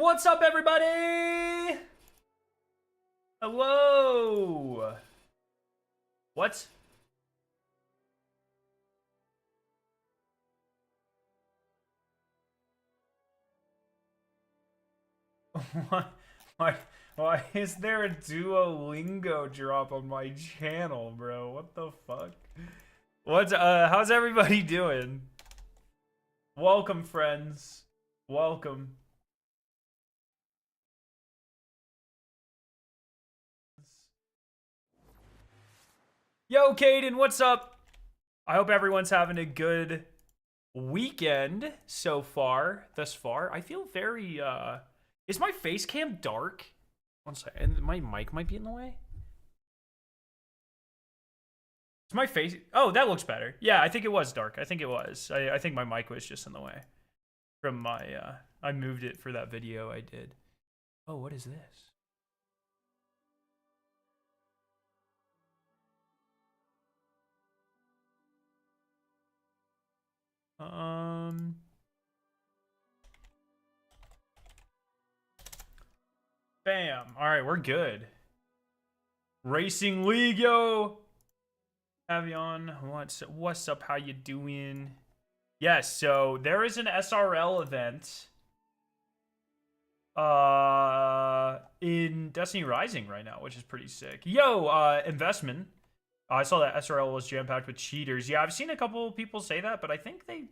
What's up, everybody? Hello. What? Why is there a Duolingo drop on my channel, bro? What the fuck? How's everybody doing? Welcome, friends. Welcome. Yo, Caden, what's up? I hope everyone's having a good weekend thus far. I feel very, is my face cam dark? One second, my mic might be in the way. Is my face, oh, that looks better. Yeah, I think it was dark. I think it was. I think my mic was just in the way from my, I moved it for that video I did. Oh, what is this? Bam. All right, we're good. Racing League, yo. Avion, what's up? How you doing? Yes, so there is an SRL event in Destiny Rising right now, which is pretty sick. Yo, investment. I saw that SRL was jam-packed with cheaters. Yeah, I've seen a couple people say that, but I think they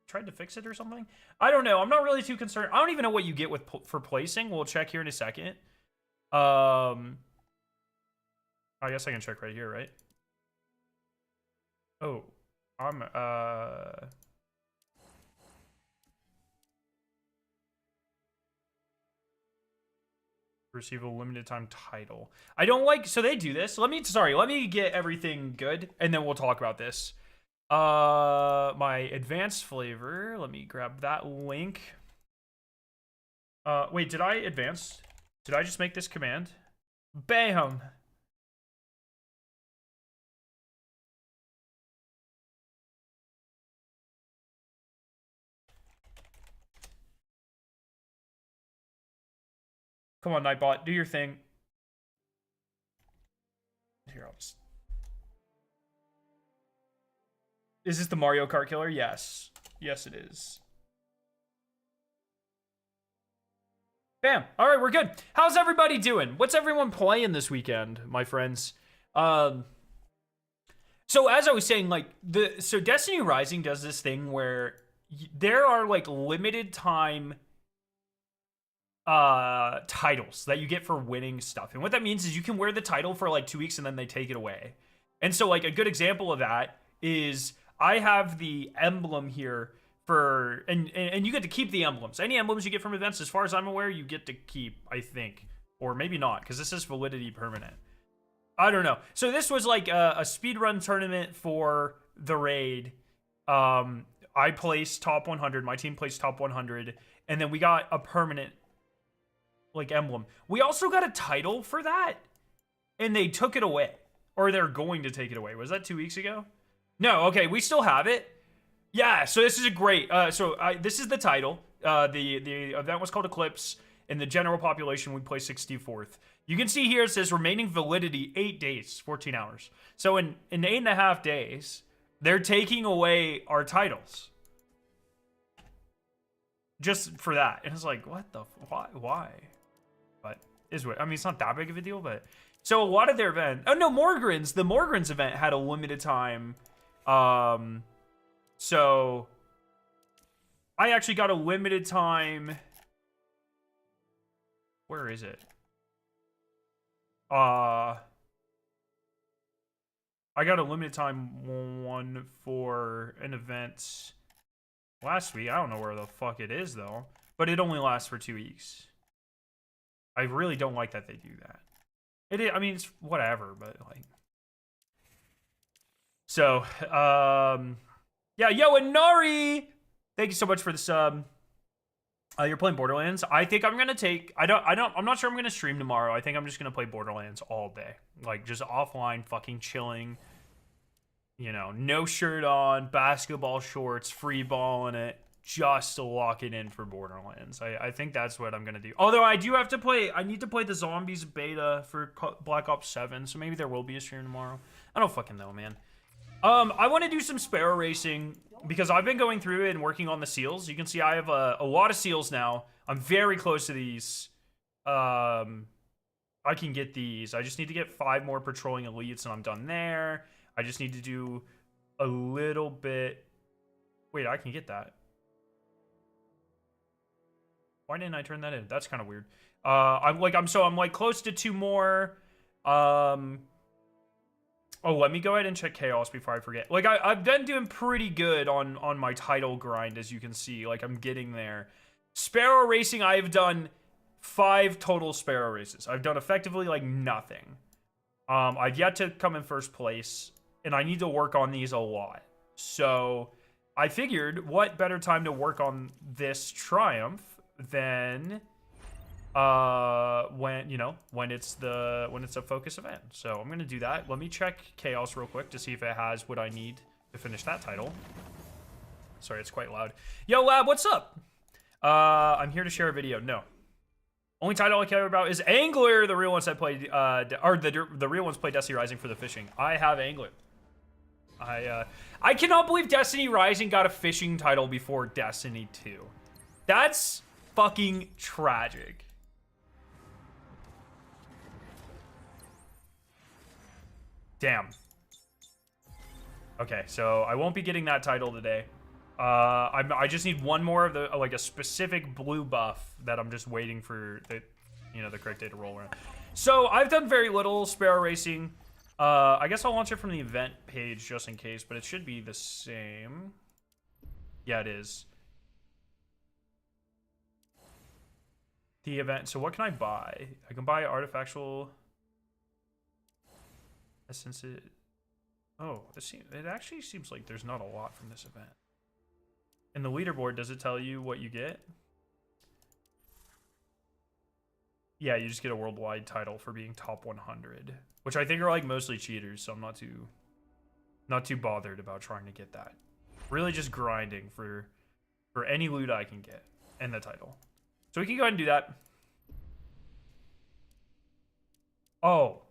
tried to fix it or something. I don't know. I'm not really too concerned. I don't even know what you get for placing. We'll check here in a second. I guess I can check right here, right? Oh, I'm receive a limited time title. I don't like, so they do this. Let me get everything good and then we'll talk about this. My advanced flavor, let me grab that link. Wait, did I advance? Did I just make this command? Bam. Come on, Nightbot, do your thing. Here, I'll just... Is this the Mario Kart killer? Yes. Yes, it is. Bam. All right, we're good. How's everybody doing? What's everyone playing this weekend, my friends? So as I was saying, like, so Destiny Rising does this thing where there are, like, limited time titles that you get for winning stuff. And what that means is you can wear the title for like 2 weeks and then they take it away. And so like a good example of that is I have the emblem here for, and you get to keep the emblems. Any emblems you get from events, as far as I'm aware, you get to keep, I think. Or maybe not, because this is validity permanent. I don't know. So this was like a speedrun tournament for the raid. I placed top 100. My team placed top 100. And then we got a permanent like emblem. We also got a title for that, and they took it away, or they're going to take it away. Was that 2 weeks ago? No, okay, we still have it. Yeah, so this is a great. This is the title. The event was called Eclipse. In the general population, we placed 64th. You can see here it says remaining validity 8 days, 14 hours. So in 8.5 days, they're taking away our titles. Just for that. And it's like, what the, why? But is what I mean, it's not that big of a deal, but so a lot of their event, oh no, the Morgrins event had a limited time. So I actually got a limited time. Where is it? I got a limited time one for an event last week. I don't know where the fuck it is though, but it only lasts for 2 weeks. I really don't like that they do that. It is, I mean, it's whatever, but like. So, yeah, yo, and Nari, thank you so much for the sub. You're playing Borderlands. I think I'm gonna take. I'm not sure I'm gonna stream tomorrow. I think I'm just gonna play Borderlands all day, like just offline, fucking chilling. You know, no shirt on, basketball shorts, free balling it, just lock it in for Borderlands. I think that's what I'm gonna do. Although I do have to play, I need to play the Zombies beta for Black Ops 7, so maybe there will be a stream tomorrow. I don't fucking know, man. I want to do some Sparrow racing because I've been going through it and working on the seals. You can see I have a lot of seals now. I'm very close to these. I can get these. I just need to get 5 more patrolling elites and I'm done there. I just need to do a little bit. Wait, I can get that. Why didn't I turn that in? That's kind of weird. I'm like close to 2 more. Oh, let me go ahead and check chaos before I forget. Like I've been doing pretty good on my title grind, as you can see. Like I'm getting there. Sparrow racing, I've done 5 total Sparrow races. I've done effectively like nothing. I've yet to come in first place, and I need to work on these a lot. So I figured, what better time to work on this triumph than when it's a focus event. So I'm gonna do that. Let me check chaos real quick to see if it has what I need to finish that title. Sorry, it's quite loud. Yo, Lab, what's up? I'm here to share a video. No. Only title I care about is Angler. The real ones that played, the real ones play Destiny Rising for the fishing. I have Angler. I cannot believe Destiny Rising got a fishing title before Destiny 2. That's fucking tragic. Damn. Okay, so I won't be getting that title today. I just need one more of the like a specific blue buff that I'm just waiting for the the correct day to roll around. So I've done very little Sparrow racing. I guess I'll launch it from the event page just in case, but it should be the same. Yeah, it is. The event. So what can I buy? I can buy artifactual essence. Oh, it actually seems like there's not a lot from this event. In the leaderboard, does it tell you what you get? Yeah, you just get a worldwide title for being top 100, which I think are like mostly cheaters, so I'm not too bothered about trying to get that. Really just grinding for any loot I can get and the title. So we can go ahead and do that. Oh.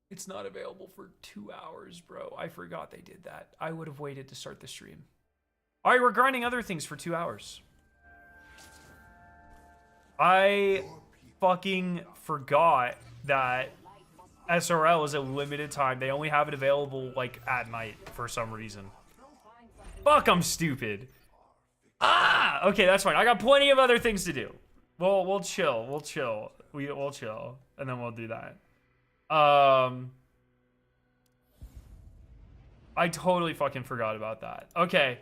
It's not available for 2 hours, bro. I forgot they did that. I would have waited to start the stream. All right, we're grinding other things for 2 hours. I fucking forgot that SRL is a limited time. They only have it available, like, at night for some reason. Fuck, I'm stupid. Ah! Okay, that's fine. I got plenty of other things to do. We'll chill. We'll chill. We'll chill. And then we'll do that. I totally fucking forgot about that. Okay.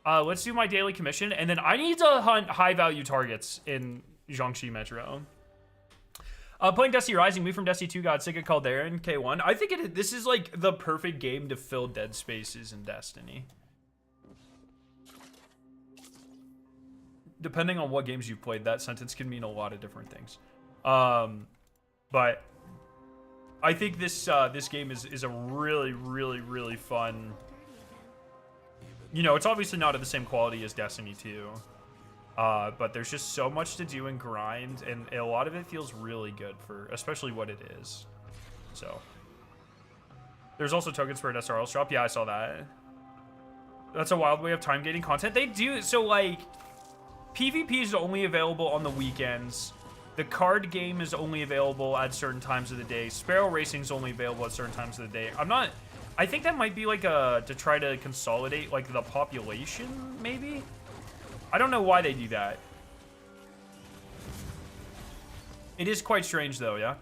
Let's do my daily commission, and then I need to hunt high-value targets in Jiangxi Metro. Playing Destiny Rising, me from Destiny 2 got sick of Caldera in K1. I think this is like the perfect game to fill dead spaces in Destiny. Depending on what games you've played, that sentence can mean a lot of different things. But I think this game is a really, really, really fun. It's obviously not of the same quality as Destiny 2. But there's just so much to do and grind, and a lot of it feels really good for, especially what it is. So, there's also tokens for an SRL shop. Yeah, I saw that. That's a wild way of time gating content. They do, so like, PvP is only available on the weekends. The card game is only available at certain times of the day. Sparrow Racing is only available at certain times of the day. I think that might be like to try to consolidate like the population, maybe? I don't know why they do that. It is quite strange though, yeah?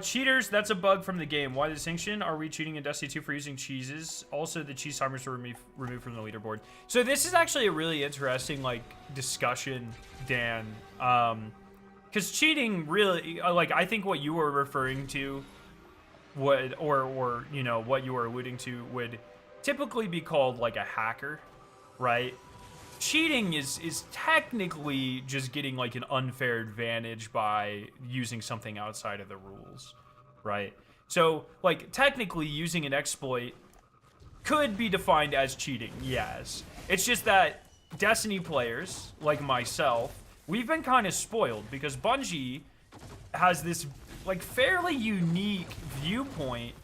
Cheaters, that's a bug from the game. Why the distinction? Are we cheating in Destiny 2 for using cheeses? Also, the cheese timers were removed from the leaderboard. So this is actually a really interesting, like, discussion, Dan. Because cheating really, like, I think what you were referring to would, or what you were alluding to would typically be called, like, a hacker, right? Cheating is technically just getting like an unfair advantage by using something outside of the rules, right? So, like, technically using an exploit could be defined as cheating, yes. It's just that Destiny players, like myself, we've been kind of spoiled because Bungie has this, like, fairly unique viewpoint,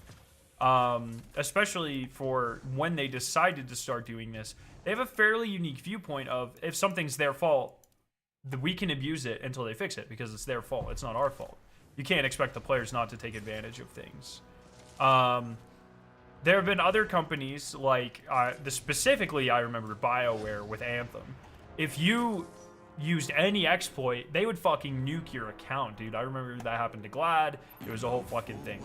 especially for when they decided to start doing this. They have a fairly unique viewpoint of if something's their fault, we can abuse it until they fix it because it's their fault. It's not our fault. You can't expect the players not to take advantage of things. There have been other companies like, specifically I remember BioWare with Anthem. If you used any exploit, they would fucking nuke your account, dude. I remember that happened to Glad. It was a whole fucking thing.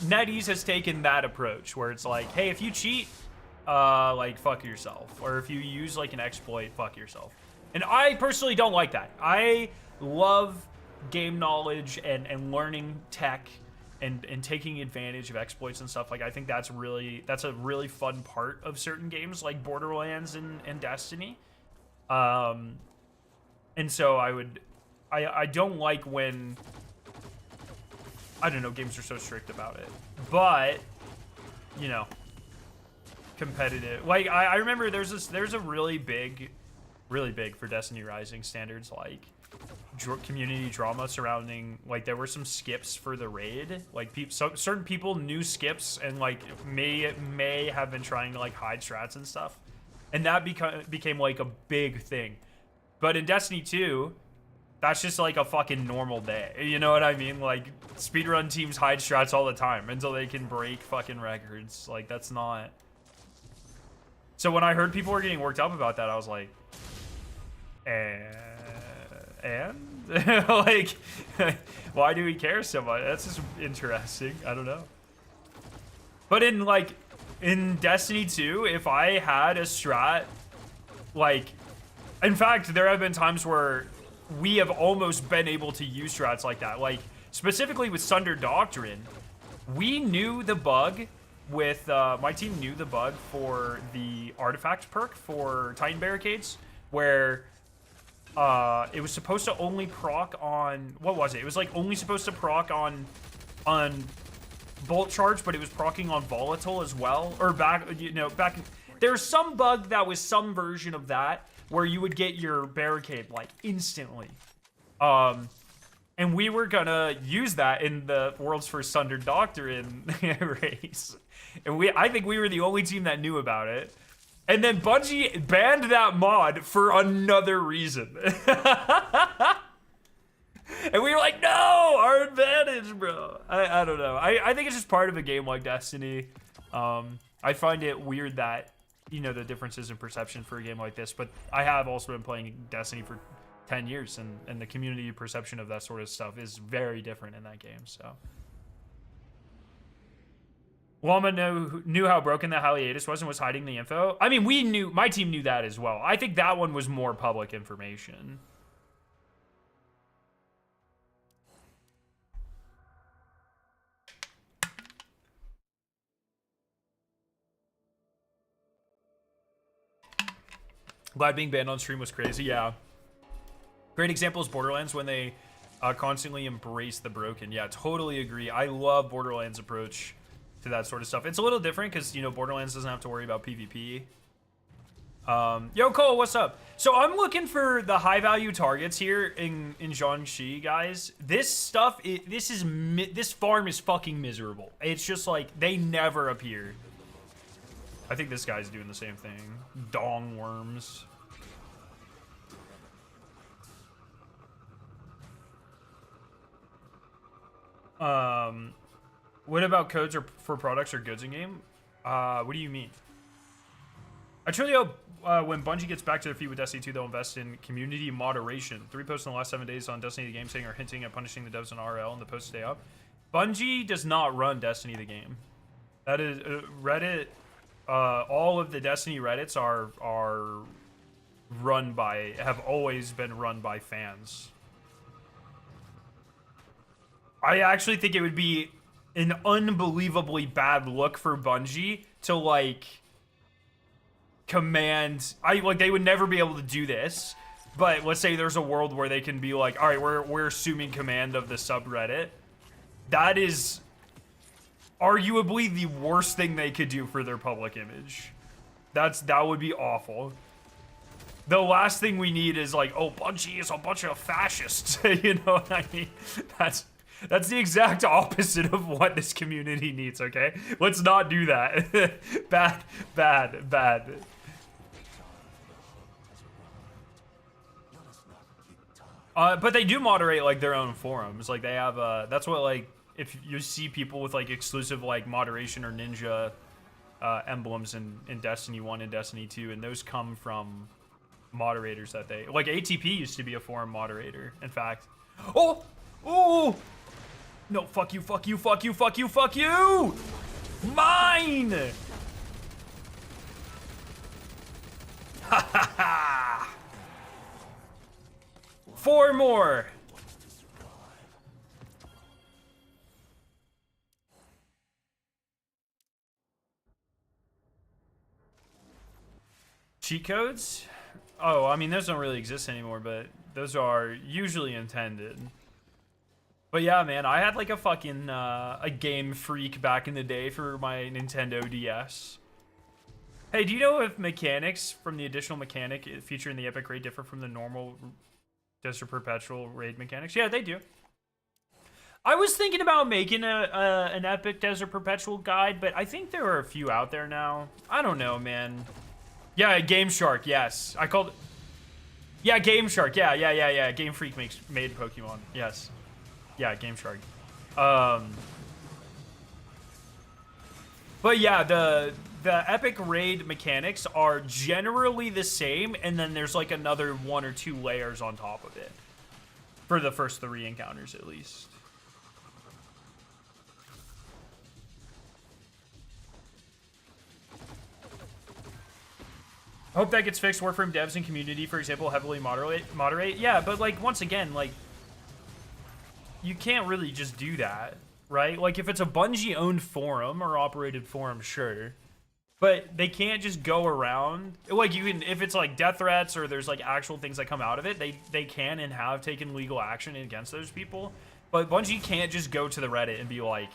NetEase has taken that approach where it's like, hey, if you cheat, like, fuck yourself. Or if you use, like, an exploit, fuck yourself. And I personally don't like that. I love game knowledge and learning tech and taking advantage of exploits and stuff. Like, I think that's a really fun part of certain games like Borderlands and Destiny. And so I don't like when, I don't know, games are so strict about it. But, you know, competitive. Like, I remember there's a really big for Destiny Rising standards, like community drama surrounding, like, there were some skips for the raid, like certain people knew skips and like may have been trying to like hide strats and stuff, and that became like a big thing. But in Destiny 2, that's just like a fucking normal day, you know what I mean? Like, speedrun teams hide strats all the time until they can break fucking records. Like, that's not. So when I heard people were getting worked up about that, I was like, and like, why do we care so much? That's just interesting. I don't know. But in Destiny 2, if I had a strat, like, in fact, there have been times where we have almost been able to use strats like that. Like, specifically with Sunder Doctrine, we knew the bug with, my team knew the bug for the artifact perk for Titan Barricades, where it was supposed to only proc on, what was it? It was like only supposed to proc on Bolt Charge, but it was procking on Volatile as well. Or back, there's some bug that was some version of that where you would get your barricade like instantly. And we were gonna use that in the World's First Sunder Doctrine race. And I think we were the only team that knew about it. And then Bungie banned that mod for another reason. And we were like, no, our advantage, bro. I don't know. I think it's just part of a game like Destiny. I find it weird that, you know, the differences in perception for a game like this. But I have also been playing Destiny for 10 years. And the community perception of that sort of stuff is very different in that game, so. Walma knew how broken the hiatus was and was hiding the info. I mean, my team knew that as well. I think that one was more public information. Glad being banned on stream was crazy, yeah. Great example is Borderlands when they constantly embrace the broken. Yeah, totally agree. I love Borderlands' approach to that sort of stuff. It's a little different because, you know, Borderlands doesn't have to worry about PvP. Yo, Cole, what's up? So I'm looking for the high value targets here in Jiangxi, guys. This stuff, this farm is fucking miserable. It's just like, they never appear. I think this guy's doing the same thing. Dong worms. What about codes or for products or goods in game? What do you mean? I truly hope when Bungie gets back to their feet with Destiny 2, they'll invest in community moderation. 3 posts in the last 7 days on Destiny the game saying or hinting at punishing the devs on RL and the posts stay up. Bungie does not run Destiny the game. That is Reddit. All of the Destiny Reddits are run by, have always been run by fans. I actually think it would be an unbelievably bad look for Bungie to like command. They would never be able to do this, but let's say there's a world where they can be like, all right, we're assuming command of the subreddit, That is arguably the worst thing they could do for their public image. That would be awful. The last thing we need is like, oh, Bungie is a bunch of fascists. You know what I mean? That's the exact opposite of what this community needs, okay? Let's not do that. Bad, bad, bad. But they do moderate like their own forums. Like they have that's what, like, if you see people with like exclusive like moderation or ninja emblems in Destiny 1 and Destiny 2, and those come from moderators that they like. ATP used to be a forum moderator, in fact. Oh, no, fuck you, fuck you, fuck you, fuck you, fuck you! Mine! Ha ha ha! 4 more! Cheat codes? Oh, I mean, those don't really exist anymore, but those are usually intended. But yeah, man, I had like a fucking a game Freek back in the day for my Nintendo DS. Hey, do you know if mechanics from the additional mechanic featured in the Epic Raid differ from the normal Desert Perpetual raid mechanics? Yeah, they do. I was thinking about making an Epic Desert Perpetual guide, but I think there are a few out there now. I don't know, man. Yeah, Game Shark, yes. I called... Yeah, Game Shark, yeah. Game Freak made Pokemon, yes. Yeah, Game Shark. But yeah, the Epic Raid mechanics are generally the same, and then there's like another 1 or 2 layers on top of it. For the first 3 encounters, at least. Hope that gets fixed. Warframe devs and community, for example, heavily moderate. Yeah, but like, once again, like, you can't really just do that, right? Like, if it's a Bungie-owned forum or operated forum, sure. But they can't just go around. Like, you can, if it's like death threats or there's like actual things that come out of it, they can and have taken legal action against those people. But Bungie can't just go to the Reddit and be like,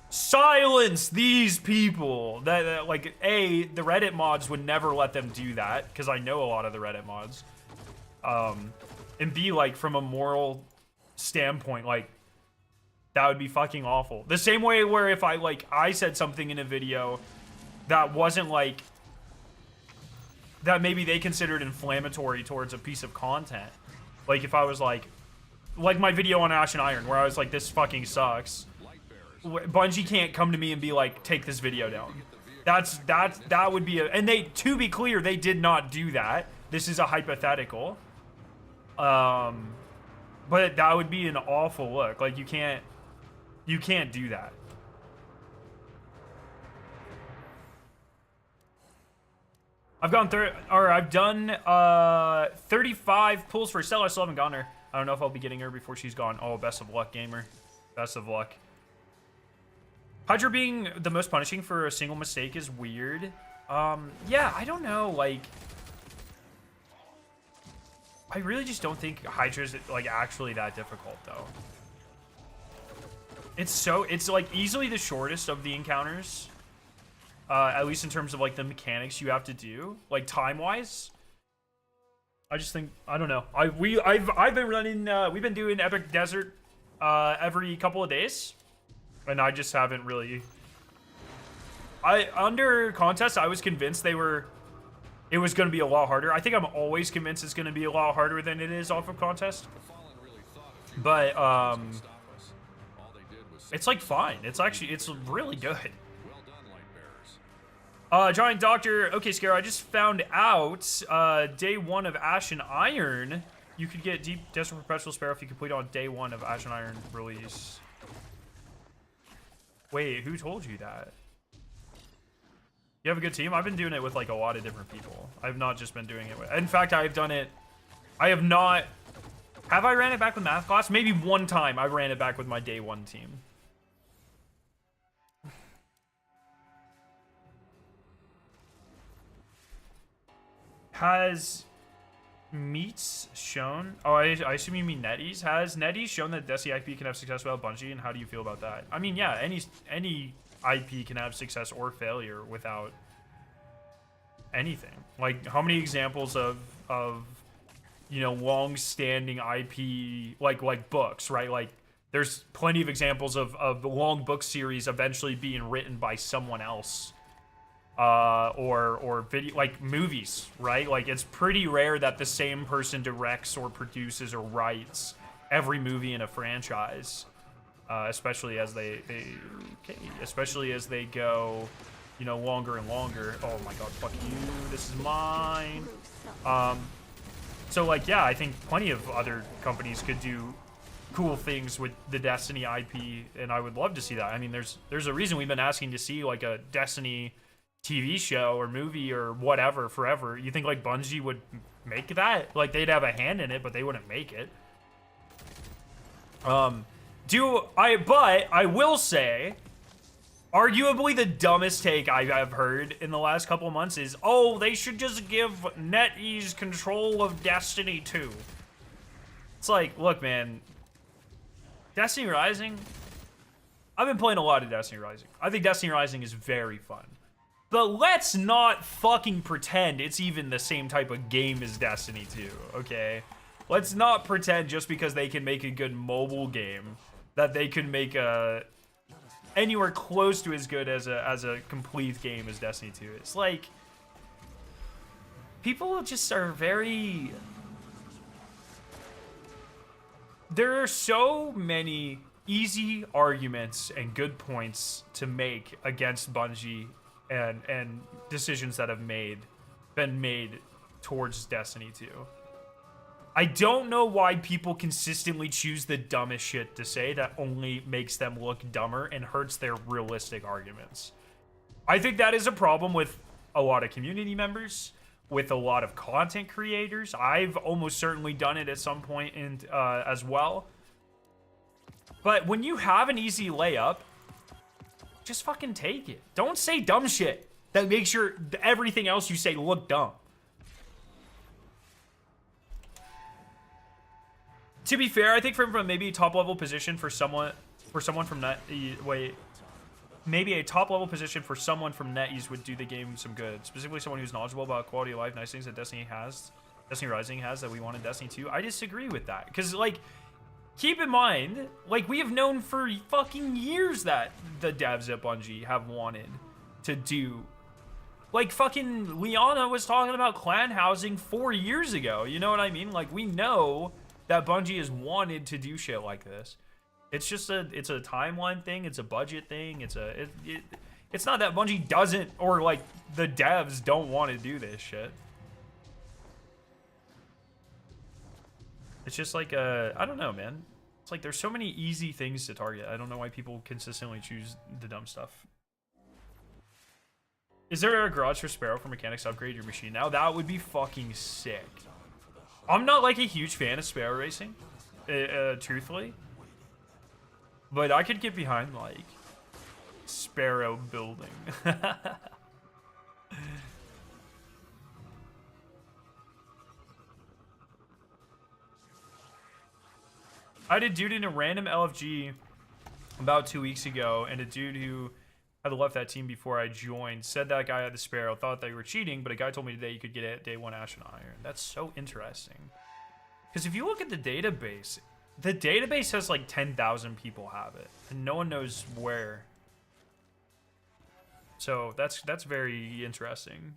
silence these people. That like, A, the Reddit mods would never let them do that, because I know a lot of the Reddit mods. And B, like, from a moral standpoint, like, that would be fucking awful. The same way where if I said something in a video that wasn't like, that maybe they considered inflammatory towards a piece of content. Like if I was like my video on Ash and Iron where I was like, this fucking sucks. Bungie can't come to me and be like, take this video down. That would be a, and they, to be clear, they did not do that. This is a hypothetical. But that would be an awful look. Like you can't do that. I've done 35 pulls for Estelle. I still haven't gotten her. I don't know if I'll be getting her before she's gone. Oh, best of luck, gamer. Best of luck. Hydra being the most punishing for a single mistake is weird. Yeah, I don't know, like, I really just don't think Hydra's like actually that difficult though. It's like easily the shortest of the encounters. At least in terms of like the mechanics you have to do, like time wise. I just think, I don't know. I've been running, we've been doing Epic Desert every couple of days, and I just haven't really. Under contest, I was convinced it was going to be a lot harder. I think I'm always convinced it's going to be a lot harder than it is off of contest. But it's like fine. It's really good. Giant Doctor, okay, Scare, I just found out, day 1 of Ash and Iron, you could get Deep Desert Perpetual Sparrow if you complete on day 1 of Ash and Iron release. Wait, who told you that? You have a good team? I've been doing it with, like, a lot of different people. I've not just been doing it with... In fact, I've done it... I have not... Have I ran it back with math class? Maybe one time I ran it back with my day 1 team. Meets shown. Oh, I assume you mean NetEase. Has NetEase shown that Destiny IP can have success without Bungie, and how do you feel about that? I mean, yeah, any IP can have success or failure without anything. Like, how many examples of you know, long-standing IP like books, right? Like, there's plenty of examples of the long book series eventually being written by someone else. Or video, like movies, right? Like, it's pretty rare that the same person directs or produces or writes every movie in a franchise, especially as especially as they go, you know, longer and longer. Oh my god, fuck you! This is mine. So like, yeah, I think plenty of other companies could do cool things with the Destiny IP, and I would love to see that. I mean, there's a reason we've been asking to see like a Destiny TV show or movie or whatever forever. You think like Bungie would make that? Like, they'd have a hand in it, but they wouldn't make it. But I will say, arguably the dumbest take I've heard in the last couple of months is, oh, they should just give NetEase control of Destiny 2. It's like, look, man, Destiny Rising, I've been playing a lot of Destiny Rising. I think Destiny Rising is very fun. But let's not fucking pretend it's even the same type of game as Destiny 2, okay? Let's not pretend just because they can make a good mobile game that they can make a anywhere close to as good as a complete game as Destiny 2. It's like, people just are very... There are so many easy arguments and good points to make against Bungie and decisions that have been made towards Destiny 2. I don't know why people consistently choose the dumbest shit to say that only makes them look dumber and hurts their realistic arguments. I think that is a problem with a lot of community members, with a lot of content creators. I've almost certainly done it at some point as well. But when you have an easy layup, just fucking take it. Don't say dumb shit that makes everything else you say look dumb. To be fair, I think from maybe a top level position for someone from maybe a top level position for someone from NetEase would do the game some good. Specifically, someone who's knowledgeable about quality of life, nice things that Destiny Rising has that we want in Destiny 2. I disagree with that, because like, keep in mind, like, we have known for fucking years that the devs at Bungie have wanted to do, like, fucking Liana was talking about clan housing 4 years ago. You know what I mean? Like, we know that Bungie has wanted to do shit like this. It's just it's a timeline thing. It's a budget thing. It's not that Bungie doesn't, or like the devs don't want to do this shit. It's just like, I don't know, man. It's like, there's so many easy things to target. I don't know why people consistently choose the dumb stuff. Is there a garage for Sparrow for mechanics to upgrade your machine? Now that would be fucking sick. I'm not like a huge fan of Sparrow racing, truthfully. But I could get behind like Sparrow building. I had a dude in a random LFG about 2 weeks ago, and a dude who had left that team before I joined said that guy had the Sparrow, thought they were cheating, but a guy told me today you could get it at day 1 Ash and Iron. That's so interesting. Because if you look at the database has like 10,000 people have it, and no one knows where. So that's very interesting.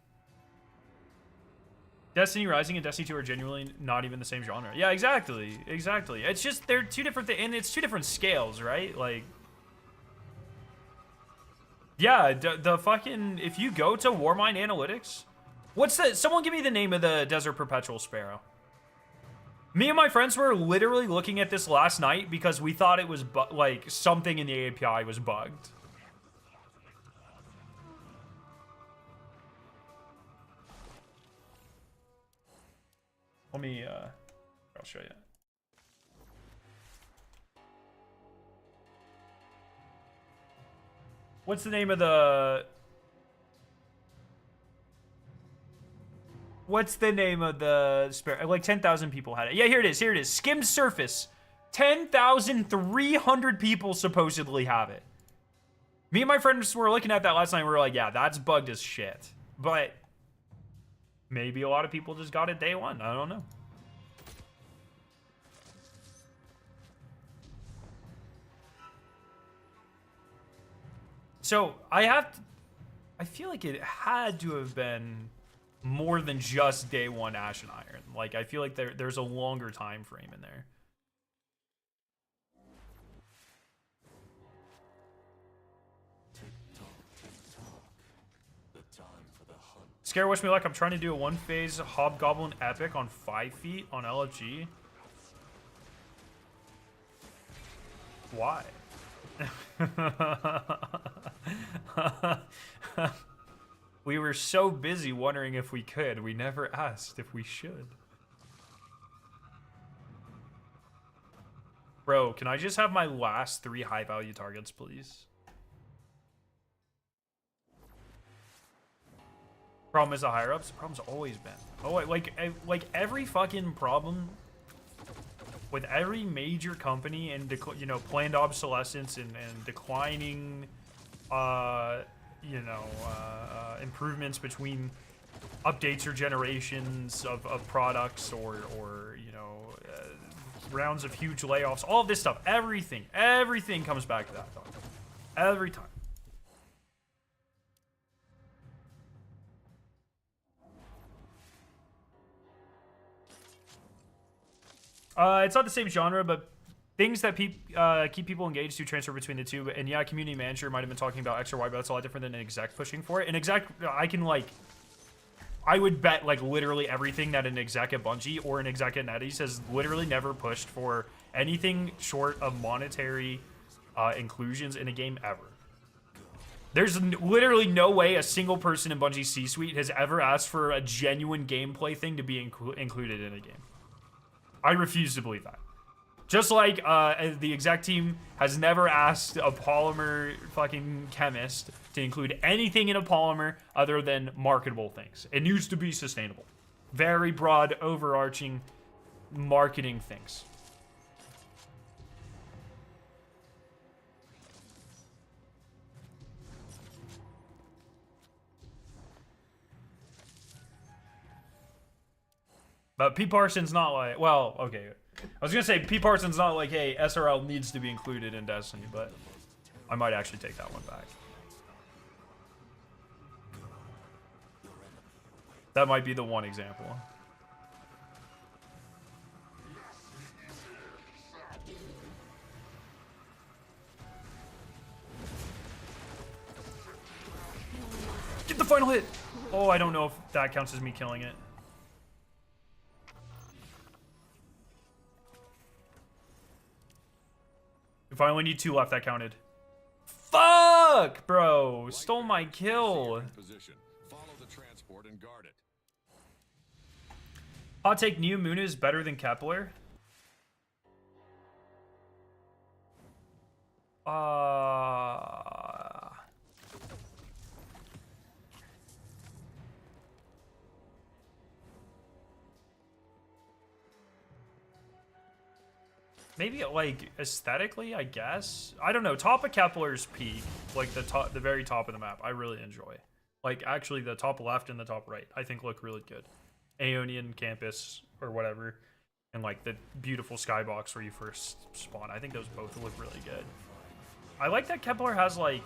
Destiny Rising and Destiny 2 are genuinely not even the same genre. Yeah, exactly. It's just, they're two different things, and it's two different scales, right? Like, yeah, the fucking, if you go to Warmind Analytics, someone give me the name of the Desert Perpetual Sparrow. Me and my friends were literally looking at this last night because we thought it was like something in the API was bugged. Let me, I'll show you. What's the name of the... What's the name of the spare? Like 10,000 people had it. Yeah, here it is. Here it is. Skimmed surface. 10,300 people supposedly have it. Me and my friends were looking at that last night. We were like, yeah, that's bugged as shit. But maybe a lot of people just got it day one. I don't know. So I feel like it had to have been more than just day one Ash and Iron. Like, I feel like there's a longer time frame in there. Scare wish me luck. I'm trying to do a one phase Hobgoblin Epic on 5 feet on LFG. Why? We were so busy wondering if we could. We never asked if we should. Bro, can I just have my last 3 high value targets, please? Problem is the higher ups. The problem's always been. Oh, like every fucking problem with every major company and you know, planned obsolescence and declining improvements between updates or generations of products or you know, rounds of huge layoffs, all of this stuff, everything comes back to that, dog. Every time. It's not the same genre, but things that keep people engaged to transfer between the two. And yeah, community manager might have been talking about X or Y, but that's a lot different than an exec pushing for it. An exec, I would bet like literally everything that an exec at Bungie or an exec at NetEase has literally never pushed for anything short of monetary inclusions in a game ever. There's literally no way a single person in Bungie's C-suite has ever asked for a genuine gameplay thing to be included in a game. I refuse to believe that. Just like the exec team has never asked a polymer fucking chemist to include anything in a polymer other than marketable things. It needs to be sustainable. Very broad, overarching marketing things. But P. Parsons not like, well, okay. I was gonna say P. Parsons not like, hey, SRL needs to be included in Destiny, but I might actually take that one back. That might be the one example. Get the final hit! Oh, I don't know if that counts as me killing it. If I only need 2 left, that counted. Fuck, bro! Stole my kill. Hot take: Neo Moon is better than Kepler. Maybe like aesthetically, I guess. I don't know. Top of Kepler's peak, like the very top of the map, I really enjoy. Like actually, the top left and the top right, I think look really good. Aeonian campus or whatever, and like the beautiful skybox where you first spawn. I think those both look really good. I like that Kepler has like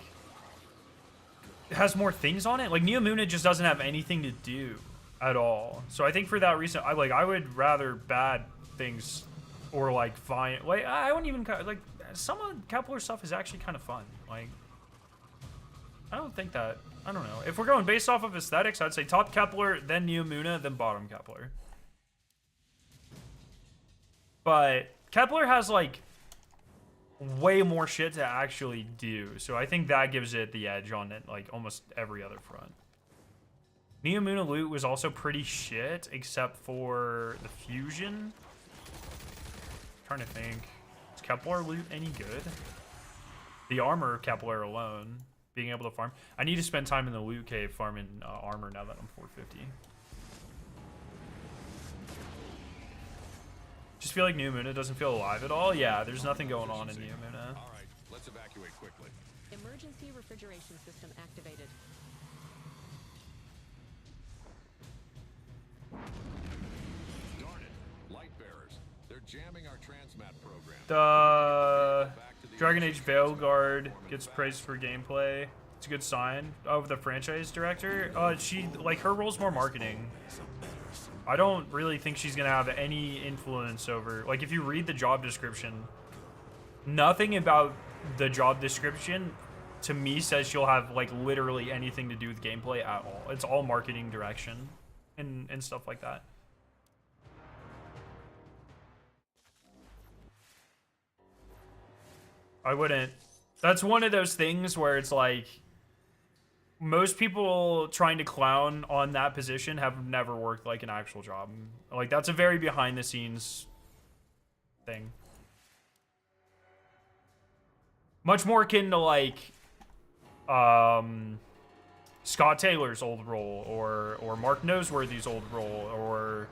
more things on it. Like Neo Moon just doesn't have anything to do at all. So I think for that reason, I would rather bad things. Or like fine, like I wouldn't even like some of Kepler stuff is actually kind of fun. Like I don't think that, I don't know. If we're going based off of aesthetics, I'd say top Kepler, then Neo Muna, then bottom Kepler. But Kepler has like way more shit to actually do, so I think that gives it the edge on it, like almost every other front. Neo Muna loot was also pretty shit, except for the fusion. Trying to think, is Kepler loot any good? The armor Kepler alone, being able to farm. I need to spend time in the loot cave farming armor now that I'm 450. Just feel like New Muna doesn't feel alive at all. Yeah, there's nothing going on in New Muna. All right, let's evacuate quickly. Emergency refrigeration system activated. Darn it, light bearers. They're jamming our transmat program. The Dragon Age Veilguard gets praised for gameplay. It's a good sign of the franchise director. She, like, her role's more marketing. I don't really think she's gonna have any influence over, like, if you read the job description, nothing about the job description to me says she'll have, like, literally anything to do with gameplay at all. It's all marketing direction and stuff like that. I wouldn't. That's one of those things where it's like, most people trying to clown on that position have never worked like an actual job. Like, that's a very behind the scenes thing. Much more akin to, like, Scott Taylor's old role, or Mark Noseworthy's old role, or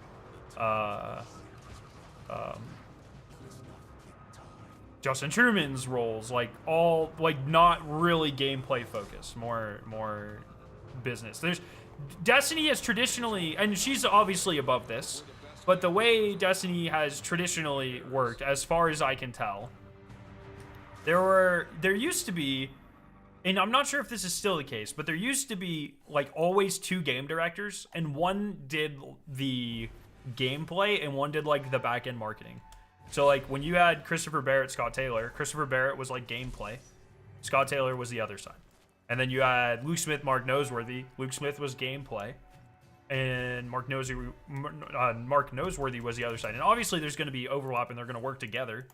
Justin Truman's roles, like, all, like, not really gameplay focused, more business. There's Destiny has traditionally, and she's obviously above this, but the way Destiny has traditionally worked, as far as I can tell, there used to be, and I'm not sure if this is still the case, but there used to be, like, always 2 game directors, and one did the gameplay and one did, like, the back-end marketing. So, like, when you had Christopher Barrett, Scott Taylor, Christopher Barrett was, like, gameplay. Scott Taylor was the other side. And then you had Luke Smith, Mark Noseworthy. Luke Smith was gameplay. And Mark Noseworthy was the other side. And obviously there's going to be overlap and they're going to work together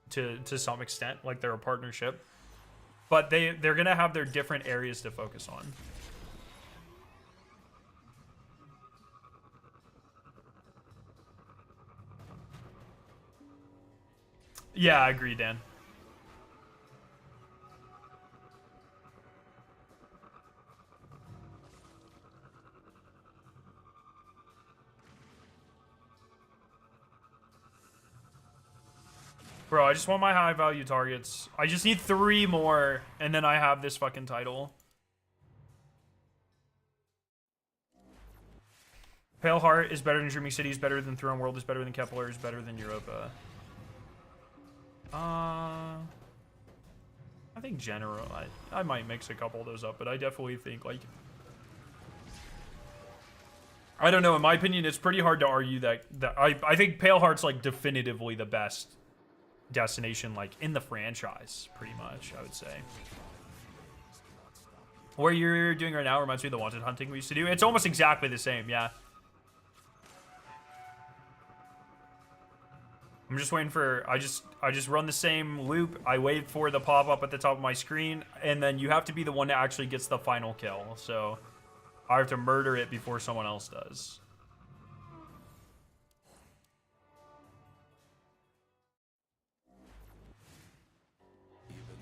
to some extent. Like, they're a partnership. But they're going to have their different areas to focus on. Yeah, I agree, Dan. Bro, I just want my high value targets. I just need 3 more, and then I have this fucking title. Pale Heart is better than Dreaming City, is better than Throne World, is better than Kepler, is better than Europa. I think general, I might mix a couple of those up, but I definitely think, like, I don't know, in my opinion, it's pretty hard to argue that I think Pale Heart's, like, definitively the best destination, like, in the franchise, pretty much, I would say. What you're doing right now reminds me of the wanted hunting we used to do. It's almost exactly the same, yeah. I'm just waiting for, I just run the same loop. I wait for the pop-up at the top of my screen, and then you have to be the one that actually gets the final kill. So I have to murder it before someone else does.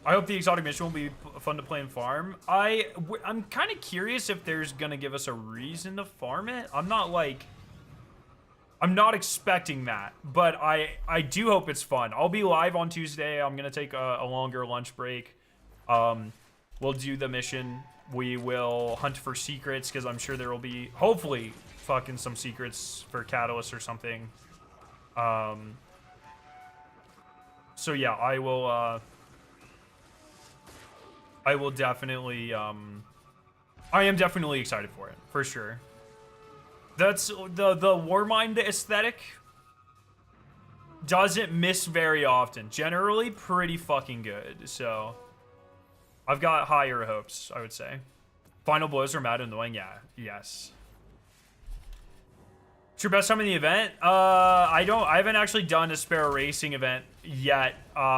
I hope the exotic mission will be fun to play and farm. I'm kind of curious if there's gonna give us a reason to farm it. I'm not expecting that, but I do hope it's fun. I'll be live on Tuesday. I'm gonna take a longer lunch break. We'll do the mission. We will hunt for secrets, because I'm sure there will be, hopefully, fucking some secrets for Catalyst or something. So yeah, I will definitely, I am definitely excited for it, for sure. That's the Warmind aesthetic doesn't miss very often. Generally pretty fucking good. So I've got higher hopes, I would say. Final blows are mad annoying. Yeah, yes. It's your best time in the event? I haven't actually done a Sparrow Racing event yet,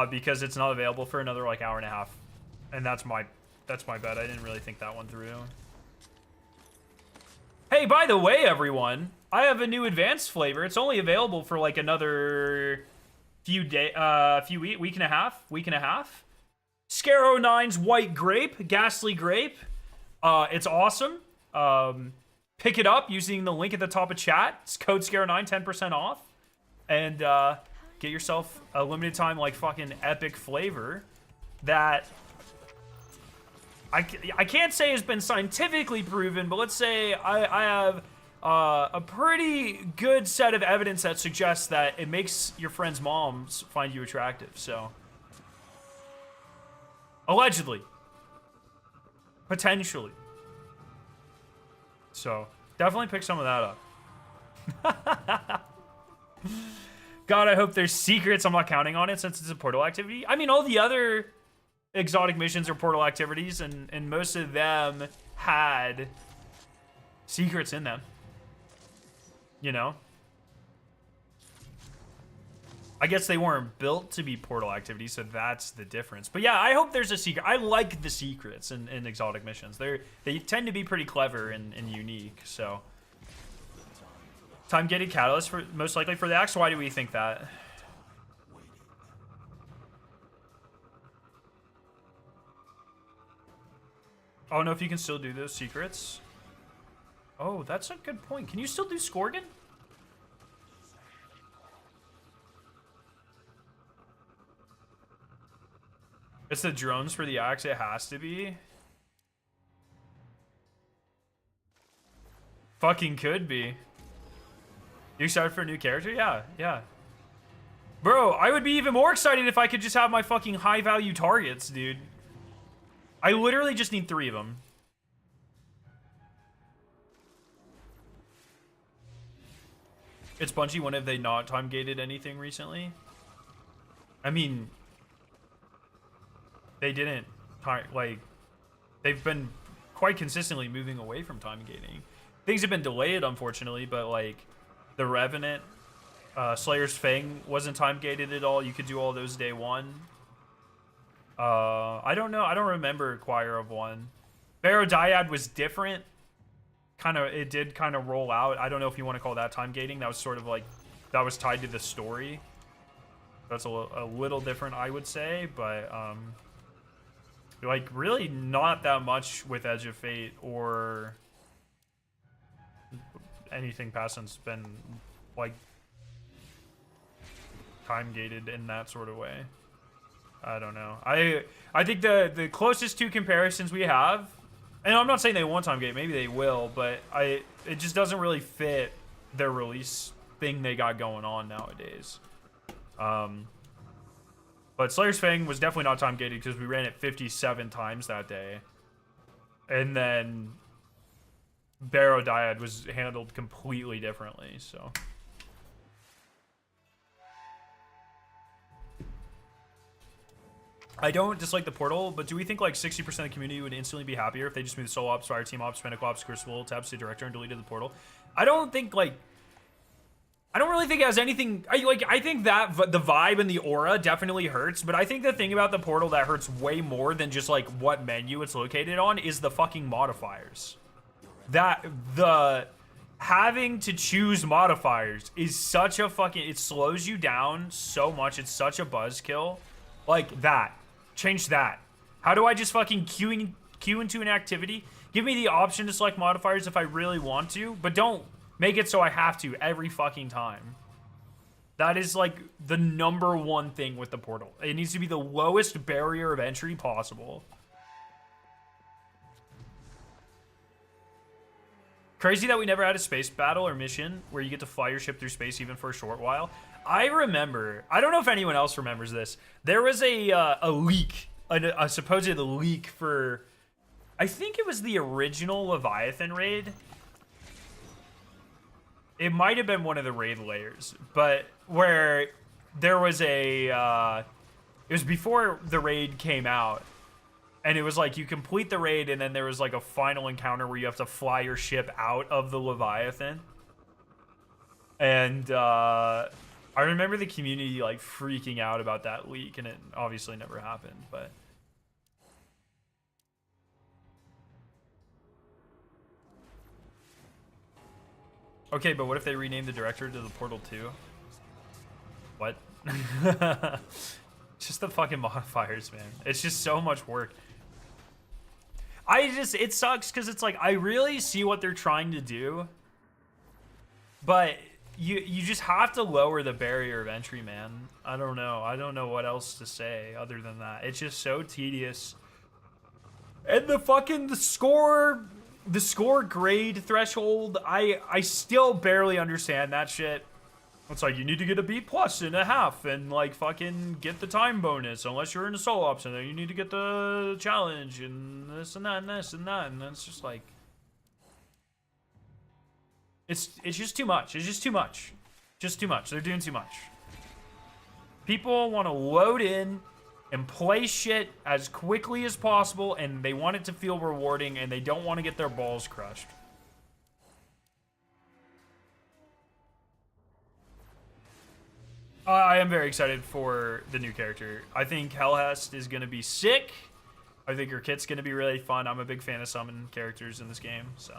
because it's not available for another, like, hour and a half. And that's my bad. I didn't really think that one through. Hey, by the way, everyone, I have a new advanced flavor. It's only available for, like, another week and a half. Scarrow 9's White Grape, Ghastly Grape. It's awesome. Pick it up using the link at the top of chat. It's code Scarrow9, 10% off. And Get yourself a limited time, like, fucking epic flavor that I can't say has been scientifically proven, but let's say I have a pretty good set of evidence that suggests that it makes your friends' moms find you attractive, so. Allegedly. Potentially. So, definitely pick some of that up. God, I hope there's secrets. I'm not counting on it since it's a portal activity. I mean, all the other exotic missions are portal activities, and most of them had secrets in them. You know? I guess they weren't built to be portal activities, so that's the difference. But yeah, I hope there's a secret. I like the secrets in exotic missions. They tend to be pretty clever and unique, so. Time-gated catalyst, for most likely for the axe. Why do we think that? I don't know if you can still do those secrets. Oh, that's a good point. Can you still do Skorgan? It's the drones for the axe. It has to be. Fucking could be. You excited for a new character? Yeah, yeah. Bro, I would be even more excited if I could just have my fucking high-value targets, dude. I literally just need 3 of them. It's Bungie. When have they not time-gated anything recently? I mean, they didn't, like, they've been quite consistently moving away from time-gating. Things have been delayed, unfortunately, but, like, the Revenant, Slayer's Fang wasn't time-gated at all. You could do all those day one. I don't know. I don't remember Choir of One. Barrow Dyad was different. It did kind of roll out. I don't know if you want to call that time gating. That was sort of like, that was tied to the story. That's a little different, I would say, but like really not that much with Edge of Fate or anything past since been like time gated in that sort of way. I don't know. I think the closest two comparisons we have, and I'm not saying they won't time gate, maybe they will, but it just doesn't really fit their release thing they got going on nowadays. But Slayer's Fang was definitely not time gated because we ran it 57 times that day. And then Barrow Dyad was handled completely differently, so. I don't dislike the portal, but do we think like 60% of the community would instantly be happier if they just moved solo ops, fire team ops, Pinnacle ops, Crucible, tabs to director, and deleted the portal? I don't think like, I don't really think it has anything, I think that the vibe and the aura definitely hurts, but I think the thing about the portal that hurts way more than just like what menu it's located on is the fucking modifiers. Having to choose modifiers is such a fucking, it slows you down so much, it's such a buzzkill. Like that. Change that. How do I just fucking queue into an activity? Give me the option to select modifiers if I really want to, but don't make it so I have to every fucking time. That is like the #1 thing with the portal. It needs to be the lowest barrier of entry possible. Crazy that we never had a space battle or mission where you get to fly your ship through space even for a short while. I remember, I don't know if anyone else remembers this. There was a leak, a supposed leak for, I think it was the original Leviathan raid. It might have been one of the raid layers, but where there was it was before the raid came out. And it was like you complete the raid and then there was like a final encounter where you have to fly your ship out of the Leviathan. And I remember the community like freaking out about that leak, and it obviously never happened, but. Okay, but what if they rename the director to the Portal 2? What? Just the fucking modifiers, man. It's just so much work. It sucks because it's like, I really see what they're trying to do, but you just have to lower the barrier of entry, man. I don't know what else to say other than that. It's just so tedious. And the score grade threshold, I still barely understand that shit. It's like you need to get a B+1/2 and like fucking get the time bonus unless you're in a solo ops, and then you need to get the challenge and this and that and this and that, and it's just like it's just too much. It's just too much. Just too much. They're doing too much. People want to load in and play shit as quickly as possible, and they want it to feel rewarding, and they don't want to get their balls crushed. I am very excited for the new character. I think Hellhest is going to be sick. I think her kit's going to be really fun. I'm a big fan of summon characters in this game, so.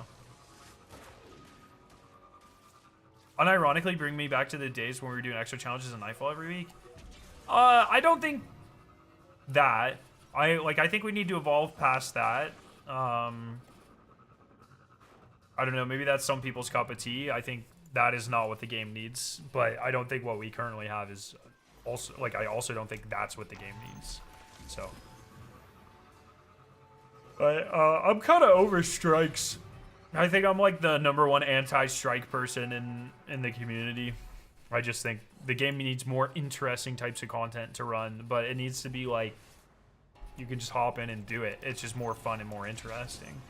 Unironically, bring me back to the days when we were doing extra challenges in Nightfall every week. I don't think that. I think we need to evolve past that. I don't know, maybe that's some people's cup of tea. I think that is not what the game needs, but I don't think what we currently have is also, like, I also don't think that's what the game needs. So, but I'm kind of over strikes. I think I'm like the #1 anti-strike person in the community. I just think the game needs more interesting types of content to run, but it needs to be like you can just hop in and do it. It's just more fun and more interesting.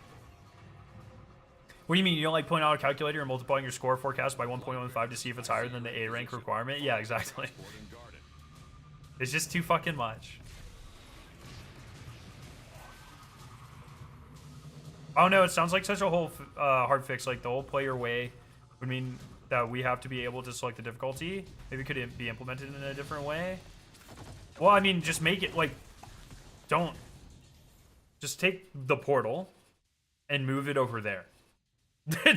What do you mean? You don't like pulling out a calculator and multiplying your score forecast by 1.15 to see if it's higher than the A rank requirement? Yeah, exactly. It's just too fucking much. Oh no, it sounds like such a whole hard fix. Like the whole player way would mean that we have to be able to select the difficulty. Maybe could it be implemented in a different way? Well, I mean, just make it like, don't just take the portal and move it over there.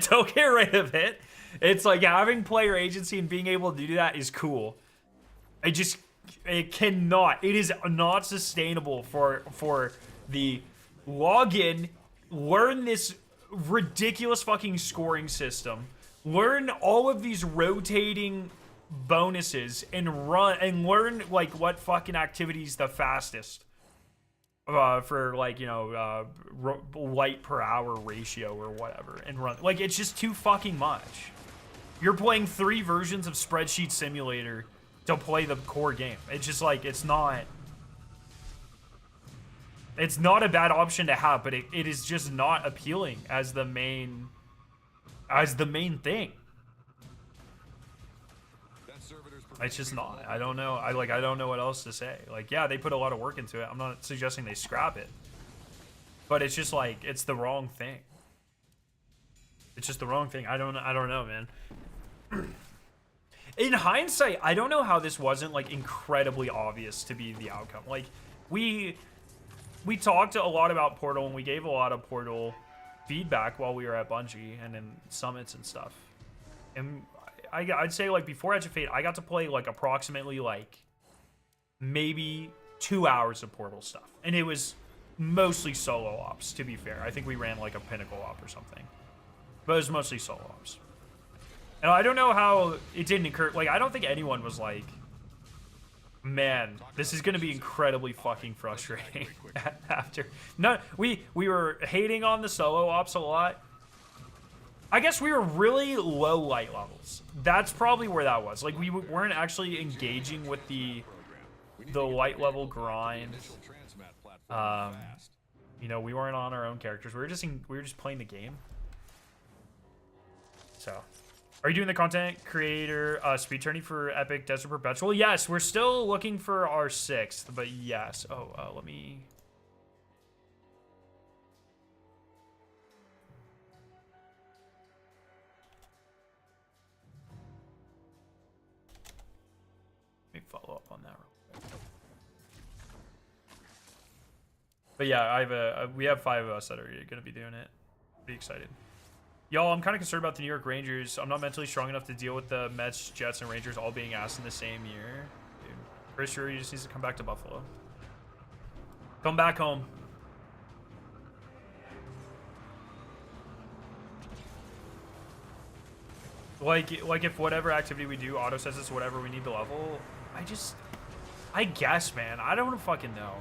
Don't get rid of it. It's like having player agency and being able to do that is cool. It is not sustainable for the login, learn this ridiculous fucking scoring system, learn all of these rotating bonuses, and learn like what fucking activities the fastest. For like, you know, light per hour ratio or whatever, and run like it's just too fucking much. You're playing 3 versions of Spreadsheet Simulator to play the core game. It's just like it's not a bad option to have, but it is just not appealing as the main thing. It's just not. I don't know. I don't know what else to say. Like, yeah, they put a lot of work into it. I'm not suggesting they scrap it. But it's just like it's the wrong thing. It's just the wrong thing. I don't know, man. In hindsight, I don't know how this wasn't like incredibly obvious to be the outcome. Like we talked a lot about Portal, and we gave a lot of Portal feedback while we were at Bungie and in summits and stuff. And I'd say like before Edge of Fate, I got to play like approximately like maybe 2 hours of Portal stuff, and it was mostly solo ops. To be fair, I think we ran like a Pinnacle op or something, but it was mostly solo ops. And I don't know how it didn't occur. Like I don't think anyone was like, man, this is gonna be incredibly fucking frustrating. After no, we were hating on the solo ops a lot. I guess we were really low light levels. That's probably where that was. Like we weren't actually engaging with the light level grind. You know, we weren't on our own characters. We were just playing the game. So, are you doing the content creator speed training for Epic Desert Perpetual? Yes, we're still looking for our 6th, but yes. Oh, let me follow up on that real quick. But yeah, we have 5 of us that are going to be doing it. Pretty excited. Y'all, I'm kind of concerned about the New York Rangers. I'm not mentally strong enough to deal with the Mets, Jets, and Rangers all being asked in the same year. Dude, pretty sure he just needs to come back to Buffalo. Come back home. Like if whatever activity we do auto says it's whatever we need to level, I guess, man. I don't fucking know.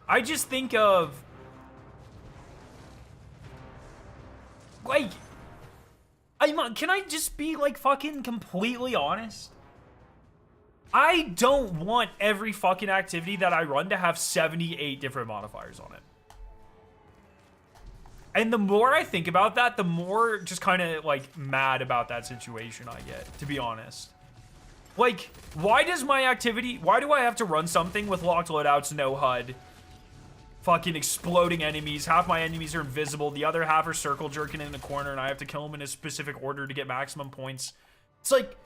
I just think of like can I just be like fucking completely honest? I don't want every fucking activity that I run to have 78 different modifiers on it. And the more I think about that, the more just kind of like mad about that situation I get, to be honest. Like, why do I have to run something with locked loadouts, no HUD, fucking exploding enemies, half my enemies are invisible, the other half are circle jerking in the corner, and I have to kill them in a specific order to get maximum points? It's like,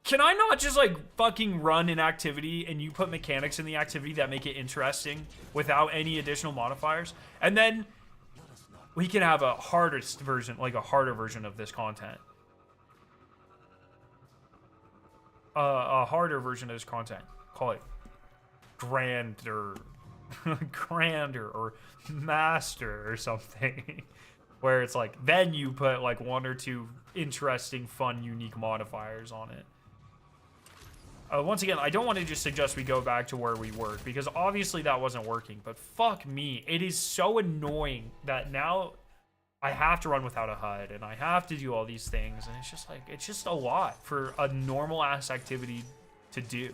can I not just like fucking run an activity and you put mechanics in the activity that make it interesting without any additional modifiers? And then we can have a harder version of this content. A harder version of this content. Call it grander, grander or master or something. Where it's like, then you put like 1 or 2 interesting, fun, unique modifiers on it. Once again, I don't want to just suggest we go back to where we were, because obviously that wasn't working, but fuck me. It is so annoying that now I have to run without a HUD, and I have to do all these things, and it's just like, it's just a lot for a normal-ass activity to do.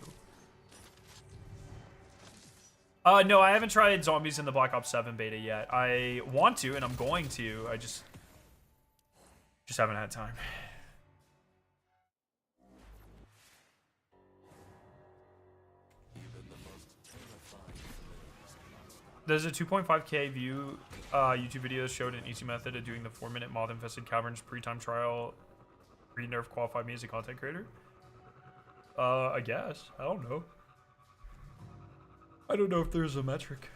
No, I haven't tried zombies in the Black Ops 7 beta yet. I want to, and I'm going to. I just haven't had time. There's a 2.5K view YouTube video showed an easy method of doing the 4-minute moth-infested caverns pre-time trial. Re-nerf qualified me as a content creator? I guess. I don't know. I don't know if there's a metric.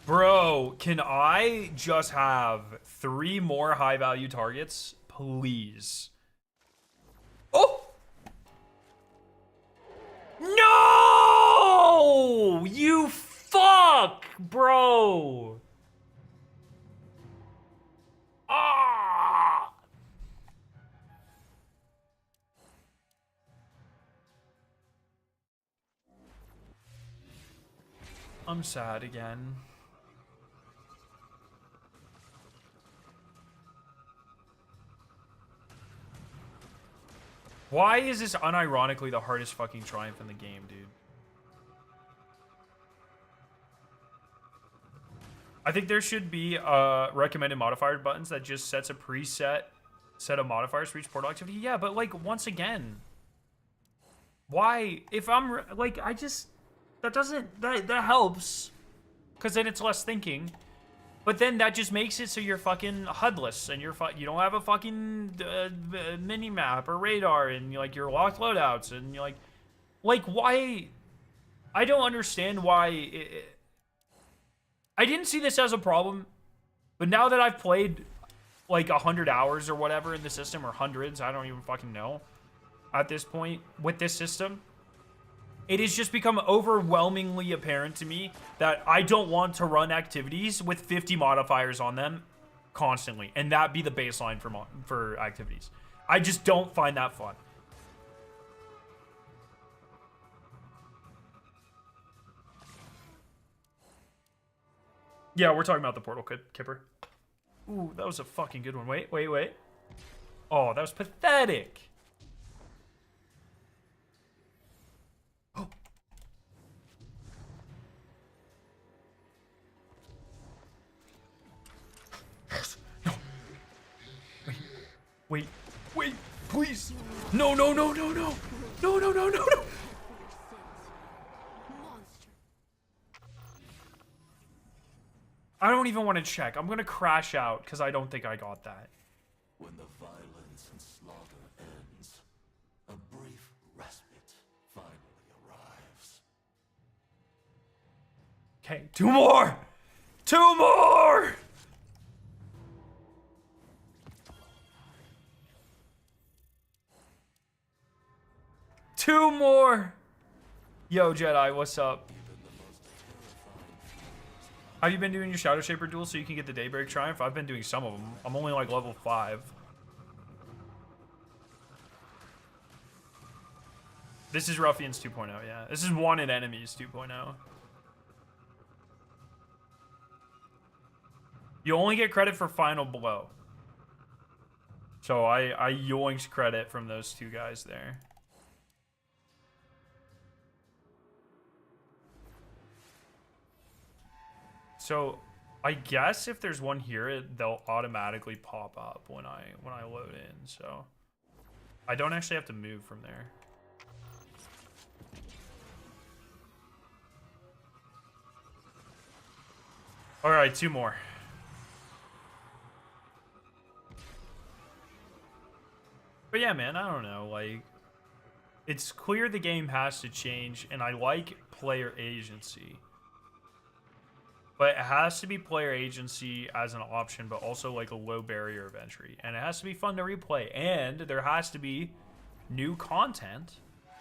Bro, can I just have 3 more high-value targets, please? Oh! No! You fuck, bro! Ah! I'm sad again. Why is this unironically the hardest fucking triumph in the game, dude? I think there should be recommended modifier buttons that just sets a preset set of modifiers for each portal activity. Yeah, but like, once again, why? If I'm like, that helps, because then it's less thinking. But then that just makes it so you're fucking HUDless, and you don't have a fucking mini map or radar, and like you're locked loadouts, and you're like why? I don't understand why. I didn't see this as a problem, but now that I've played like 100 hours or whatever in the system, or hundreds, I don't even fucking know at this point with this system, it has just become overwhelmingly apparent to me that I don't want to run activities with 50 modifiers on them constantly, and that be the baseline for activities. I just don't find that fun. Yeah, we're talking about the portal, Kipper. Ooh, that was a fucking good one. Wait. Oh, that was pathetic. Wait, please. No. I don't even want to check. I'm going to crash out because I don't think I got that. When the violence and slaughter ends, a brief respite finally arrives. Okay, 2 more! 2 more! Two more! Yo, Jedi, what's up? Have you been doing your Shadow Shaper duel so you can get the Daybreak Triumph? I've been doing some of them. I'm only like level 5. This is Ruffians 2.0, yeah. This is Wanted Enemies 2.0. You only get credit for Final Blow. So I yoinked credit from those two guys there. So I guess if there's one here, they'll automatically pop up when I load in. So I don't actually have to move from there. All right, 2 more. But yeah, man, I don't know. Like, it's clear the game has to change, and I like player agency. But it has to be player agency as an option, but also like a low barrier of entry. And it has to be fun to replay. And there has to be new content.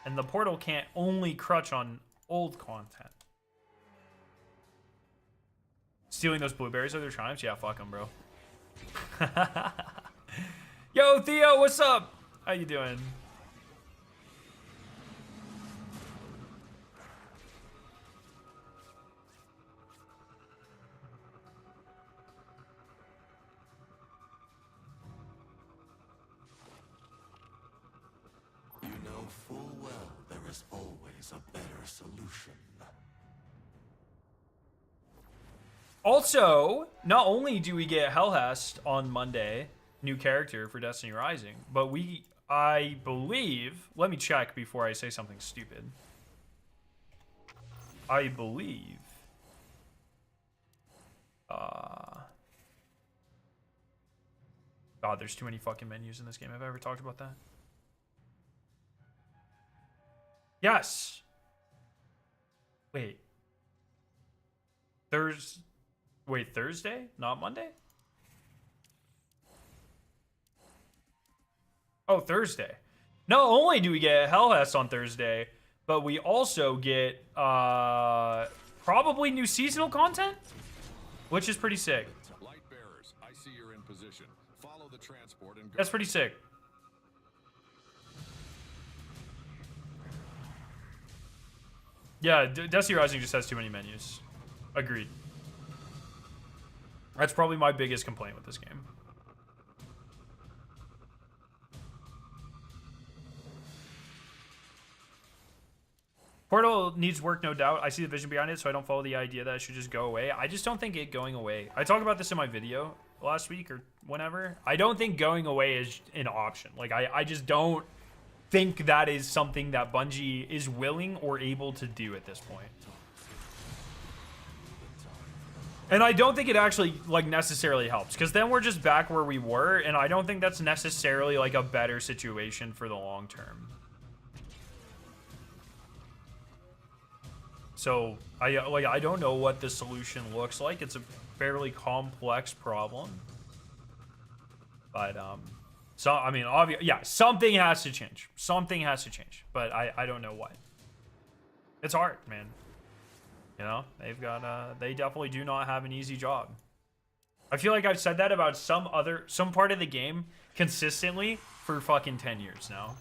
And the portal can't only crutch on old content. Stealing those blueberries are their triumphs? Yeah, fuck them, bro. Yo, Theo, what's up? How you doing? You know full well there is always a better solution. Also, not only do we get Hellhest on Monday, new character for Destiny Rising, but I believe, let me check before I say something stupid. I believe, God, there's too many fucking menus in this game. Have I ever talked about that? Yes. Wait. Thursday? Not Monday? Oh, Thursday. Not only do we get Hellhest on Thursday, but we also get probably new seasonal content, which is pretty sick. Light bearers, I see you're in position. Follow the transport and go. That's pretty sick. Yeah, Destiny Rising just has too many menus. Agreed. That's probably my biggest complaint with this game. Portal needs work, no doubt. I see the vision behind it, so I don't follow the idea that it should just go away. I just don't think it going away. I talked about this in my video last week or whenever. I don't think going away is an option. Like, I just don't think that is something that Bungie is willing or able to do at this point. And I don't think it actually, like, necessarily helps, because then we're just back where we were, and I don't think that's necessarily, like, a better situation for the long term. So, I don't know what the solution looks like. It's a fairly complex problem. But, so, I mean, yeah, something has to change. Something has to change, but I don't know what. It's hard, man. You know, they definitely do not have an easy job. I feel like I've said that about some part of the game consistently for fucking 10 years now.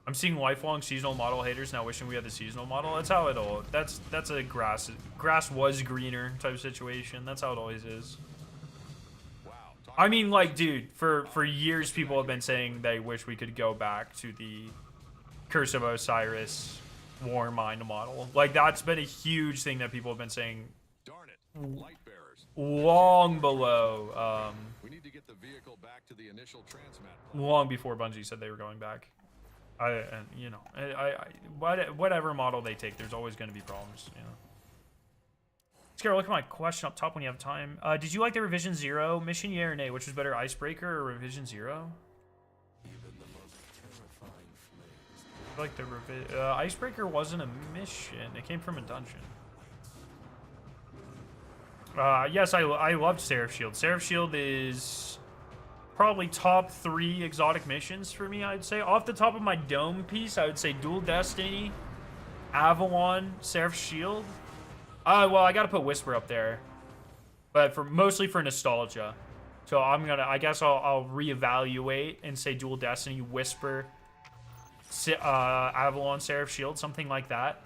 I'm seeing lifelong seasonal model haters now wishing we had the seasonal model. That's how it'll, that's a grass was greener type situation. That's how it always is. Wow. I mean, like, dude, for years people have been saying they wish we could go back to the Curse of Osiris War Mind model. Like, that's been a huge thing that people have been saying. Darn it. Light bearers. Long below, We need to get the vehicle back to the initial transmat. long before Bungie said they were going back. You know, whatever model they take, there's always going to be problems, you know. Scar, look at my question up top when you have time. Did you like the Revision 0 mission, yeah or nay? Which was better, Icebreaker or Revision 0? I like the Icebreaker wasn't a mission. It came from a dungeon. Yes, I loved Seraph Shield. Seraph Shield is probably top 3 exotic missions for me, I'd say. Off the top of my dome piece, I would say Dual Destiny, Avalon, Seraph Shield. Well, I gotta put Whisper up there, but mostly for nostalgia. So I guess I'll reevaluate and say Dual Destiny, Whisper, Avalon, Seraph Shield, something like that.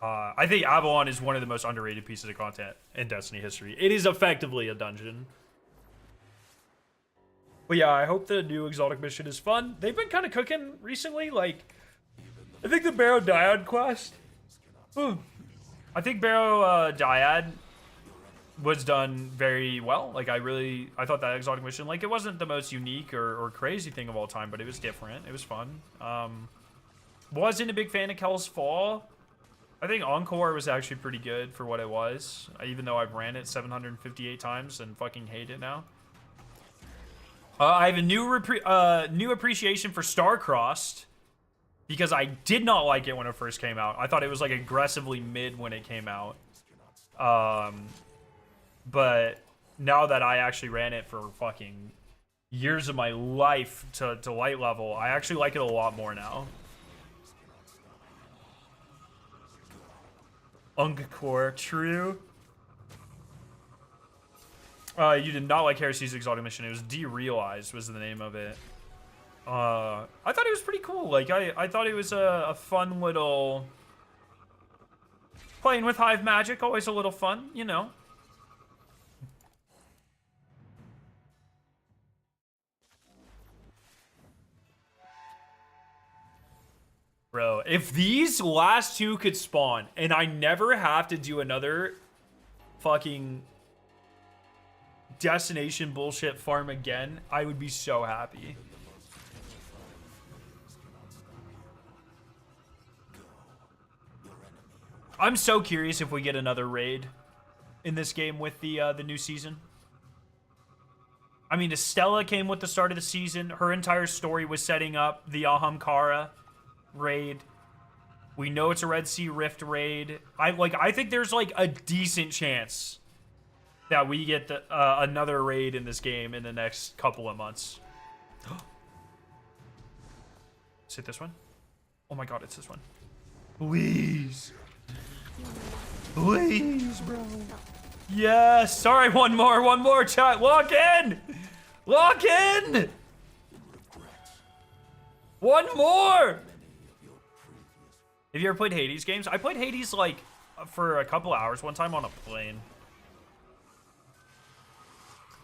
I think Avalon is one of the most underrated pieces of content in Destiny history. It is effectively a dungeon. But yeah, I hope the new exotic mission is fun. They've been kind of cooking recently. Like, I think the Barrow Dyad quest. I think Barrow Dyad was done very well. Like, I thought that exotic mission, like, it wasn't the most unique or crazy thing of all time, but it was different. It was fun. Wasn't a big fan of Kel's Fall. I think Encore was actually pretty good for what it was, even though I've ran it 758 times and fucking hate it now. I have a new appreciation for Starcrossed because I did not like it when it first came out. I thought it was like aggressively mid when it came out. But now that I actually ran it for fucking years of my life to light level, I actually like it a lot more now. Encore, true. You did not like Heresy's exotic mission. It was Derealized was the name of it. I thought it was pretty cool. Like, I thought it was a fun little... Playing with Hive Magic, always a little fun, you know. Bro, if these last two could spawn, and I never have to do another fucking destination bullshit farm again, I would be so happy. I'm so curious if we get another raid in this game with the new season. I mean, Estella came with the start of the season. Her entire story was setting up the Ahamkara raid. We know it's a Red Sea Rift raid. I think there's like a decent chance that we get another raid in this game in the next couple of months. Is it this one? Oh my god, it's this one. Please. Please, bro. Yes. Sorry, one more, chat. Lock in. Lock in. One more. Have you ever played Hades games? I played Hades like for a couple hours one time on a plane.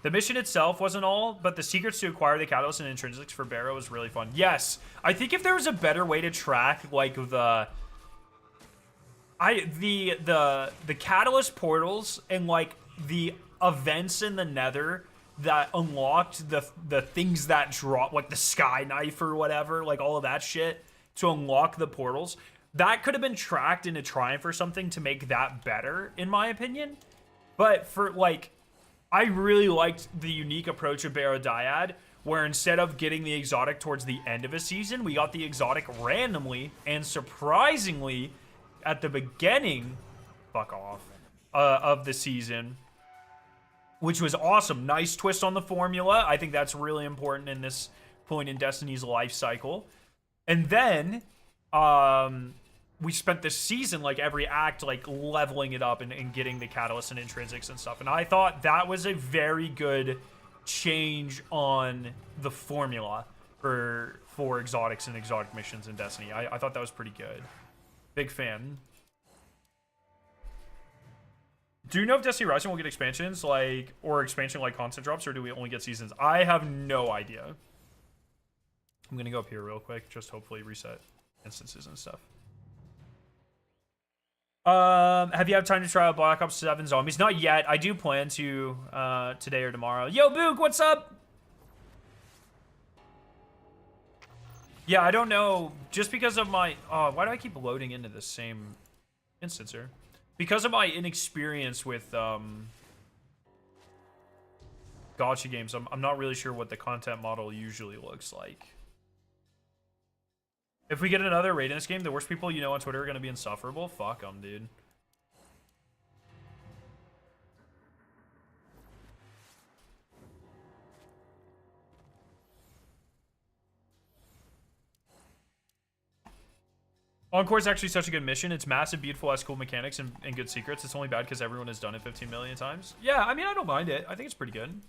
The mission itself wasn't all, but the secrets to acquire the catalyst and intrinsics for Barrow was really fun. Yes, I think if there was a better way to track like the catalyst portals and like the events in the Nether that unlocked the things that drop, like the sky knife or whatever, like all of that shit to unlock the portals, that could have been tracked into Triumph or something to make that better, in my opinion. But for like, I really liked the unique approach of Barrow Dyad, where instead of getting the exotic towards the end of a season, we got the exotic randomly and surprisingly at the beginning, of the season, which was awesome. Nice twist on the formula. I think that's really important in this point in Destiny's life cycle. And then, we spent this season, like every act, like leveling it up and getting the catalyst and intrinsics and stuff. And I thought that was a very good change on the formula for exotics and exotic missions in Destiny. I thought that was pretty good. Big fan. Do you know if Destiny Rising will get expansions or expansion like content drops, or do we only get seasons? I have no idea. I'm gonna go up here real quick, just hopefully reset instances and stuff. Have you had time to try out Black Ops 7 Zombies? Not yet. I do plan to today or tomorrow. Yo, Boog, what's up? Yeah, I don't know. Just because of my... why do I keep loading into the same instance here? Because of my inexperience with gacha games, I'm not really sure what the content model usually looks like. If we get another raid in this game, the worst people you know on Twitter are going to be insufferable. Fuck them, dude. Encore is actually such a good mission. It's massive, beautiful, has cool mechanics and good secrets. It's only bad because everyone has done it 15 million times. Yeah, I mean, I don't mind it. I think it's pretty good.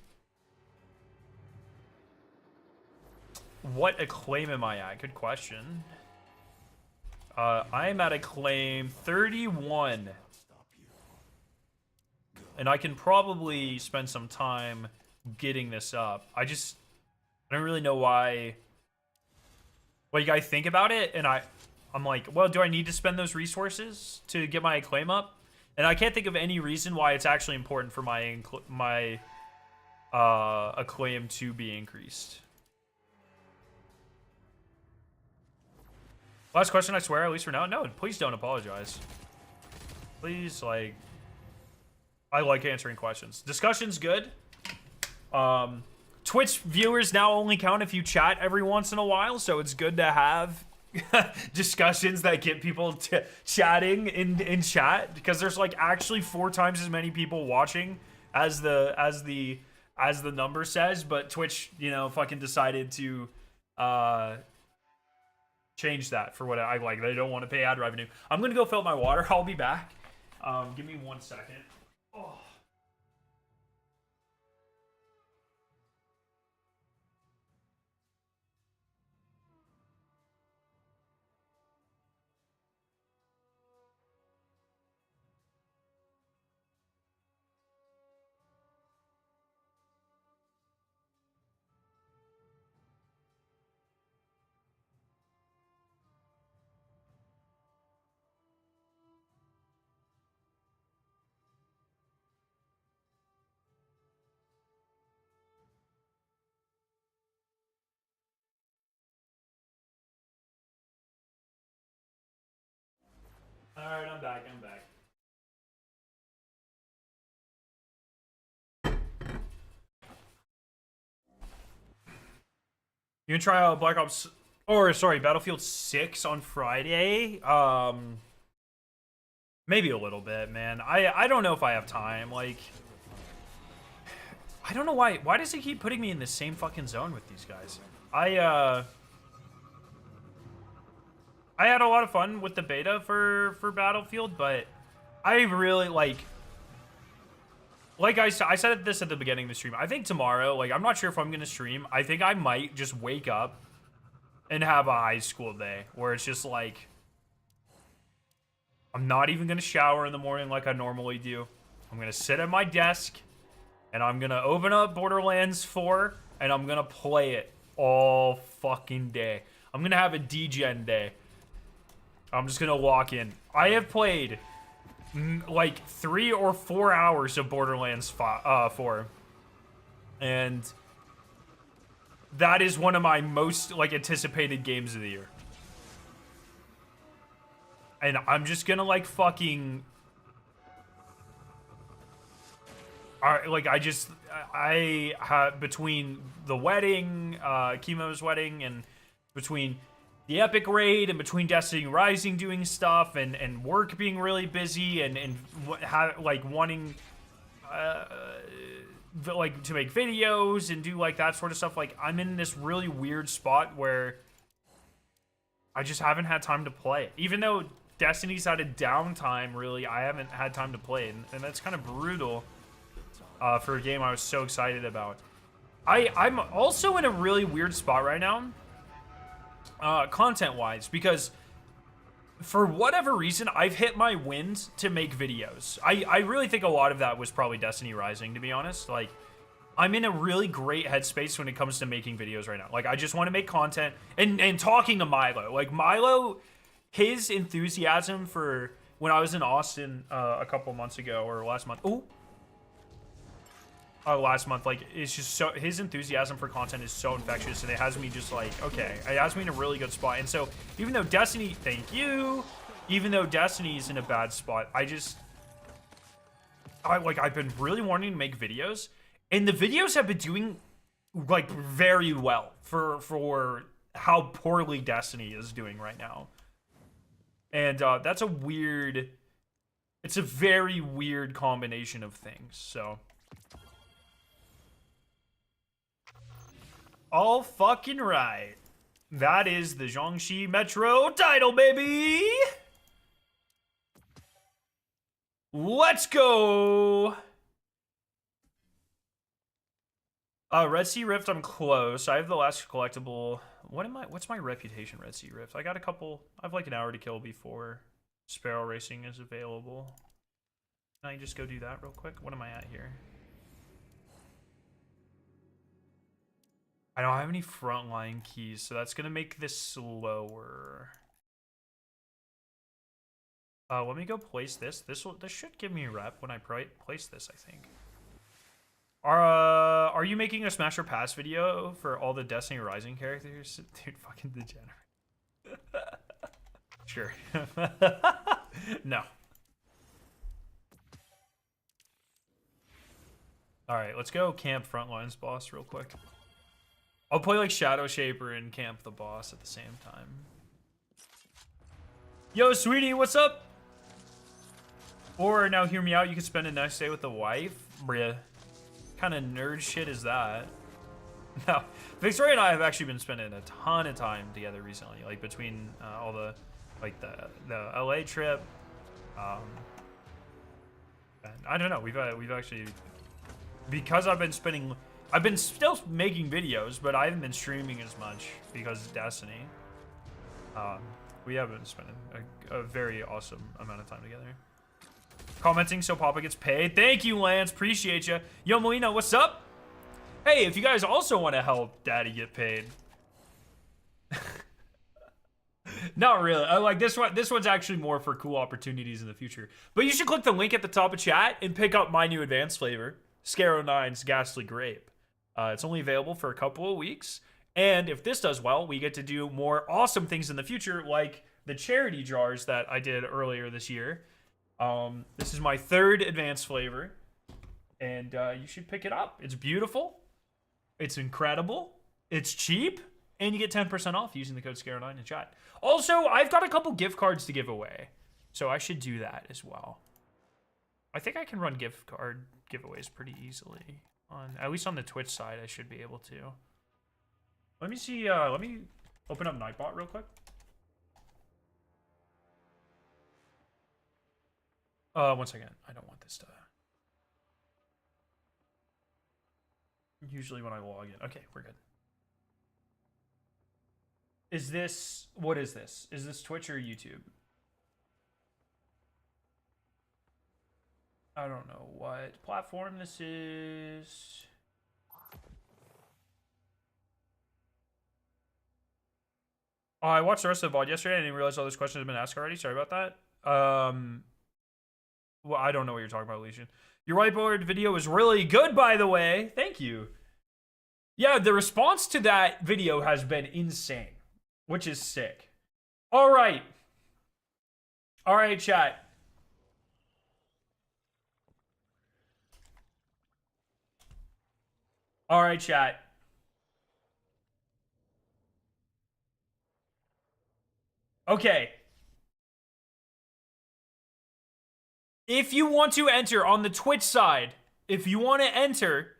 What acclaim am I at? Good question. I am at acclaim 31. And I can probably spend some time getting this up. I don't really know why. Well, you guys think about it, and I'm like, well, do I need to spend those resources to get my acclaim up? And I can't think of any reason why it's actually important for my acclaim to be increased. Last question, I swear, at least for now. No, please don't apologize. Please, like, I like answering questions. Discussion's good. Twitch viewers now only count if you chat every once in a while, so it's good to have discussions that get people chatting in chat, because there's like actually 4 times as many people watching as the number says, but Twitch, you know, fucking decided to change that for what I like. They don't want to pay ad revenue. I'm gonna go fill up my water. I'll be back. Give me 1 second. Oh. All right, I'm back. You can try out Black Ops, or sorry, Battlefield 6 on Friday. Maybe a little bit, man. I don't know if I have time. Like, I don't know why. Why does he keep putting me in the same fucking zone with these guys? I had a lot of fun with the beta for Battlefield, but I really like I said this at the beginning of the stream. I think tomorrow, like, I'm not sure if I'm gonna stream. I think I might just wake up and have a high school day where it's just like, I'm not even gonna shower in the morning like I normally do. I'm gonna sit at my desk and I'm gonna open up Borderlands 4 and I'm gonna play it all fucking day. I'm gonna have a DGen day. I'm just gonna walk in. I have played like 3 or 4 hours of Borderlands 4, and that is one of my most like anticipated games of the year. And I'm just gonna like fucking I have, between the wedding, Chemo's wedding, and between the Epic Raid, and between Destiny Rising doing stuff, and work being really busy, and like wanting like to make videos and do like that sort of stuff, like I'm in this really weird spot where I just haven't had time to play. Even though Destiny's had a downtime, really, I haven't had time to play, and that's kind of brutal for a game I was so excited about. I'm also in a really weird spot right now, content-wise, because for whatever reason, I've hit my wind to make videos. I really think a lot of that was probably Destiny Rising, to be honest. Like, I'm in a really great headspace when it comes to making videos right now. Like, I just want to make content, and talking to Milo. Like, Milo, his enthusiasm for when I was in Austin a couple months ago, or last month. Last month, like, it's just so, his enthusiasm for content is so infectious, and it has me just like, okay, it has me in a really good spot. And so even though Destiny, thank you, even though Destiny's in a bad spot, I've been really wanting to make videos, and the videos have been doing like very well for how poorly Destiny is doing right now. And that's a weird, it's a very weird combination of things. So all fucking right. That is the Jiangxi Metro title, baby. Let's go. Red Sea Rift, I'm close. I have the last collectible. What's my reputation, Red Sea Rift? I got a couple. I have like an hour to kill before Sparrow Racing is available. Can I just go do that real quick? What am I at here? I don't have any frontline keys, so that's gonna make this slower. Let me go place this. This should give me a rep when I place this, I think. Are you making a Smash or Pass video for all the Destiny Rising characters? Dude, fucking degenerate. Sure. No. Alright, let's go camp Frontlines boss real quick. I'll play like Shadow Shaper and camp the boss at the same time. Yo, sweetie, what's up? Or now hear me out, you can spend a nice day with the wife. Bruh. Kind of nerd shit is that? No, Victoria and I have actually been spending a ton of time together recently, like between all the, like the LA trip. And I don't know, we've actually, because I've been still making videos, but I haven't been streaming as much because of Destiny. We have been spending a very awesome amount of time together. Commenting so Papa gets paid. Thank you, Lance. Appreciate you. Yo, Molina, what's up? Hey, if you guys also want to help Daddy get paid. Not really. I like this one. This one's actually more for cool opportunities in the future. But you should click the link at the top of chat and pick up my new advanced flavor, Scarrow 9's Ghastly Grape. It's only available for a couple of weeks. And if this does well, we get to do more awesome things in the future, like the charity jars that I did earlier this year. This is my third advanced flavor, and you should pick it up. It's beautiful, it's incredible, it's cheap, and you get 10% off using the code SCARE9 in chat. Also, I've got a couple gift cards to give away, so I should do that as well. I think I can run gift card giveaways pretty easily, at least on the Twitch side. I should be able to. Let me see. Let me open up Nightbot real quick. One second. I don't want this to... Usually when I log in. Okay, we're good. Is this... What is this? Is this Twitch or YouTube? I don't know what platform this is. Oh, I watched the rest of the VOD yesterday. I didn't realize all those questions have been asked already. Sorry about that. Well, I don't know what you're talking about, Legion. Your whiteboard video was really good, by the way. Thank you. Yeah, the response to that video has been insane, which is sick. All right. All right, chat. All right, chat. Okay. If you want to enter on the Twitch side, if you want to enter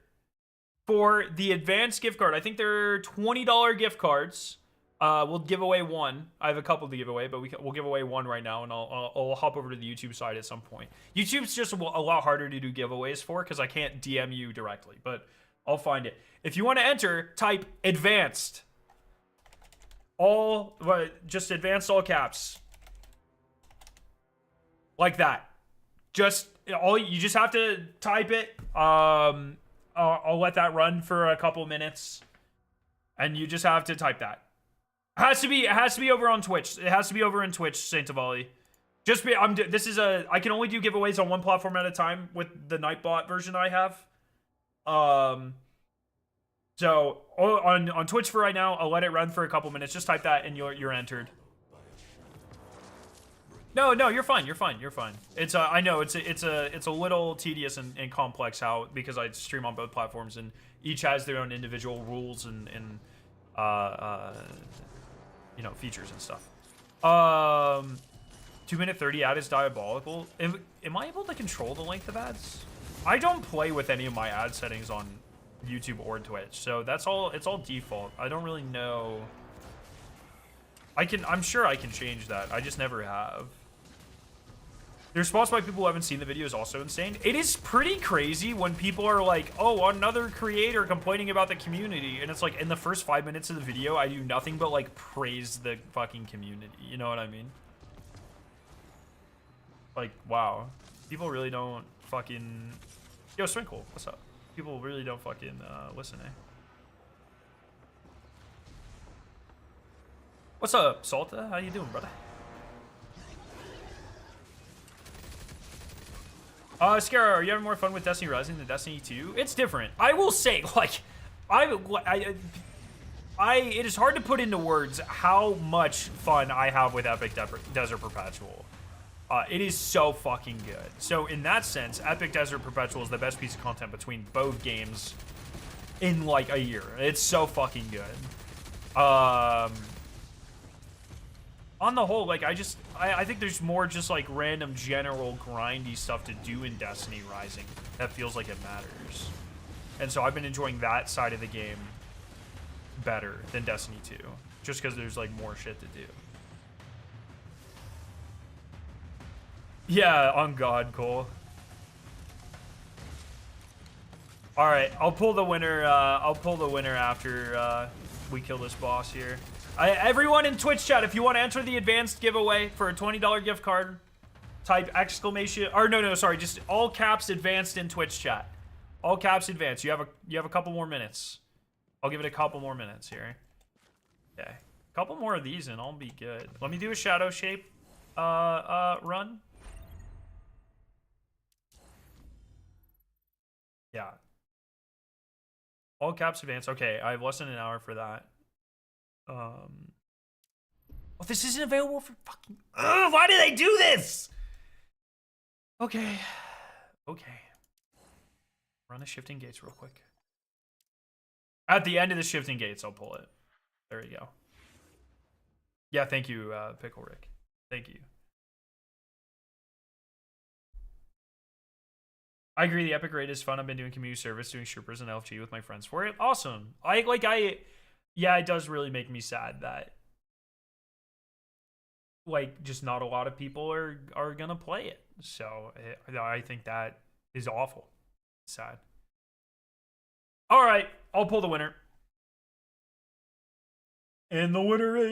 for the advanced gift card, I think they're $20 gift cards. We'll give away one. I have a couple to give away, but we'll give away one right now, and I'll hop over to the YouTube side at some point. YouTube's just a lot harder to do giveaways for because I can't DM you directly, but I'll find it. If you want to enter, type advanced. Just advanced all caps. Like that. You just have to type it. I'll let that run for a couple minutes, and you just have to type that. It has to be over on Twitch. It has to be over in Twitch, Saint Tavalli. I can only do giveaways on one platform at a time with the Nightbot version I have. So on Twitch for right now, I'll let it run for a couple minutes. Just type that, and you're entered. No, you're fine. You're fine. It's I know it's a little tedious and complex because I stream on both platforms and each has their own individual rules and features and stuff. 2-minute 30 ad is diabolical. Am I able to control the length of ads? I don't play with any of my ad settings on YouTube or Twitch, so it's all default. I don't really know I'm sure I can change that. I just never have. The response by people who haven't seen the video is also insane. It is pretty crazy when people are like, oh, another creator complaining about the community. And it's like, in the first 5 minutes of the video, I do nothing but like praise the fucking community. You know what I mean? Like, wow. People really don't fucking... Yo, Swinkle, what's up? People really don't fucking listen, eh? What's up, Salta? How you doing, brother? Scarra, are you having more fun with Destiny Rising than Destiny 2? It's different. I will say, like, it is hard to put into words how much fun I have with Epic Desert Perpetual. It is so fucking good. So in that sense, Epic Desert Perpetual is the best piece of content between both games in like a year. It's so fucking good. On the whole, like, I think there's more just like random general grindy stuff to do in Destiny Rising that feels like it matters. And so I've been enjoying that side of the game better than Destiny 2, just because there's like more shit to do. Yeah, on God, Cole. All right, I'll pull the winner. I'll pull the winner after we kill this boss here. Everyone in Twitch chat, if you want to enter the advanced giveaway for a $20 gift card, type exclamation, or no, sorry, just all caps advanced in Twitch chat. All caps advanced. You have a couple more minutes. I'll give it a couple more minutes here. Okay, a couple more of these and I'll be good. Let me do a shadow shape run. Yeah. All caps advanced. Okay, I have less than an hour for that. Oh, this isn't available for fucking... Ugh, why do they do this? Okay. Okay. Run the shifting gates real quick. At the end of the shifting gates, I'll pull it. There you go. Yeah, thank you, Pickle Rick. Thank you. I agree, the Epic raid is fun. I've been doing community service, doing Troopers and LFG with my friends for it. Awesome. Yeah, it does really make me sad that, like, just not a lot of people are gonna play it. So I think that is awful. Sad. All right, I'll pull the winner. And the winner is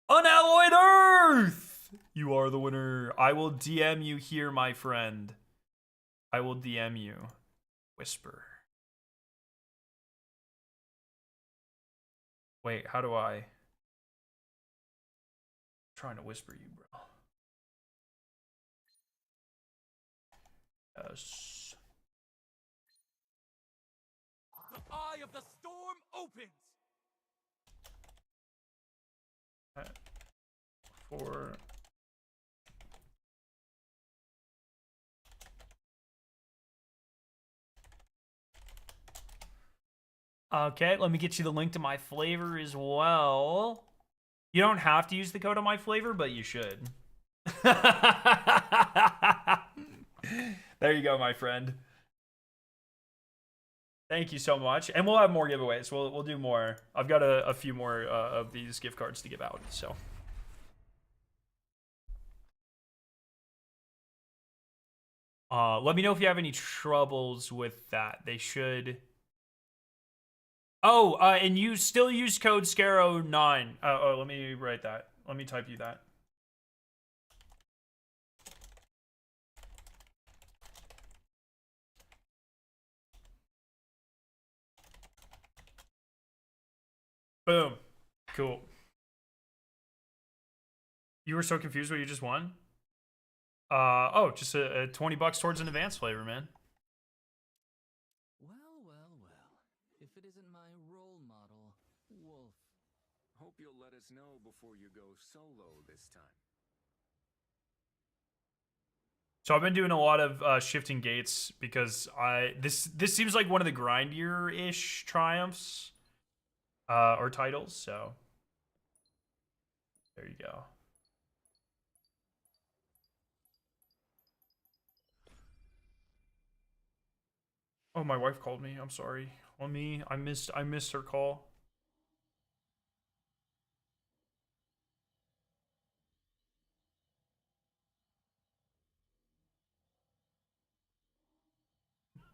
Unalloyed Earth. You are the winner. I will DM you here, my friend. I will DM you. Whisper. Wait, how do I? I'm trying to whisper you, bro. Yes. The eye of the storm opens. For okay, let me get you the link to my flavor as well. You don't have to use the code on my flavor, but you should. There you go, my friend. Thank you so much. And we'll have more giveaways. We'll do more. I've got a few more of these gift cards to give out, so. Let me know if you have any troubles with that. They should. Oh, and you still use code SCARROW9. Oh, let me write that. Let me type you that. Boom. Cool. You were so confused what you just won? Oh, just a 20 bucks towards an advanced flavor, man. Well. If it isn't my role model, Wolf. Hope you'll let us know before you go solo this time. So I've been doing a lot of shifting gates because this seems like one of the grindier-ish triumphs or titles, so there you go. Oh, my wife called me. I'm sorry. On me, I missed her call.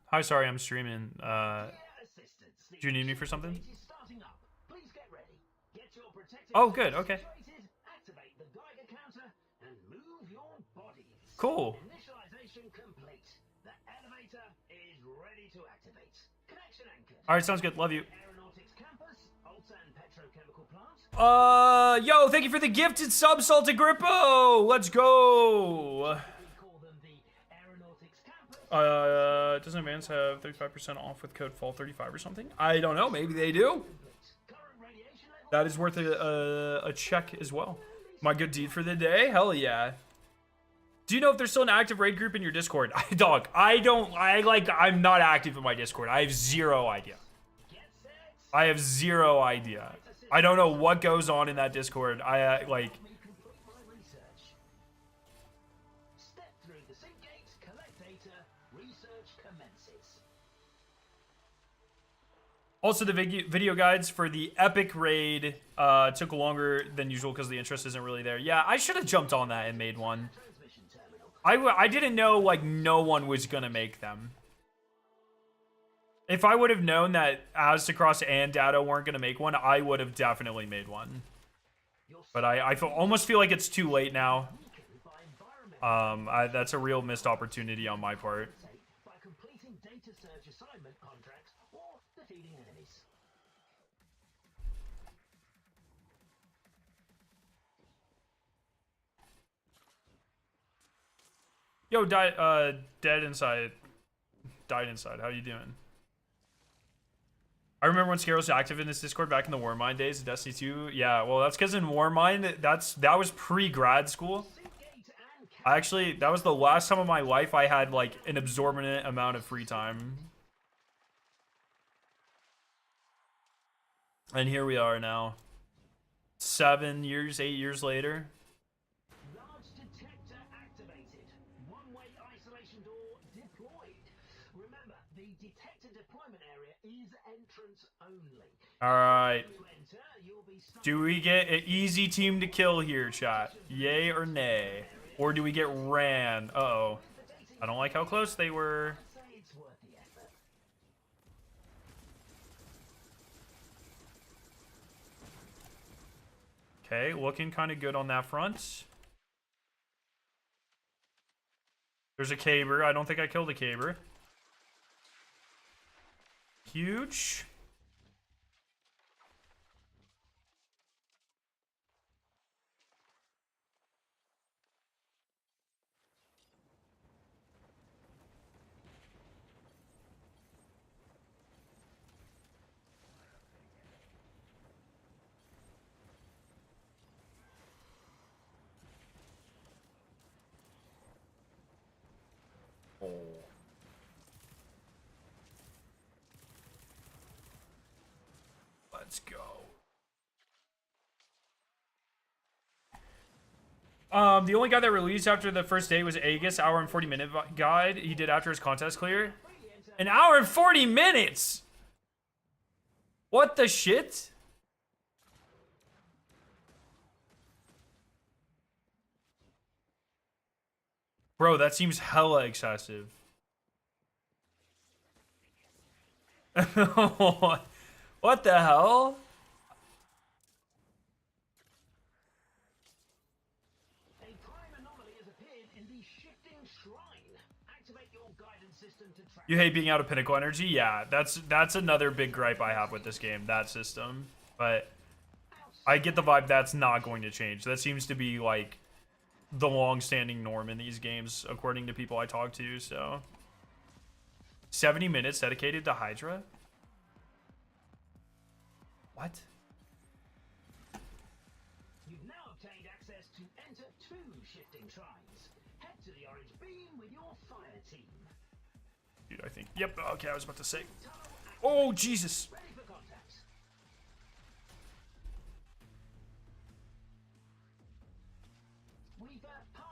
Hi, sorry, I'm streaming. Do you need me for something? Oh, good. Okay. Cool. All right, sounds good. Love you. Yo, thank you for the gifted sub, Salted Grippo. Let's go. Doesn't Advance have 35% off with code FALL35 or something? I don't know. Maybe they do. That is worth a check as well. My good deed for the day? Hell yeah. Do you know if there's still an active raid group in your Discord? Dog, I'm not active in my Discord. I have zero idea. I have zero idea. I don't know what goes on in that Discord. Also, the video guides for the epic raid took longer than usual because the interest isn't really there. Yeah, I should have jumped on that and made one. I didn't know, like, no one was gonna make them. If I would have known that Aztecross and Dado weren't gonna make one, I would have definitely made one. But I almost feel like it's too late now. That's a real missed opportunity on my part. Yo, dead inside. Died inside. How you doing? I remember when Scare was active in this Discord back in the Warmind days of Destiny 2. Yeah, well, that's because in Warmind, that was pre-grad school. That was the last time of my life I had, like, an absorbent amount of free time. And here we are now. 7 years, 8 years later. Alright. Do we get an easy team to kill here, chat? Yay or nay? Or do we get ran? Uh-oh. I don't like how close they were. Okay, looking kind of good on that front. There's a caber. I don't think I killed a caber. Huge. Let's go. The only guy that released after the first day was Aegis, hour and 40-minute guide. He did after his contest clear. An hour and 40 minutes! What the shit? Bro, that seems hella excessive. What the hell? You hate being out of pinnacle energy? Yeah, that's another big gripe I have with this game, that system. But I get the vibe that's not going to change. That seems to be like the long-standing norm in these games, according to people I talk to, so. 70 minutes dedicated to Hydra? What? You've now obtained access to enter 2 shifting shrines. Head to the orange beam with your fire team. Dude, I think. Yep, okay, I was about to say. Oh, Jesus. Ready for contact.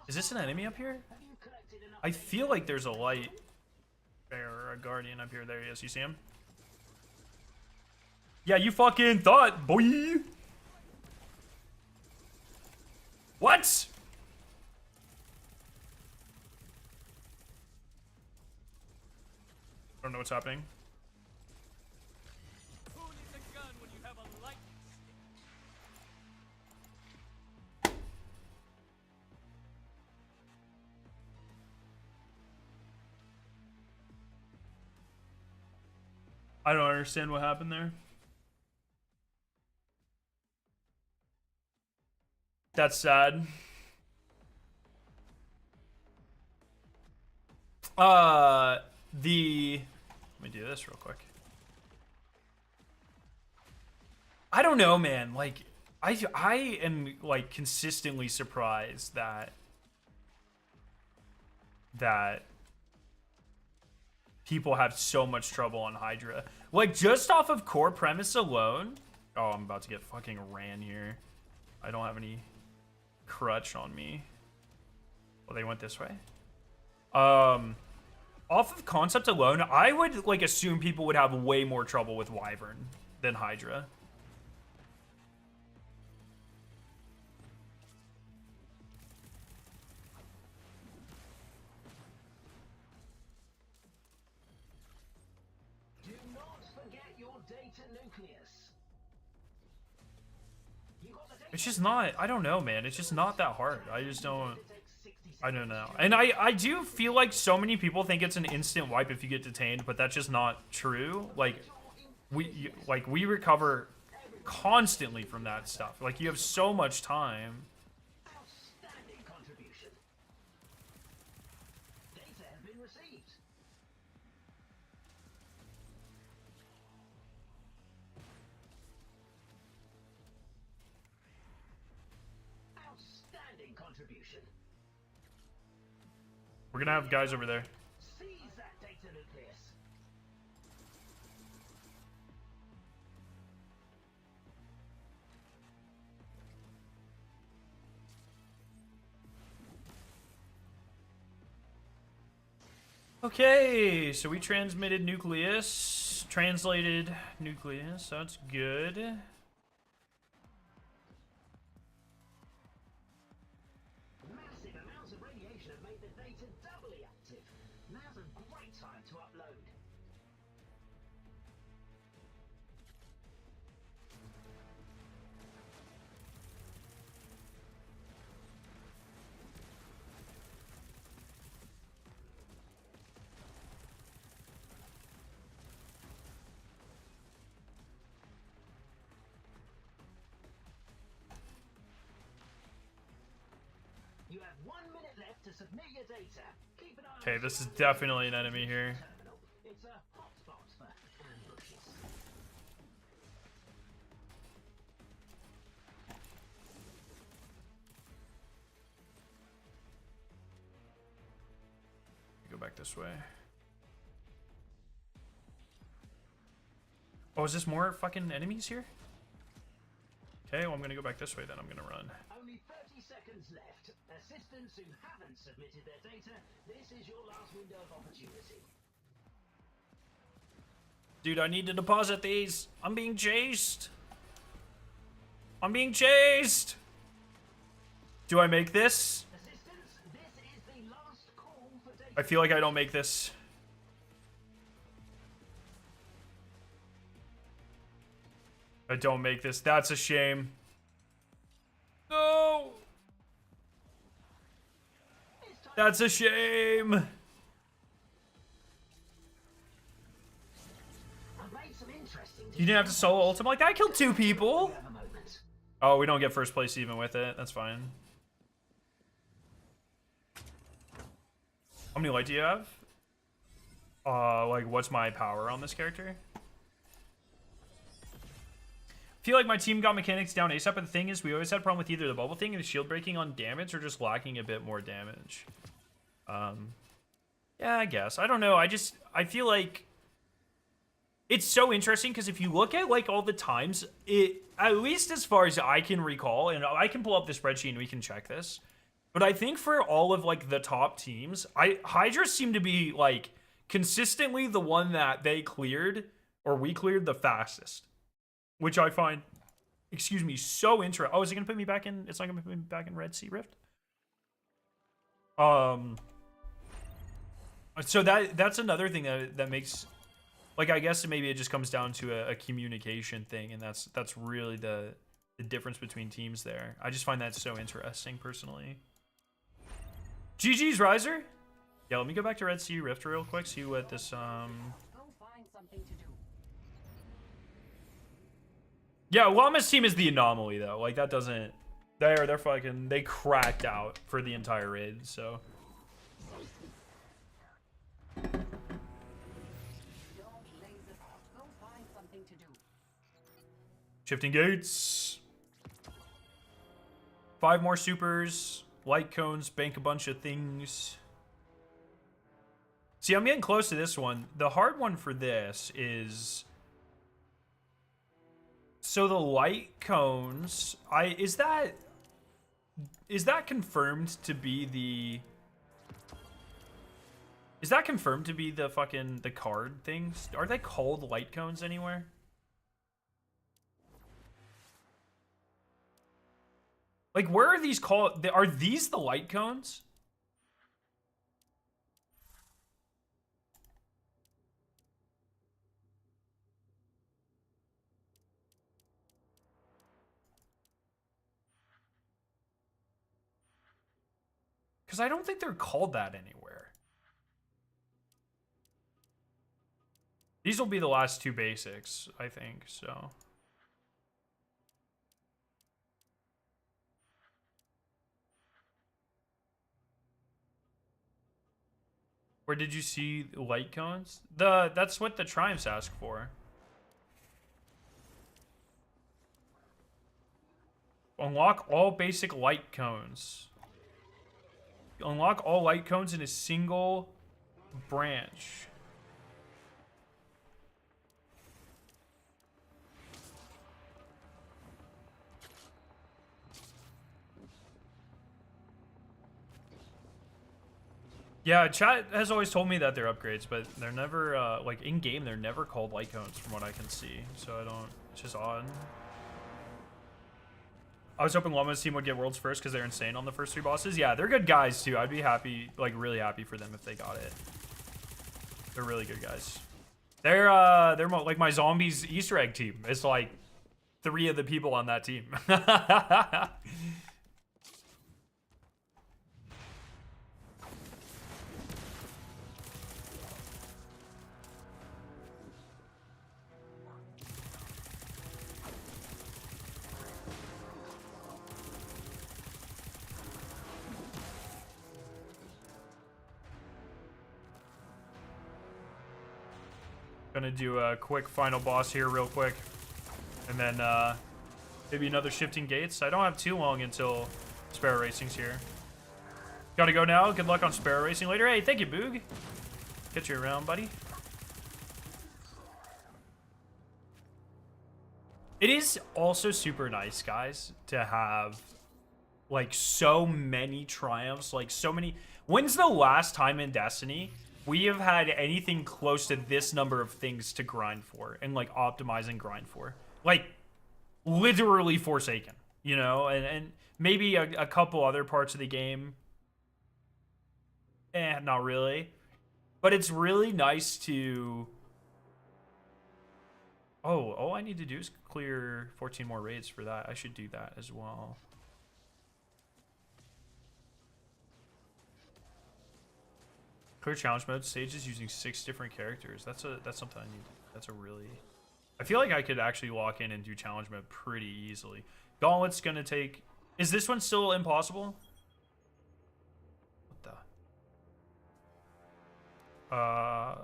Is this an enemy up here? I feel like there's a light bearer, a guardian up here. There he is. You see him? Yeah, you fucking thought, boy. What? I don't know what's happening. Who needs a gun when you have a light? I don't understand what happened there. That's sad. Let me do this real quick. I don't know, man. Like, I am like consistently surprised that people have so much trouble on Hydra. Like, just off of core premise alone. Oh, I'm about to get fucking ran here. I don't have any crutch on me. Well, they went this way. Off of concept alone, I would like assume people would have way more trouble with Wyvern than Hydra. Do not forget your data nucleus. You got the data. It's just not, I don't know, man. It's just not that hard. I just don't, It takes 60 I don't know. And I do feel like so many people think it's an instant wipe if you get detained, but that's just not true. Like, we recover constantly from that stuff. Like, you have so much time. Outstanding contribution. Data has been received. Outstanding contribution. We're gonna have guys over there. Seize that data nucleus. Okay, so we transmitted nucleus, translated nucleus, so that's good. Massive amounts of radiation have made the data doubly active. Now's a great time to upload. You have 1 minute left to submit your data. Keep an eye on Okay, the this is surroundings definitely an enemy here. terminal. It's a hotspot for ambushes. Go back this way. Oh, is this more fucking enemies here? Okay, well, I'm gonna go back this way then. I'm gonna run. Only 30 seconds left. Assistants who haven't submitted their data, this is your last window of opportunity. Dude, I need to deposit these. I'm being chased. I'm being chased. Do I make this? Assistants, this is the last call for data. I feel like I don't make this. I don't make this. That's a shame. No. That's a shame. I've made some interesting You didn't have to solo ult him like that. I killed 2 people. have a moment. Oh, we don't get first place even with it. That's fine. How many light do you have? Like, what's my power on this character? Feel like my team got mechanics down ASAP, but the thing is, we always had a problem with either the bubble thing and the shield breaking on damage, or just lacking a bit more damage. Yeah, I guess. I don't know. I feel like it's so interesting because if you look at like all the times, at least as far as I can recall, and I can pull up the spreadsheet and we can check this, but I think for all of like the top teams, Hydra seemed to be like consistently the one that they cleared or we cleared the fastest. which I find, excuse me, so interesting. Oh, is it gonna put me back in? It's not gonna put me back in Red Sea Rift. So that's another thing that makes, like, I guess maybe it just comes down to a communication thing, and that's really the difference between teams there. I just find that so interesting personally. GG's Riser. Yeah, let me go back to Red Sea Rift real quick. See what this Go find something to do. Yeah, Llama's team is the anomaly though. Like that doesn't. They're fucking. They cracked out for the entire raid. So. Don't laze about. Go find something to do. Shifting gates. 5 more supers. Light cones. Bank a bunch of things. See, I'm getting close to this one. The hard one for this is... So the light cones... Is that confirmed to be the... Is that confirmed to be the fucking... The card things? Are they called light cones anywhere? Like, where are these called? Are these the light cones? Because I don't think they're called that anywhere. These will be the last 2 basics, I think, so... Where did you see light cones? That's what the triumphs ask for. Unlock all basic light cones. Unlock all light cones in a single branch. Yeah, chat has always told me that they're upgrades, but they're never, like, in-game, they're never called light cones from what I can see. So I don't... It's just odd. I was hoping Llama's team would get worlds first because they're insane on the first 3 bosses. Yeah, they're good guys, too. I'd be happy, like, really happy for them if they got it. They're really good guys. They're like my zombies Easter egg team. It's like 3 of the people on that team. Gonna do a quick final boss here real quick. And then maybe another shifting gates. I don't have too long until Sparrow Racing's here. Gotta go now. Good luck on Sparrow Racing later. Hey, thank you, Boog. Get you around, buddy. It is also super nice, guys, to have like so many triumphs, like so many. When's the last time in Destiny we have had anything close to this number of things to grind for and like optimize and grind for? Like literally Forsaken, you know, and maybe a couple other parts of the game. Not really. But it's really nice to... Oh, all I need to do is clear 14 more raids for that. I should do that as well. Clear challenge mode stages using 6 different characters. That's something I need. That's a really... I feel like I could actually lock in and do challenge mode pretty easily. Gauntlet's gonna take... Is this one still impossible? What the... I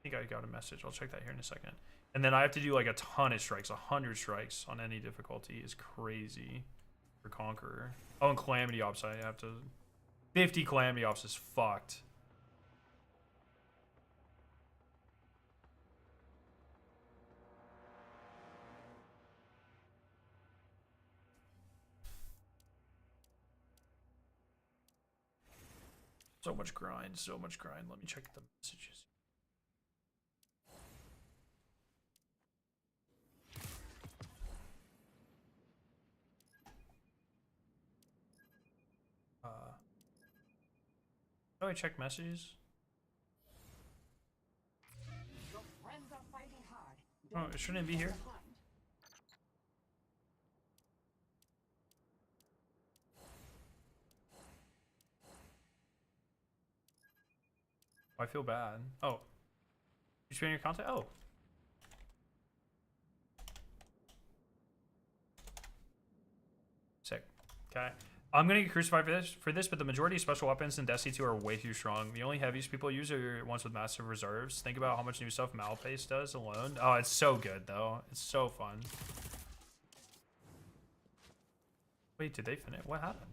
think I got a message. I'll check that here in a second. And then I have to do like a ton of strikes. 100 strikes on any difficulty is crazy for Conqueror. Oh, and Calamity Ops, I have to... 50 Calamity Ops is fucked. So much grind, so much grind. Let me check the messages. How do I check messages? Your friends are fighting hard. Oh, shouldn't it be here? I feel bad. Oh. You spend your content? Oh. Sick. Okay. I'm gonna get crucified for this, but the majority of special weapons in Destiny 2 are way too strong. The only heaviest people use are ones with massive reserves. Think about how much new stuff Malpace does alone. Oh, it's so good though. It's so fun. Wait, did they finish? What happened?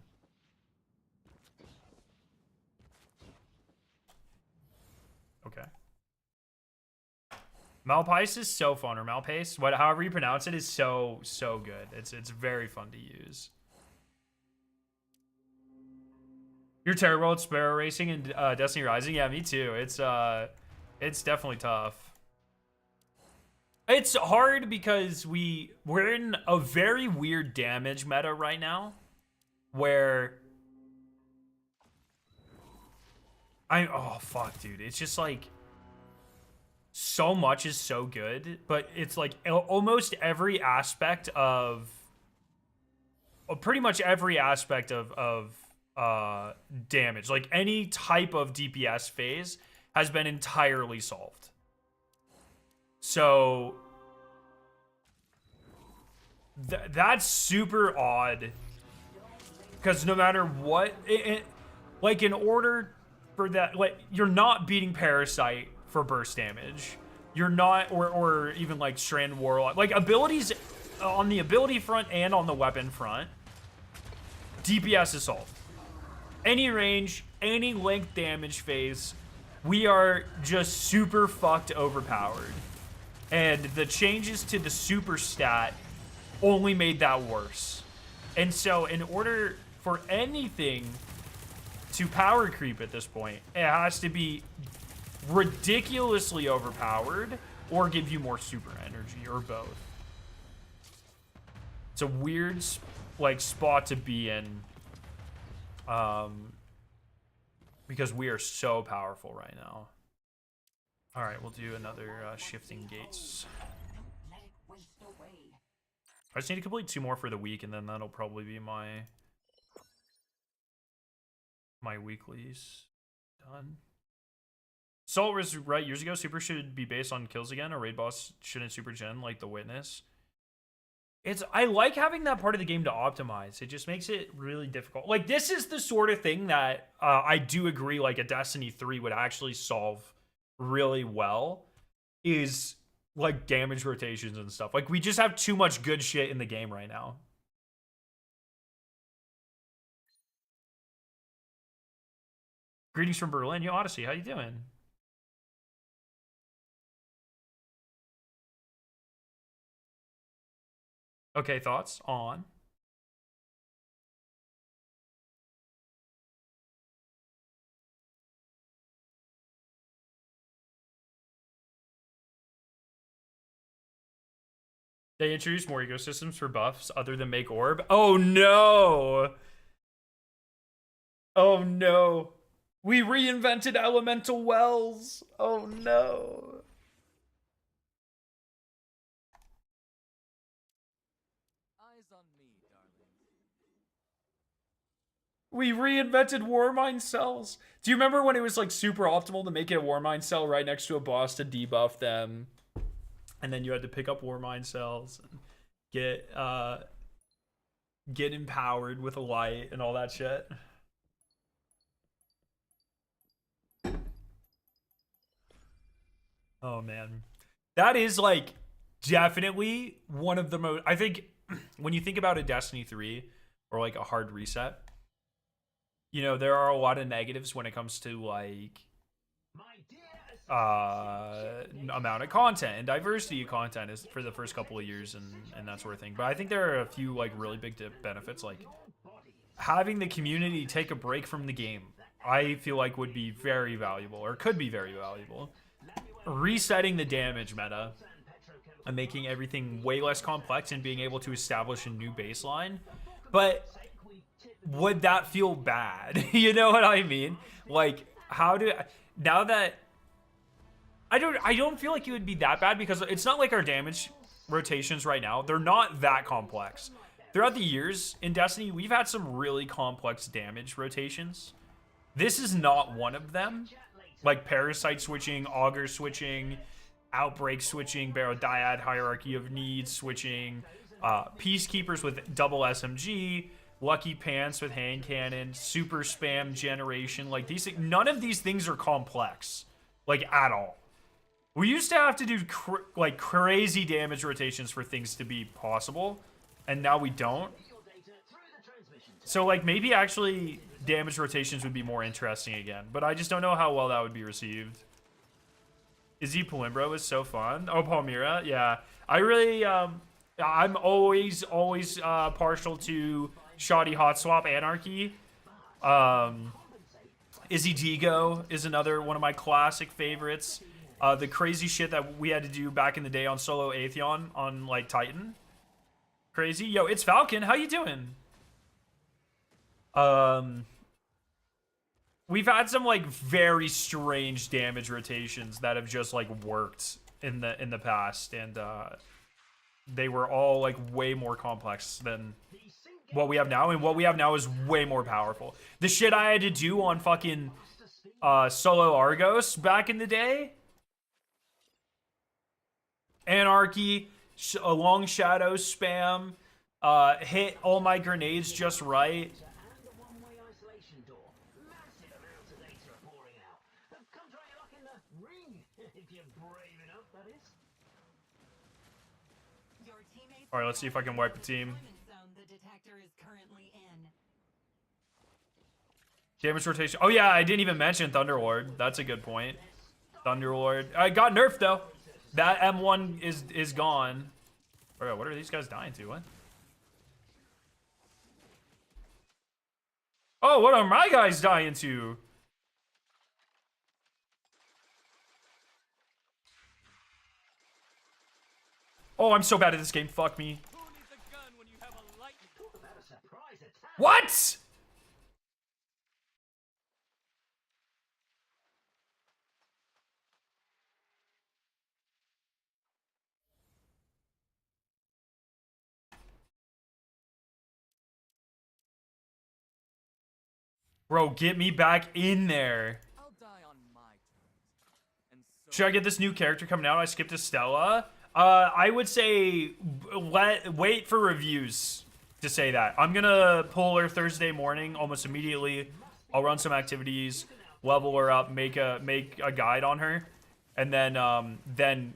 Okay. Malpace is so fun, or Malpace, however you pronounce it, is so good. It's very fun to use. You're terrible at Sparrow racing and Destiny Rising. Yeah, me too. It's definitely tough. It's hard because we're in a very weird damage meta right now, where oh fuck, dude. It's just like so much is so good, but it's like almost every aspect of pretty much every aspect of damage, like any type of DPS phase, has been entirely solved. So that's super odd, because no matter what, like in order for that, like you're not beating Parasite for burst damage. You're not, or even like Strand Warlock, like abilities on the ability front and on the weapon front, DPS is solved. Any range, any length damage phase, we are just super fucked overpowered. And the changes to the super stat only made that worse. And so in order for anything to power creep at this point, it has to be ridiculously overpowered or give you more super energy, or both. It's a weird like spot to be in, because we are so powerful right now. All right, we'll do another shifting gates. Don't let it waste away. I just need to complete 2 more for the week, and then that'll probably be my weeklies done. Salt was right years ago. Super should be based on kills again. A raid boss shouldn't super gen like the Witness. I like having that part of the game to optimize. It just makes it really difficult. Like, this is the sort of thing that I do agree, like, a Destiny 3 would actually solve really well, is, like, damage rotations and stuff. Like, we just have too much good shit in the game right now. Greetings from Berlin. Yo, Odyssey, how you doing? Okay, thoughts on? They introduced more ecosystems for buffs other than make orb. Oh no! Oh no! We reinvented elemental wells! Oh no! Eyes on me, darling. We reinvented Warmind cells. Do you remember when it was like super optimal to make it a Warmind cell right next to a boss to debuff them? And then you had to pick up Warmind cells and get empowered with a light and all that shit. Oh man. That is like definitely one of the most, I think when you think about a Destiny 3 or like a hard reset, you know, there are a lot of negatives when it comes to like amount of content and diversity of content is for the first couple of years and that sort of thing. But I think there are a few like really big benefits, like having the community take a break from the game. I feel like would be very valuable, or could be very valuable. Resetting the damage meta and making everything way less complex and being able to establish a new baseline. But would that feel bad? You know what I mean? Like, how do now that I don't feel like it would be that bad because it's not like our damage rotations right now. They're not that complex. Throughout the years in Destiny, we've had some really complex damage rotations. This is not one of them. Like parasite switching, auger switching, outbreak switching, barodiad, hierarchy of needs switching, peacekeepers with double SMG, lucky pants with hand cannon, super spam generation. Like these, none of these things are complex, like at all. We used to have to do like crazy damage rotations for things to be possible, and now we don't. So like maybe actually damage rotations would be more interesting again, but I just don't know how well that would be received. Izzy Polimbro is so fun. Oh, Palmyra, yeah. I really, I'm always partial to Shoddy Hot Swap Anarchy. Izzy Digo is another one of my classic favorites. The crazy shit that we had to do back in the day on solo Atheon on like Titan. Crazy. Yo, it's Falcon. How you doing? We've had some like very strange damage rotations that have just like worked in the past, and they were all like way more complex than what we have now, and what we have now is way more powerful. The shit I had to do on fucking solo Argos back in the day, Anarchy, a long shadow spam, hit all my grenades just right. All right, let's see if I can wipe the team. Damage rotation. Oh yeah, I didn't even mention Thunderlord. That's a good point. Thunderlord. I got nerfed though. That M1 is gone. Bro, what are these guys dying to? What? Oh, what are my guys dying to? Oh, I'm so bad at this game. Fuck me. What? Bro, get me back in there. I'll die on my terms. And so Should I get this new character coming out? I skipped Estella. I would say wait for reviews to say that. I'm gonna pull her Thursday morning almost immediately. I'll run some activities, level her up, make a guide on her, and then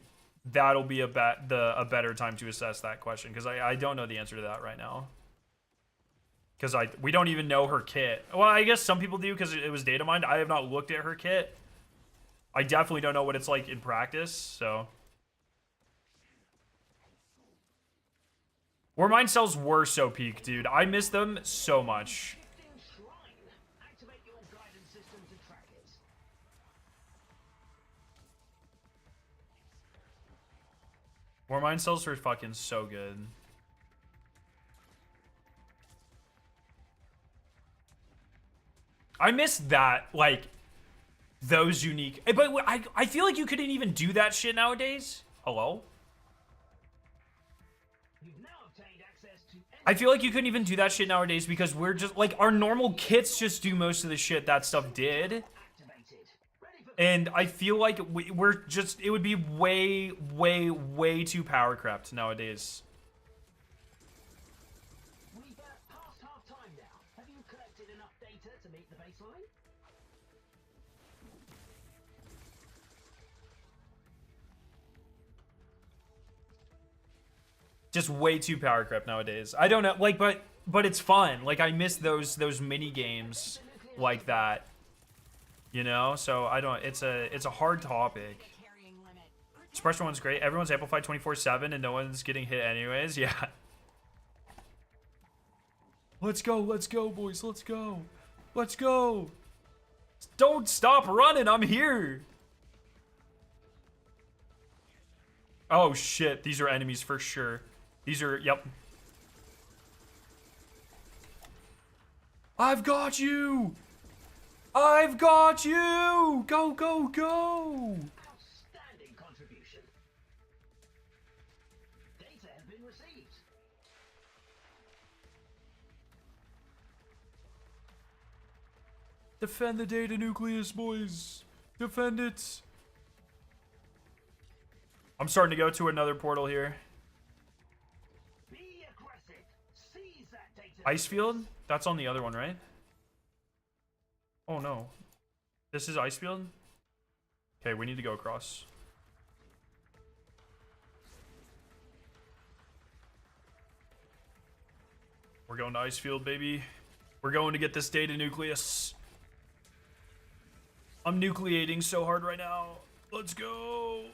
that'll be a better time to assess that question, because I don't know the answer to that right now. Because we don't even know her kit. Well, I guess some people do because it was data mined. I have not looked at her kit. I definitely don't know what it's like in practice, so. Where mine cells were so peak, dude. I miss them so much. Where mine cells were fucking so good. I miss that, like, those unique. But I feel like you couldn't even do that shit nowadays. Hello? I feel like you couldn't even do that shit nowadays because we're just, like, our normal kits just do most of the shit that stuff did. And I feel like we're just, it would be way, way, way too power crept nowadays. We've passed half time now. Have you collected enough data to meet the baseline? Just way too power crept nowadays. I don't know, like, but it's fun. Like, I miss those mini games like that. You know, so I don't. It's a hard topic. Suppressor one's great. Everyone's amplified 24/7, and no one's getting hit anyways. Yeah. Let's go, boys. Let's go, let's go. Don't stop running. I'm here. Oh shit, these are enemies for sure. These are, yep. I've got you. I've got you! Go, go, go! Outstanding contribution. Data has been received. Defend the data nucleus, boys. Defend it. I'm starting to go to another portal here. Be aggressive. Seize that data. Ice field? That's on the other one, right? Oh no. This is ice field? Okay, we need to go across. We're going to ice field, baby. We're going to get this data nucleus. I'm nucleating so hard right now. Let's go.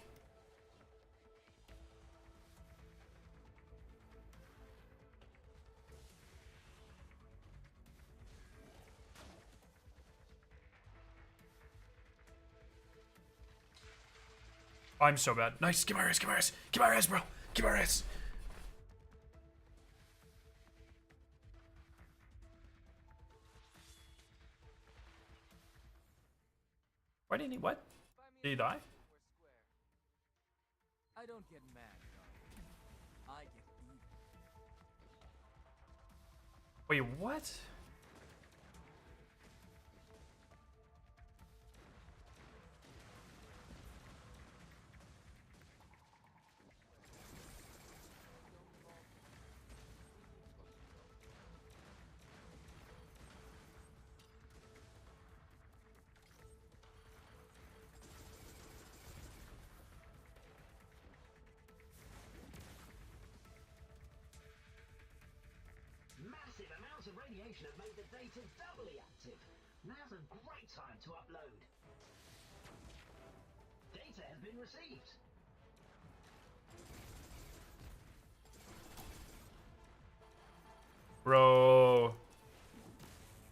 I'm so bad. Nice. Give my res. Give my res. Give my res, bro. Give my res. Why didn't he? What? Did he die? I don't get mad, darling. I get evil. Wait, what? Massive amounts of radiation have made the data doubly active. Now's a great time to upload. Data has been received. Bro.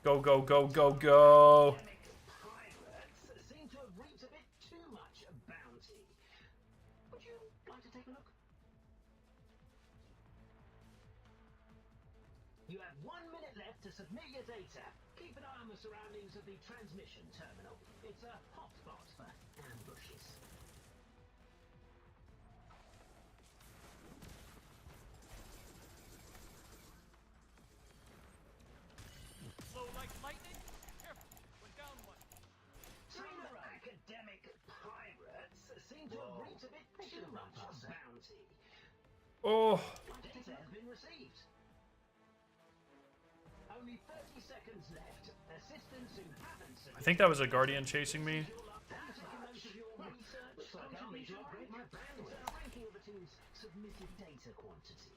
Go, go, go, go, go. Pirates seem to have reaped a bit too much bounty. Would you like to take a look? You have 1 minute left to submit your data. Keep an eye on the surroundings of the transmission terminal. It's a hotspot for ambushes. Flow like lightning? Careful, we're down one. Some academic pirates seem to have reaped a bit too much bounty. Oh. Data has been received. Only 30 seconds left. Assistants who haven't I think that was a guardian chasing me. Looks like I'll need to upgrade my bandwidth. Ranking of the team's submitted data quantity.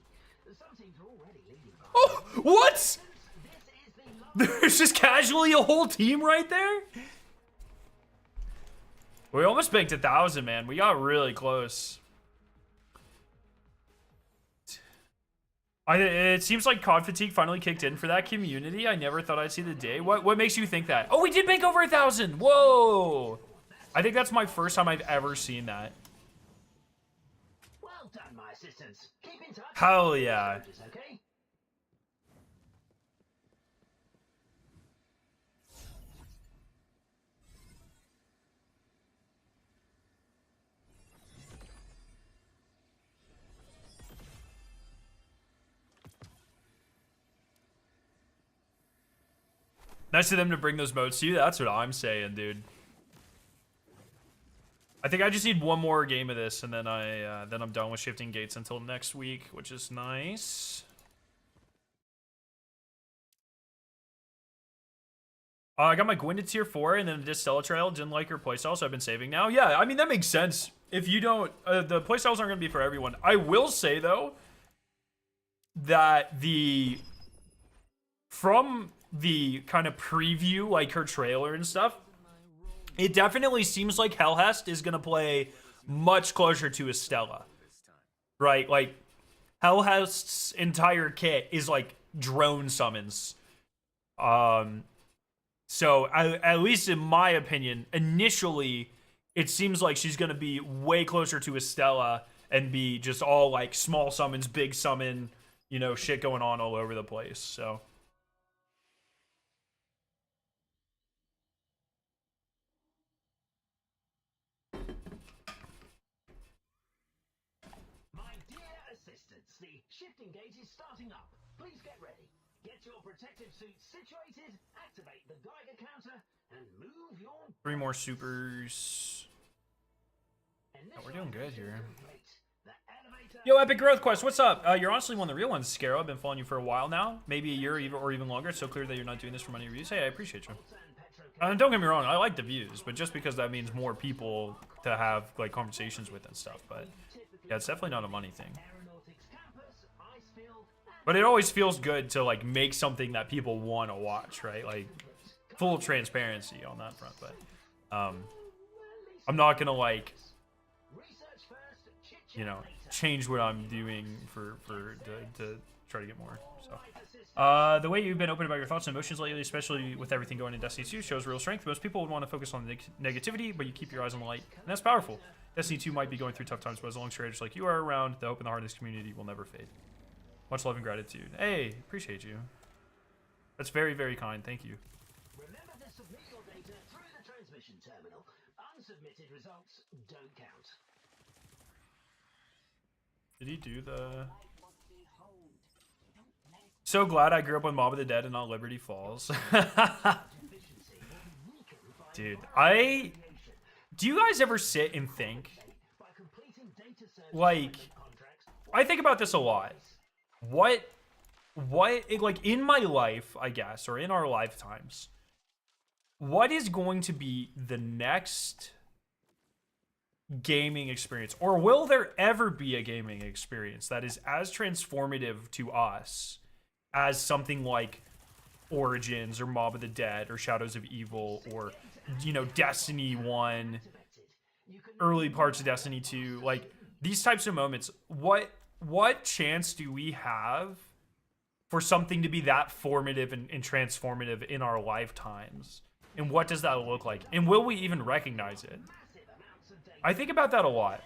Some teams are already leading by. Oh, what? This is the There's just casually a whole team right there? We almost banked 1,000, man. We got really close. It seems like COD fatigue finally kicked in for that community. I never thought I'd see the day. What makes you think that? Oh, we did bank over 1,000. Whoa. I think that's my first time I've ever seen that. well done, my assistants. Keep in touch. Hell yeah. Okay? Nice of them to bring those modes to you. That's what I'm saying, dude. I think I just need one more game of this, and then I'm done with shifting gates until next week, which is nice. I got my Gwynda tier 4, and then the Distella Trail. Didn't like her playstyle, so I've been saving now. Yeah, I mean, that makes sense. If you don't... the playstyles aren't going to be for everyone. I will say, though, that from the kind of preview, like her trailer and stuff, it definitely seems like Hellhest is going to play much closer to Estella. Right? Like, Hellhest's entire kit is like drone summons. So, at least in my opinion, initially, it seems like she's going to be way closer to Estella and be just all like small summons, big summon, you know, shit going on all over the place. So, resistance. The shifting gate is starting up. Please get ready. Get your protective suit situated, activate the Geiger counter, and move your... 3 more supers. Oh, we're doing good here. Yo, Epic Growth Quest, what's up? You're honestly one of the real ones, Scarrow. I've been following you for a while now, maybe a year or even longer. It's so clear that you're not doing this for money reviews. Hey, I appreciate you. Don't get me wrong, I like the views, but just because that means more people to have like conversations with and stuff. But yeah, it's definitely not a money thing. But it always feels good to like make something that people want to watch, right? Like full transparency on that front. But I'm not gonna like, you know, change what I'm doing to try to get more. So the way you've been open about your thoughts and emotions lately, especially with everything going in Destiny 2, shows real strength. Most people would want to focus on negativity, but you keep your eyes on the light, and that's powerful. Destiny 2 might be going through tough times, but as long as traders like you are around, the hope and the heart of this community will never fade. Much love and gratitude. Hey, appreciate you. That's very, very kind. Thank you. Remember to submit your data through the transmission terminal. Unsubmitted results don't count. Did he do the... So glad I grew up on Mob of the Dead and not Liberty Falls. Dude, do you guys ever sit and think, like, I think about this a lot. What, like, in my life, I guess, or in our lifetimes, what is going to be the next gaming experience, or will there ever be a gaming experience that is as transformative to us as something like Origins or Mob of the Dead or Shadows of Evil or, you know, Destiny 1, early parts of Destiny 2, like these types of moments? What chance do we have for something to be that formative and transformative in our lifetimes? And what does that look like? And will we even recognize it? I think about that a lot.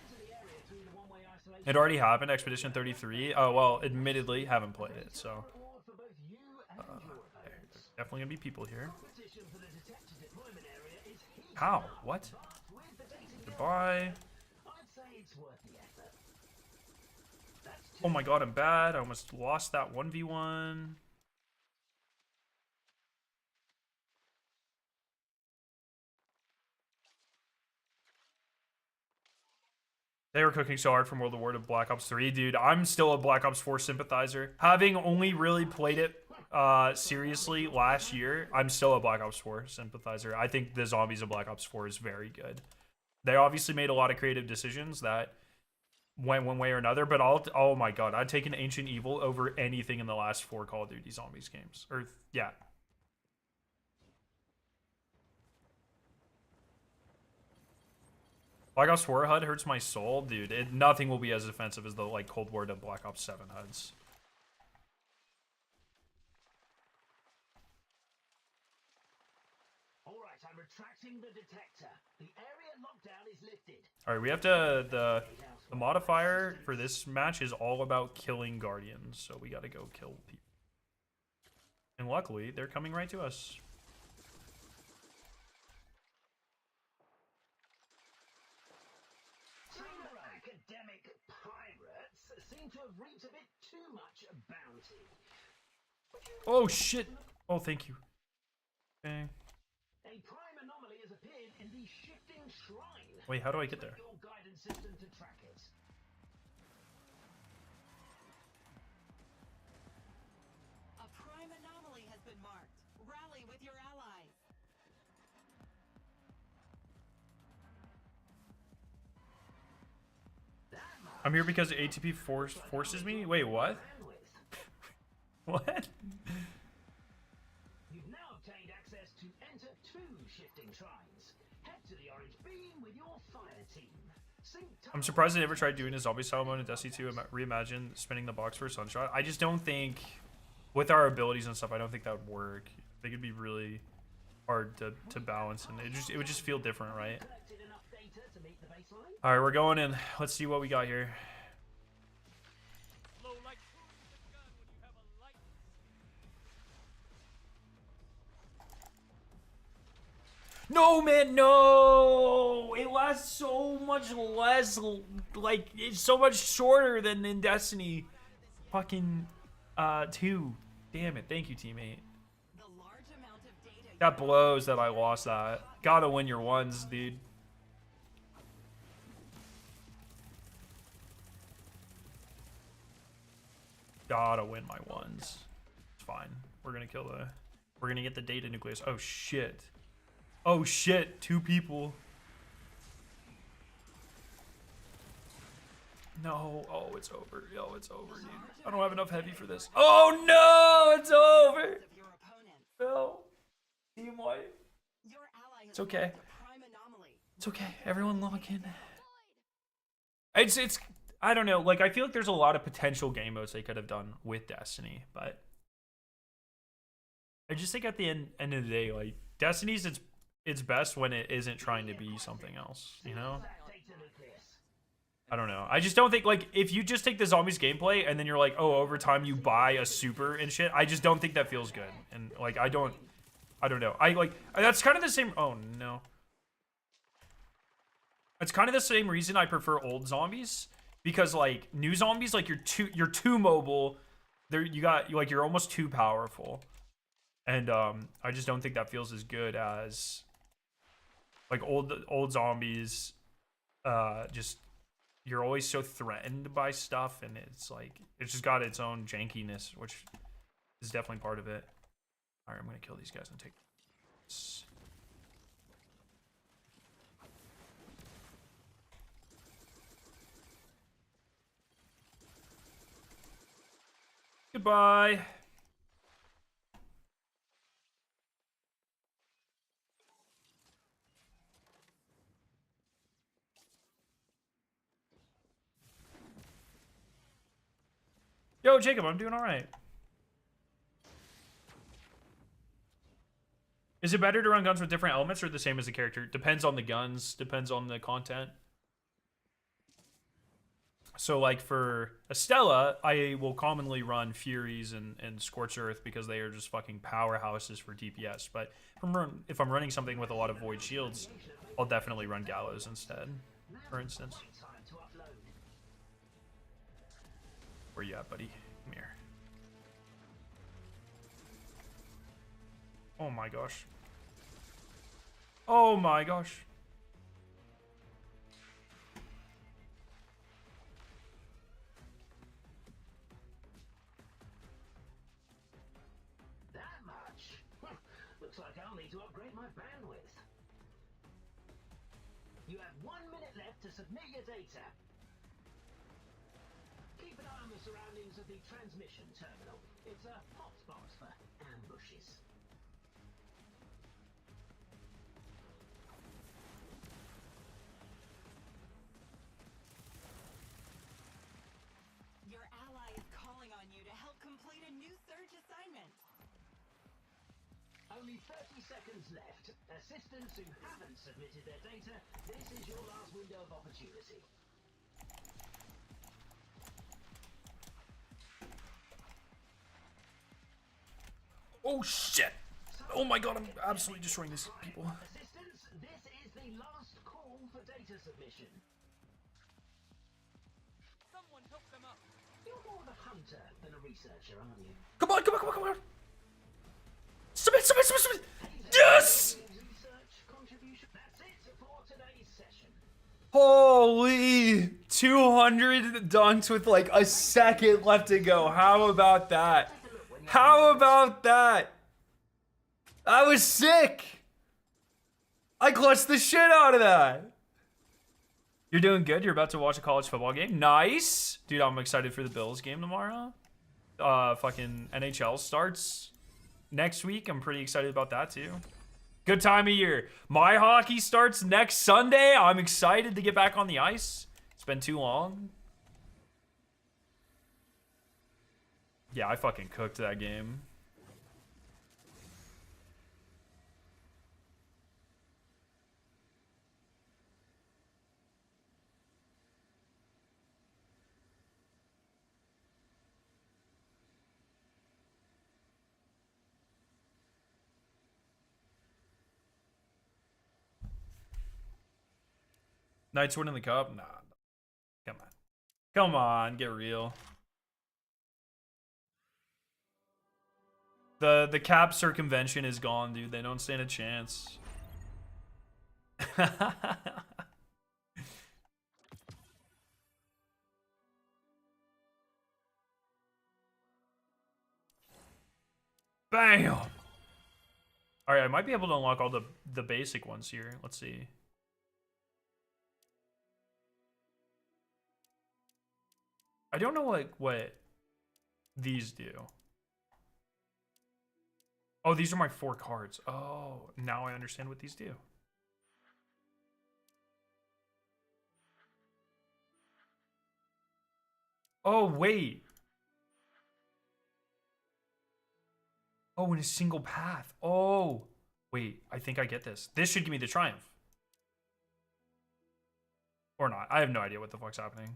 It already happened, Expedition 33. Oh, well, admittedly, haven't played it, so. There's definitely gonna be people here. How? What? Goodbye. Oh my god, I'm bad. I almost lost that 1v1. They were cooking so hard from World of War to Black Ops 3. Dude, I'm still a Black Ops 4 sympathizer. Having only really played it seriously last year, I'm still a Black Ops 4 sympathizer. I think the zombies of Black Ops 4 is very good. They obviously made a lot of creative decisions that went one way or another, but oh my god, I'd take an Ancient Evil over anything in the last 4 Call of Duty Zombies games. Or, yeah. Black Ops 4 HUD hurts my soul, dude. Nothing will be as offensive as the like Cold War to Black Ops 7 HUDs. All right, I'm retracting the detector. The area lockdown is lifted. All right, we have to the modifier for this match is all about killing Guardians, so we got to go kill people. And luckily, they're coming right to us. Academic pirates seem to have reaped a bit too much bounty. Oh shit! Oh, thank you. Okay. A prime anomaly has appeared in the shifting shrine. Wait, how do I get there? Your guidance system to track it. A prime anomaly has been marked. Rally with your allies. I'm here because ATP forces me? Wait, what? What? You've now obtained access to enter 2 shifting shrines. Head to the orange beam with your fire team. I'm surprised they never tried doing a zombie style mode in Destiny 2 and reimagine spinning the box for a sunshot. I just don't think, with our abilities and stuff, I don't think that would work. I think it'd be really hard to balance, and it would just feel different, right? All right, we're going in. Let's see what we got here. No, man, no! It lasts so much less, like, it's so much shorter than in Destiny fucking 2. Damn it, thank you, teammate. The large amount of data That blows that I lost that. Gotta win your ones, dude. Gotta win my ones. It's fine. We're gonna kill the... We're gonna get the data nucleus. Oh, shit. Oh, shit. 2 people. No. Oh, it's over. Yo, it's over, dude. I don't have enough heavy for this. Oh, no! It's over! of your opponent. No. Team wipe. Your ally has It's okay. a prime anomaly. It's okay. Everyone log in. It's I don't know. Like, I feel like there's a lot of potential game modes they could have done with Destiny, but I just think at the end of the day, like, Destiny's it's best when it isn't trying to be something else, you know? Data nucleus. I don't know. I just don't think, like, if you just take the zombies gameplay and then you're like, oh, over time you buy a super and shit, I just don't think that feels good. And, like, I don't know. That's kind of the same. Oh, no. It's kind of the same reason I prefer old zombies, because, like, new zombies, like, you're too mobile. You're almost too powerful. And I just don't think that feels as good as, like, old zombies. Just, you're always so threatened by stuff, and it's like, it's just got its own jankiness, which is definitely part of it. All right, I'm gonna kill these guys and take this. Goodbye. Yo, Jacob, I'm doing all right. Is it better to run guns with different elements or the same as the character? Depends on the guns, depends on the content. So, like, for Estella, I will commonly run Furies and Scorch Earth because they are just fucking powerhouses for DPS. But if I'm running something with a lot of Void Shields, I'll definitely run Gallows instead, for instance. Time to upload. Where you at, buddy? Come here. Oh my gosh. Oh my gosh. That much? Looks like I'll need to upgrade my bandwidth. You have 1 minute left to submit your data. Keep an eye on the surroundings of the transmission terminal. It's a hotspot for ambushes. Your ally is calling on you to help complete a new search assignment. Only 30 seconds left. Assistants who haven't submitted their data, this is your last window of opportunity. Oh shit! Oh my god, I'm absolutely destroying these people. Assistants, this is the last call for data submission. Someone help them up. You're more of a hunter than a researcher, aren't you? Come on, come on, come on, come on! Submit, submit, submit, submit! Yes! Research contribution. That's it for today's session. Holy 200 dunks with like a second left to go. How about that? How about that? That was sick. I clutched the shit out of that. You're doing good. You're about to watch a college football game. Nice. Dude, I'm excited for the Bills game tomorrow. Fucking NHL starts next week. I'm pretty excited about that too. Good time of year. My hockey starts next Sunday. I'm excited to get back on the ice. It's been too long. Yeah, I fucking cooked that game. Knights winning the cup? Nah. Come on. Come on, get real. The cap circumvention is gone, dude. They don't stand a chance. Bam! Alright, I might be able to unlock all the basic ones here. Let's see. I don't know what these do. Oh, these are my 4 cards. Oh, now I understand what these do. Oh, wait. Oh, in a single path. Oh. Wait, I think I get this. This should give me the triumph. Or not. I have no idea what the fuck's happening.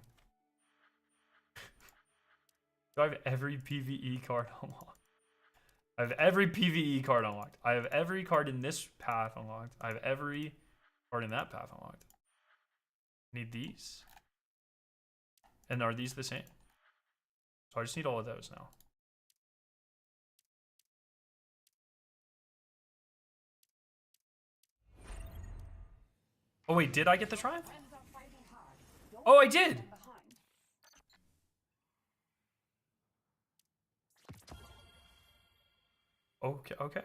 Do I have every PvE card unlocked? I have every PvE card unlocked. I have every card in this path unlocked. I have every card in that path unlocked. Need these. And are these the same? So I just need all of those now. Oh wait, did I get the triumph? Oh, I did! Okay, okay.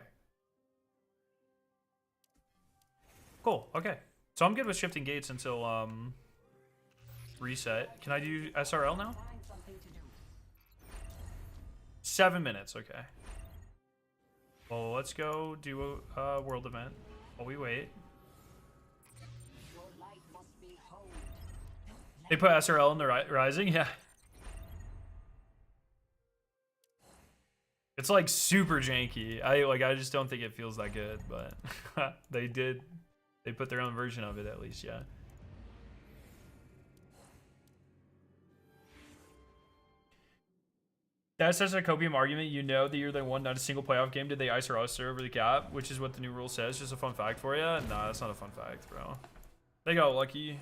Cool, okay. So I'm good with shifting gates until, reset. Can I do SRL now? 7 minutes, okay. Well, let's go do a world event while we wait. They put SRL in the Rising? Yeah. It's like super janky. I just don't think it feels that good, but they put their own version of it at least, yeah. That's such a copium argument. You know that you're the one, not a single playoff game. Did they ice or us over the cap? Which is what the new rule says. Just a fun fact for you. Nah, that's not a fun fact, bro. They got lucky.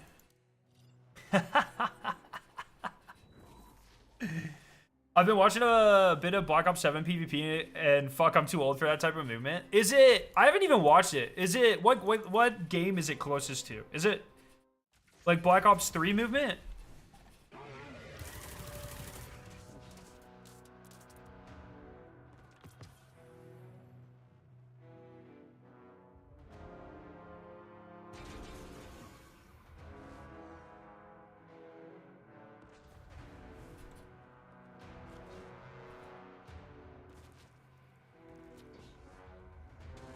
I've been watching a bit of Black Ops 7 PvP, and fuck, I'm too old for that type of movement. Is it? I haven't even watched it. Is it? What game is it closest to? Is it like Black Ops 3 movement?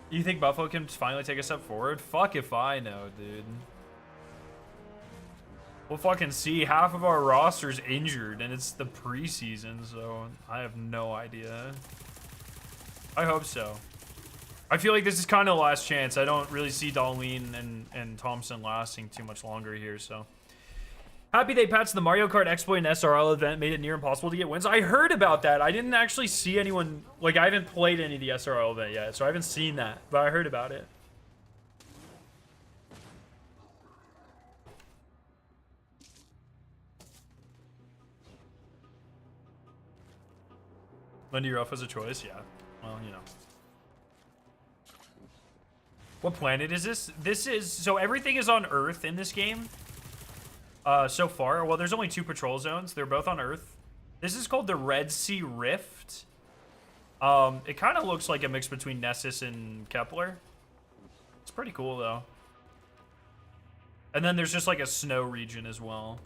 You think Buffalo can finally take a step forward? Fuck if I know, dude. We'll fucking see. Half of our roster's injured, and it's the preseason, so I have no idea. I hope so. I feel like this is kind of the last chance. I don't really see Darlene and Thompson lasting too much longer here, so. Happy they patched the Mario Kart exploit and SRL event, made it near impossible to get wins. I heard about that. I didn't actually see anyone, like I haven't played any of the SRL event yet, so I haven't seen that, but I heard about it. Lindy Ruff was a choice, yeah. Well, you know. What planet is this? This is, so everything is on Earth in this game. So far, well, there's only 2 patrol zones. They're both on Earth. This is called the Red Sea Rift. It kind of looks like a mix between Nessus and Kepler. It's pretty cool, though. And then there's just like a snow region as well.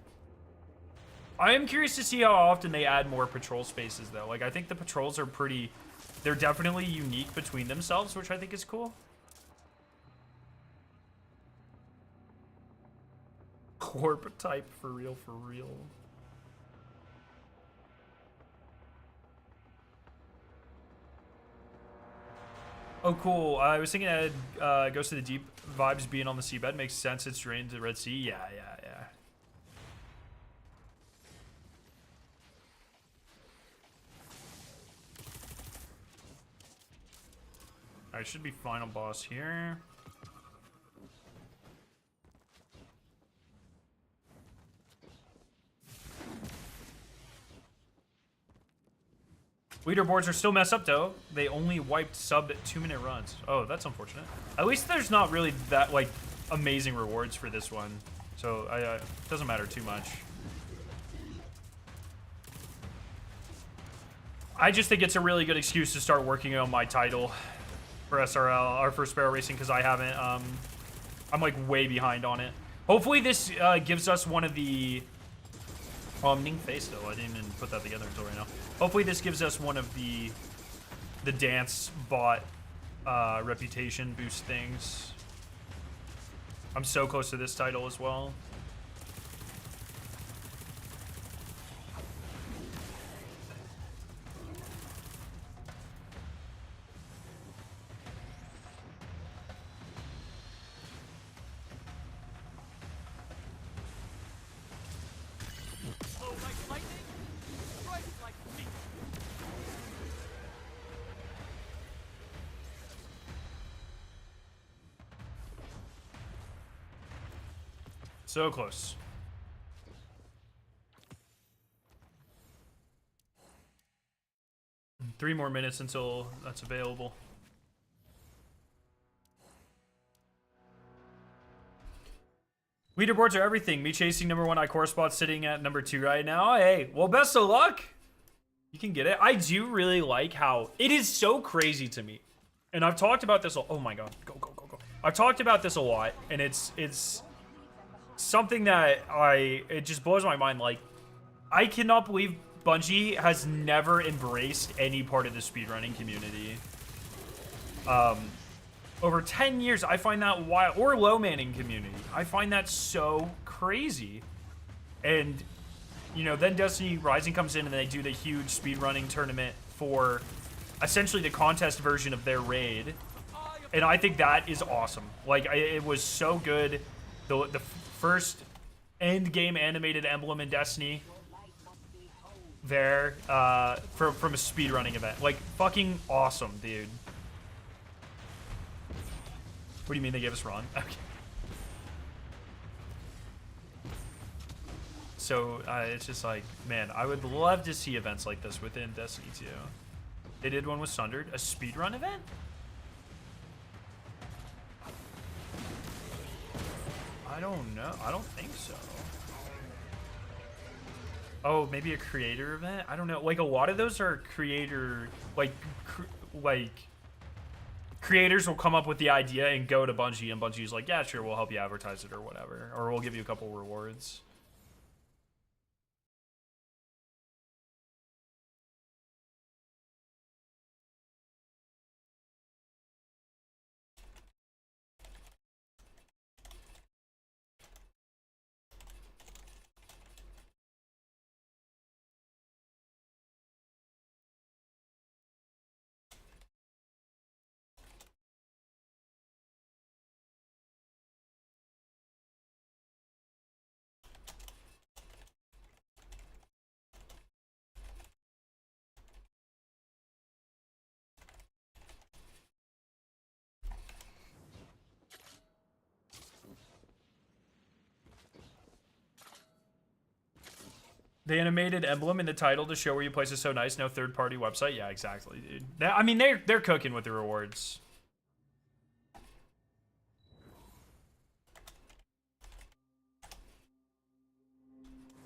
I am curious to see how often they add more patrol spaces, though. Like, I think the patrols are pretty... They're definitely unique between themselves, which I think is cool. Corp type, for real, for real. Oh, cool. I was thinking that Ghost of the Deep vibes being on the seabed makes sense. It's drained to the Red Sea. Yeah. Alright, should be final boss here. Leaderboards are still messed up though. They only wiped sub 2-minute runs. Oh, that's unfortunate. At least there's not really that like amazing rewards for this one, so it doesn't matter too much. I just think it's a really good excuse to start working on my title for SRL or for Sparrow Racing because I haven't. I'm like way behind on it. Hopefully this gives us one of the. Oh, I'm Ning Face though. I didn't even put that together until right now. Hopefully this gives us one of the dance bot reputation boost things. I'm so close to this title as well. So close. Three more minutes until that's available. Leaderboards are everything. Me chasing #1 Icor spot, sitting at #2 right now. Hey, well, best of luck. You can get it. I do really like how it is so crazy to me. And I've talked about this. Oh my God. Go, go, go, go. I've talked about this a lot. And it's something that it just blows my mind. Like, I cannot believe Bungie has never embraced any part of the speedrunning community. Over 10 years, I find that wild. Or low manning community. I find that so crazy. And, you know, then Destiny Rising comes in and they do the huge speedrunning tournament for essentially the contest version of their raid. And I think that is awesome. Like, it was so good. The first end game animated emblem in Destiny there from a speedrunning event. Like, fucking awesome, dude. What do you mean they gave us Ron? Okay. So it's just like, man, I would love to see events like this within Destiny 2. They did one with Sundered, a speedrun event? I don't know. I don't think so. Oh, maybe a creator event? I don't know. Like, a lot of those are creator, like creators will come up with the idea and go to Bungie, and Bungie's like, yeah, sure, we'll help you advertise it or whatever. Or we'll give you a couple rewards. The animated emblem in the title to show where you place is so nice. No third-party website. Yeah, exactly, dude. I mean, they're cooking with the rewards.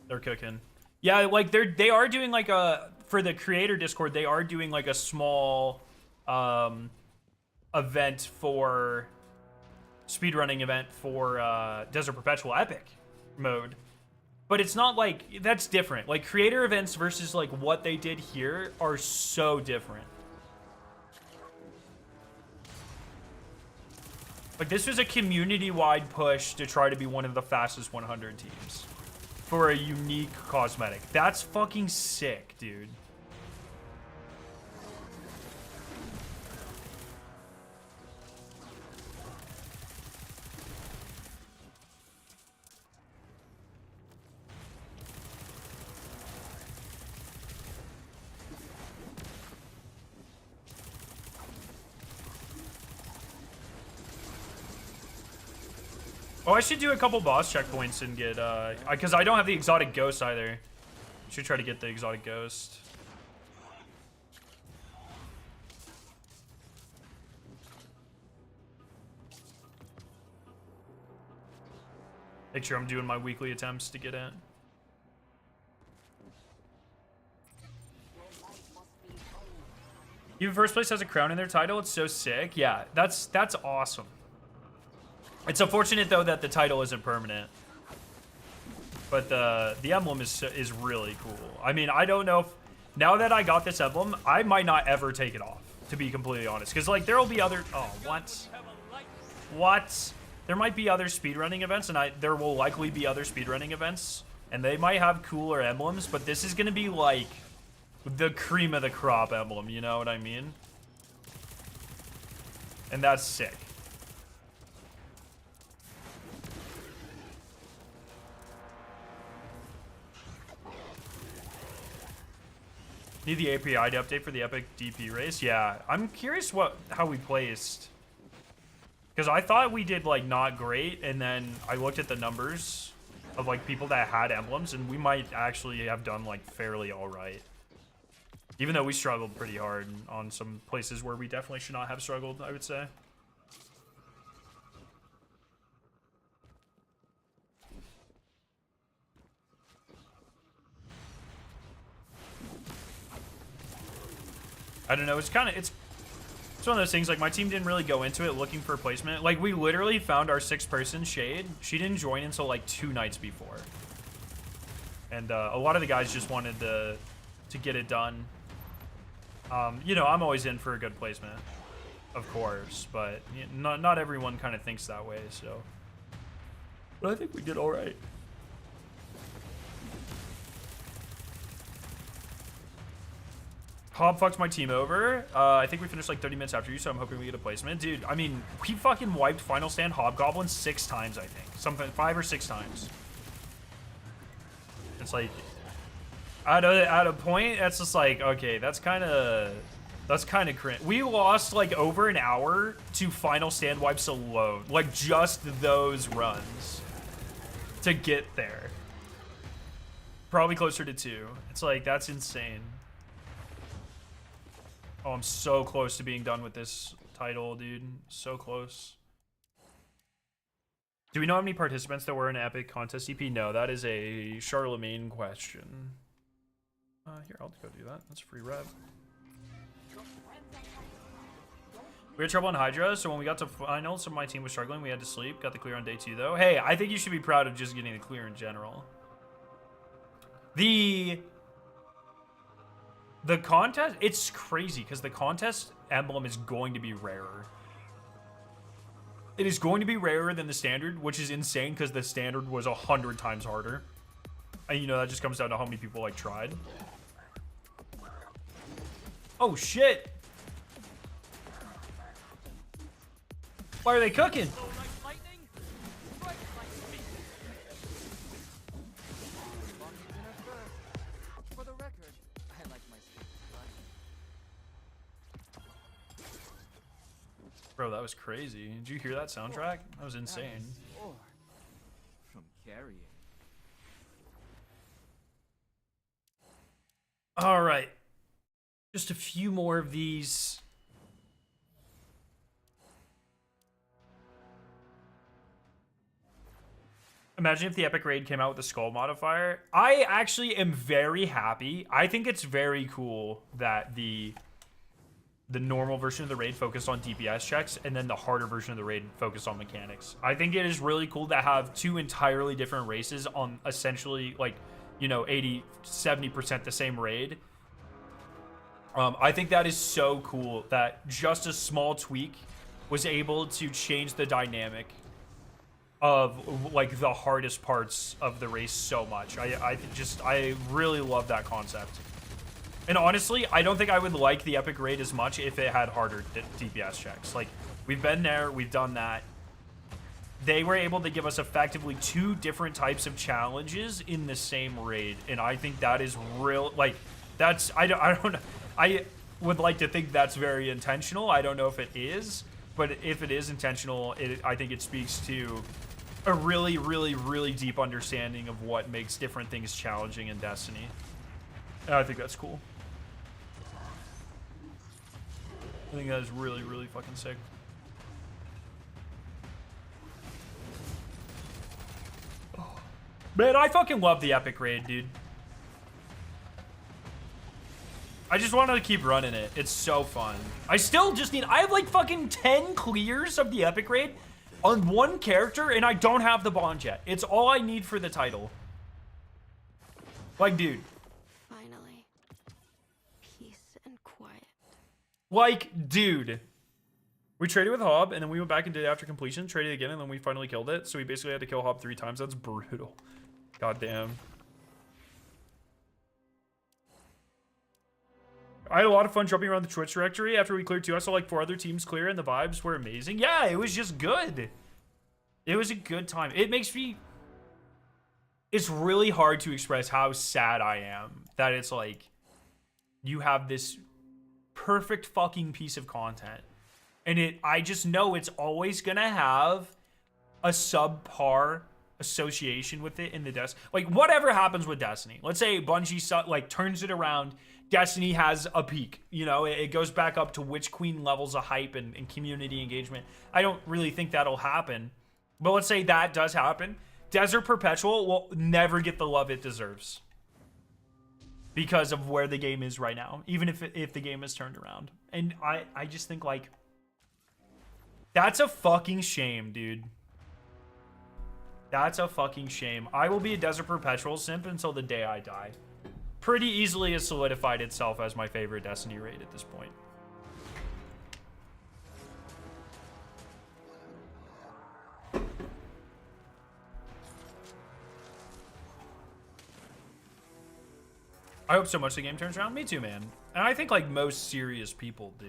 They're cooking. Yeah, like they are doing like a, for the creator Discord, they are doing like a small event for speedrunning event for Desert Perpetual Epic mode. But it's not like, that's different. Like, creator events versus like what they did here are so different. Like, this was a community-wide push to try to be one of the fastest 100 teams for a unique cosmetic. That's fucking sick, dude. Oh, I should do a couple boss checkpoints and get, because I don't have the exotic ghost either. Should try to get the exotic ghost. Make sure I'm doing my weekly attempts to get in. Even first place has a crown in their title. It's so sick. Yeah, that's awesome. It's unfortunate though that the title isn't permanent, but the emblem is really cool. I mean, I don't know if now that I got this emblem, I might not ever take it off, to be completely honest, because like there will be other what there might be other speedrunning events, and there will likely be other speedrunning events, and they might have cooler emblems, but this is gonna be like the cream of the crop emblem, you know what I mean? And that's sick. Need the API to update for the Epic DP race? Yeah, I'm curious how we placed. Because I thought we did like not great, and then I looked at the numbers of like people that had emblems, and we might actually have done like fairly all right. Even though we struggled pretty hard on some places where we definitely should not have struggled, I would say. I don't know, it's one of those things, like my team didn't really go into it looking for placement. Like we literally found our 6th-person Shade. She didn't join until like 2 nights before. And a lot of the guys just wanted to get it done. You know, I'm always in for a good placement, of course, but not everyone kind of thinks that way, so. But I think we did all right. Hob fucked my team over. I think we finished like 30 minutes after you, so I'm hoping we get a placement. Dude, I mean, we fucking wiped Final Stand Hobgoblin 6 times, I think. Something, 5 or 6 times. It's like, at a point, that's just like, okay, that's kind of cringe. We lost like over an hour to Final Stand wipes alone. Like just those runs to get there. Probably closer to 2. It's like, that's insane. Oh, I'm so close to being done with this title, dude. So close. Do we know how many participants there were in Epic Contest EP? No, that is a Charlemagne question. Here, I'll go do that. That's a free rev. We had trouble on Hydra, so when we got to finals, some of my team was struggling. We had to sleep. Got the clear on day 2, though. Hey, I think you should be proud of just getting the clear in general. The contest, it's crazy because the contest emblem is going to be rarer. It is going to be rarer than the standard, which is insane because the standard was 100 times harder. And you know, that just comes down to how many people like tried. Oh shit! Why are they cooking? Bro, that was crazy. Did you hear that soundtrack? That was insane. From carrying. All right. Just a few more of these. Imagine if the Epic Raid came out with a skull modifier. I actually am very happy. I think it's very cool that the normal version of the raid focused on DPS checks, and then the harder version of the raid focused on mechanics. I think it is really cool to have 2 entirely different races on essentially like, you know, 80-70% the same raid. I think that is so cool that just a small tweak was able to change the dynamic of like the hardest parts of the race so much. I really love that concept. And honestly, I don't think I would like the Epic Raid as much if it had harder DPS checks. Like, we've been there, we've done that. They were able to give us effectively 2 different types of challenges in the same raid, and I think that is real. Like, that's I don't know. I would like to think that's very intentional. I don't know if it is, but if it is intentional, I think it speaks to a really, really, really deep understanding of what makes different things challenging in Destiny. And I think that's cool. I think that is really, really fucking sick. Man, I fucking love the epic raid, dude. I just wanted to keep running it. It's so fun. I still just need... I have like fucking 10 clears of the epic raid on one character, and I don't have the bond yet. It's all I need for the title. Like, dude. Finally. Peace and quiet. Like, dude. We traded with Hob, and then we went back and did it after completion, traded again, and then we finally killed it. So we basically had to kill Hob 3 times. That's brutal. God damn. I had a lot of fun jumping around the Twitch directory. After we cleared 2, I saw like 4 other teams clear, and the vibes were amazing. Yeah, it was just good. It was a good time. It makes me... It's really hard to express how sad I am that it's like you have this perfect fucking piece of content. And I just know it's always gonna have a subpar association with it in the Destiny. Like, whatever happens with Destiny. Let's say Bungie like turns it around. Destiny has a peak. You know, it goes back up to Witch Queen levels of hype and community engagement. I don't really think that'll happen. But let's say that does happen. Desert Perpetual will never get the love it deserves. Because of where the game is right now. Even if the game is turned around. And I just think, like... That's a fucking shame, dude. That's a fucking shame. I will be a Desert Perpetual simp until the day I die. Pretty easily has solidified itself as my favorite Destiny raid at this point. I hope so much the game turns around. Me too, man. And I think like most serious people do.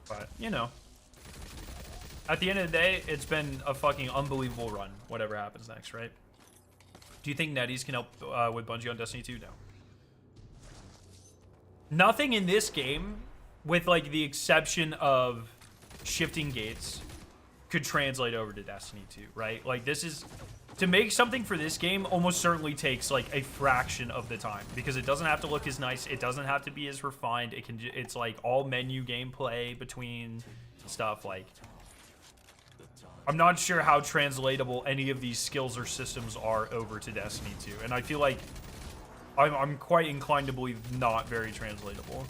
But, you know, at the end of the day, it's been a fucking unbelievable run, whatever happens next, right? Do you think NetEase can help with Bungie on Destiny 2? No. Nothing in this game, with like the exception of shifting gates, could translate over to Destiny 2, right? Like, this is... To make something for this game almost certainly takes like a fraction of the time, because it doesn't have to look as nice, it doesn't have to be as refined. It's like all menu gameplay between stuff. Like, I'm not sure how translatable any of these skills or systems are over to Destiny 2, and I feel like I'm quite inclined to believe not very translatable.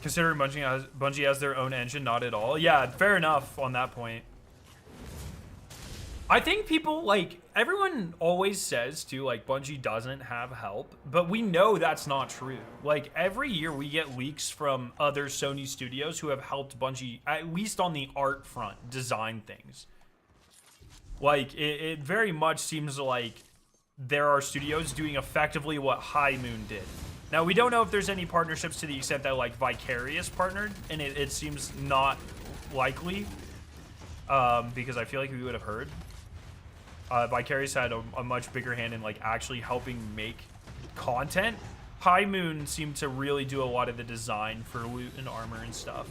Considering Bungie has their own engine, not at all. Yeah, fair enough on that point. I think people, like, everyone always says, too, like, Bungie doesn't have help. But we know that's not true. Like, every year we get leaks from other Sony studios who have helped Bungie, at least on the art front, design things. Like, it very much seems like there are studios doing effectively what High Moon did. Now, we don't know if there's any partnerships to the extent that, like, Vicarious partnered, and it seems not likely, because I feel like we would have heard. Vicarious had a much bigger hand in, like, actually helping make content. High Moon seemed to really do a lot of the design for loot and armor and stuff.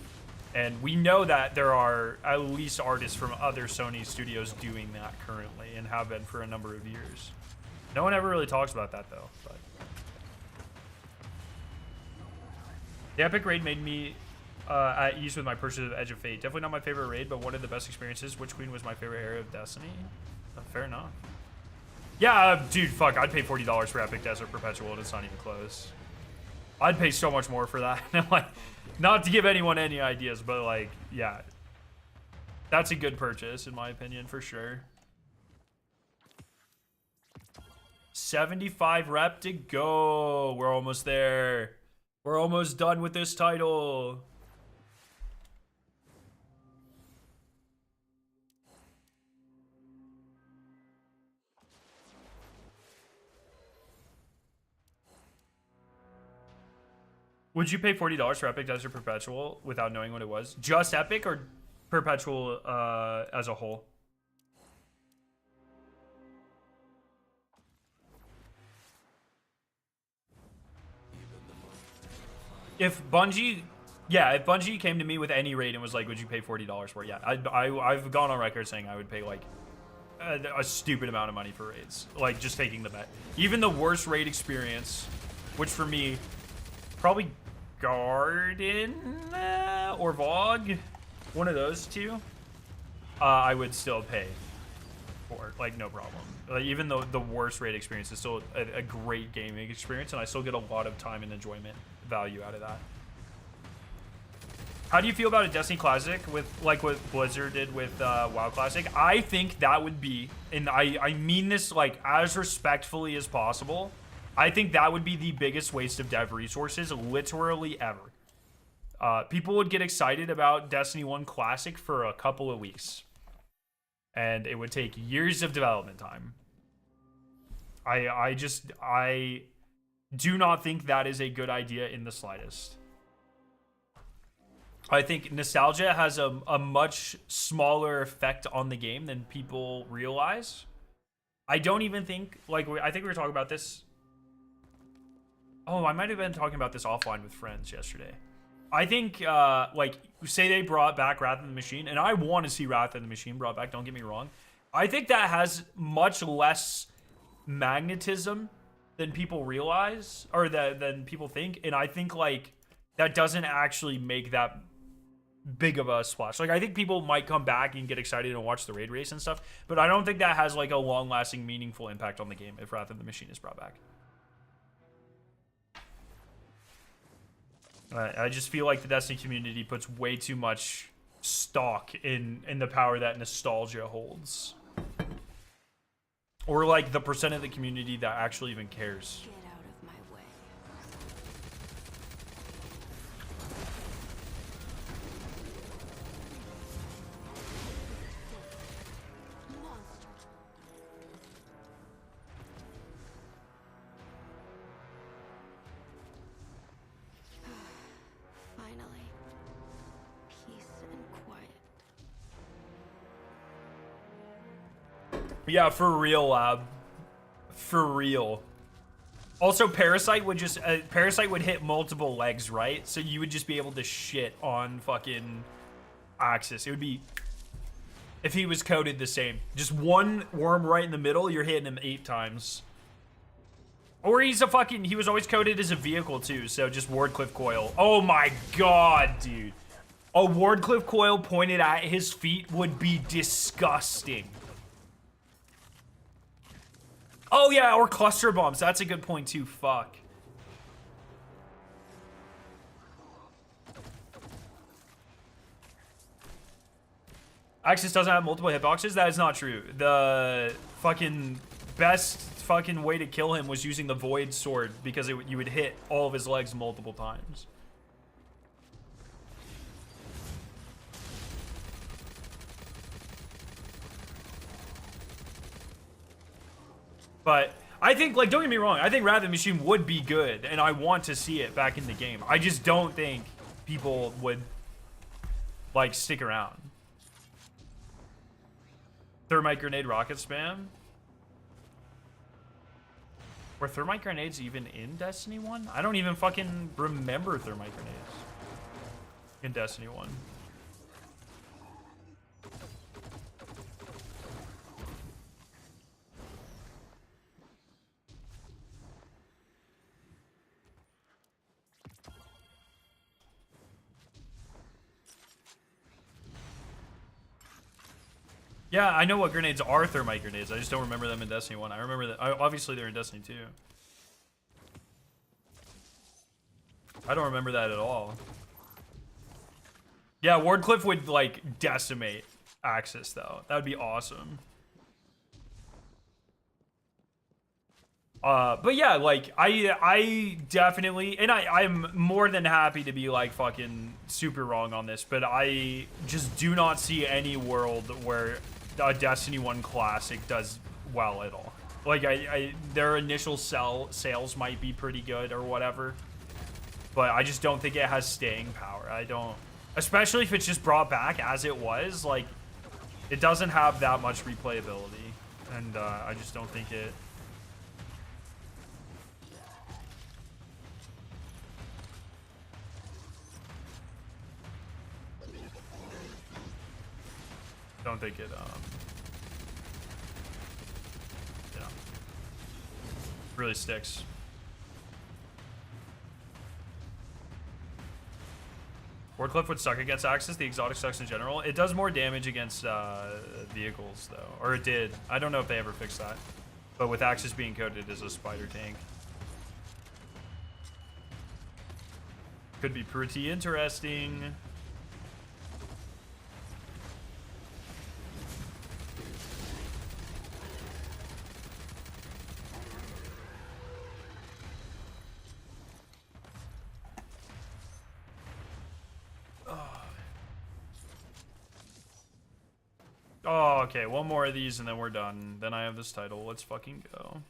And we know that there are at least artists from other Sony studios doing that currently, and have been for a number of years. No one ever really talks about that, though, but... The epic raid made me at ease with my purchase of Edge of Fate. Definitely not my favorite raid, but one of the best experiences. Witch Queen was my favorite area of Destiny. Fair enough. Yeah, dude, fuck. I'd pay $40 for Epic Desert Perpetual, and it's not even close. I'd pay so much more for that. Like, not to give anyone any ideas, but like, yeah. That's a good purchase, in my opinion, for sure. 75 rep to go. We're almost there. We're almost done with this title. Would you pay $40 for Epic Desert Perpetual without knowing what it was? Just Epic or Perpetual as a whole? if Bungie, yeah, if Bungie came to me with any raid and was like, would you pay $40 for it? Yeah, I've gone on record saying I would pay like a stupid amount of money for raids, like just taking the bet. Even the worst raid experience, which for me, probably Garden or Vogue, one of those two, I would still pay for, like, no problem. Like, even though the worst raid experience is still a great gaming experience, and I still get a lot of time and enjoyment value out of that. How do you feel about a Destiny Classic with, like, what Blizzard did with WoW Classic? I think that would be, and I mean this, like, as respectfully as possible, I think that would be the biggest waste of dev resources literally ever. People would get excited about Destiny 1 Classic for a couple of weeks, and it would take years of development time. I do not think that is a good idea in the slightest. I think nostalgia has a much smaller effect on the game than people realize. I don't even think, like, I think we were talking about this. Oh, I might have been talking about this offline with friends yesterday. I think, like, say they brought back Wrath of the Machine, and I want to see Wrath of the Machine brought back, don't get me wrong. I think that has much less magnetism than people realize, or than people think, and I think, like, that doesn't actually make that big of a splash. Like, I think people might come back and get excited and watch the raid race and stuff, but I don't think that has, like, a long-lasting, meaningful impact on the game if Wrath of the Machine is brought back. I just feel like the Destiny community puts way too much stock in the power that nostalgia holds. Or, like, the percent of the community that actually even cares. Get out of my way. Monster. Finally. Peace and quiet. Yeah, for real, Lab. For real. Also, Parasite would just... Parasite would hit multiple legs, right? So you would just be able to shit on fucking Axis. It would be... If he was coded the same. Just one worm right in the middle, you're hitting him 8 times. Or he's a fucking... He was always coded as a vehicle, too. So just Wardcliff Coil. Oh my god, dude. A Wardcliff Coil pointed at his feet would be disgusting. Oh yeah, or cluster bombs. That's a good point too. Fuck. Axis doesn't have multiple hitboxes? That is not true. The fucking best fucking way to kill him was using the Void Sword, because you would hit all of his legs multiple times. But I think, like, don't get me wrong, I think Wrath of the Machine would be good, and I want to see it back in the game. I just don't think people would, like, stick around. Thermite grenade rocket spam? Were thermite grenades even in Destiny 1? I don't even fucking remember thermite grenades in Destiny 1. Yeah, I know what grenades are thermite grenades. I just don't remember them in Destiny 1. I remember that. Obviously, they're in Destiny 2. I don't remember that at all. Yeah, Wardcliff would, like, decimate Axis, though. That would be awesome. But yeah, like, I definitely, and I'm more than happy to be, like, fucking super wrong on this, but I just do not see any world where a Destiny 1 Classic does well at all. Like, their initial sales might be pretty good or whatever, but I just don't think it has staying power. I don't, especially if it's just brought back as it was, like, it doesn't have that much replayability, and I just don't think it. don't think it yeah, really sticks. Wardcliff would suck against Axis. The exotic sucks in general. It does more damage against vehicles though, or it did. I don't know if they ever fixed that. But with Axis being coded as a spider tank, could be pretty interesting. Oh, okay, one more of these and then we're done. Then I have this title. Let's fucking go.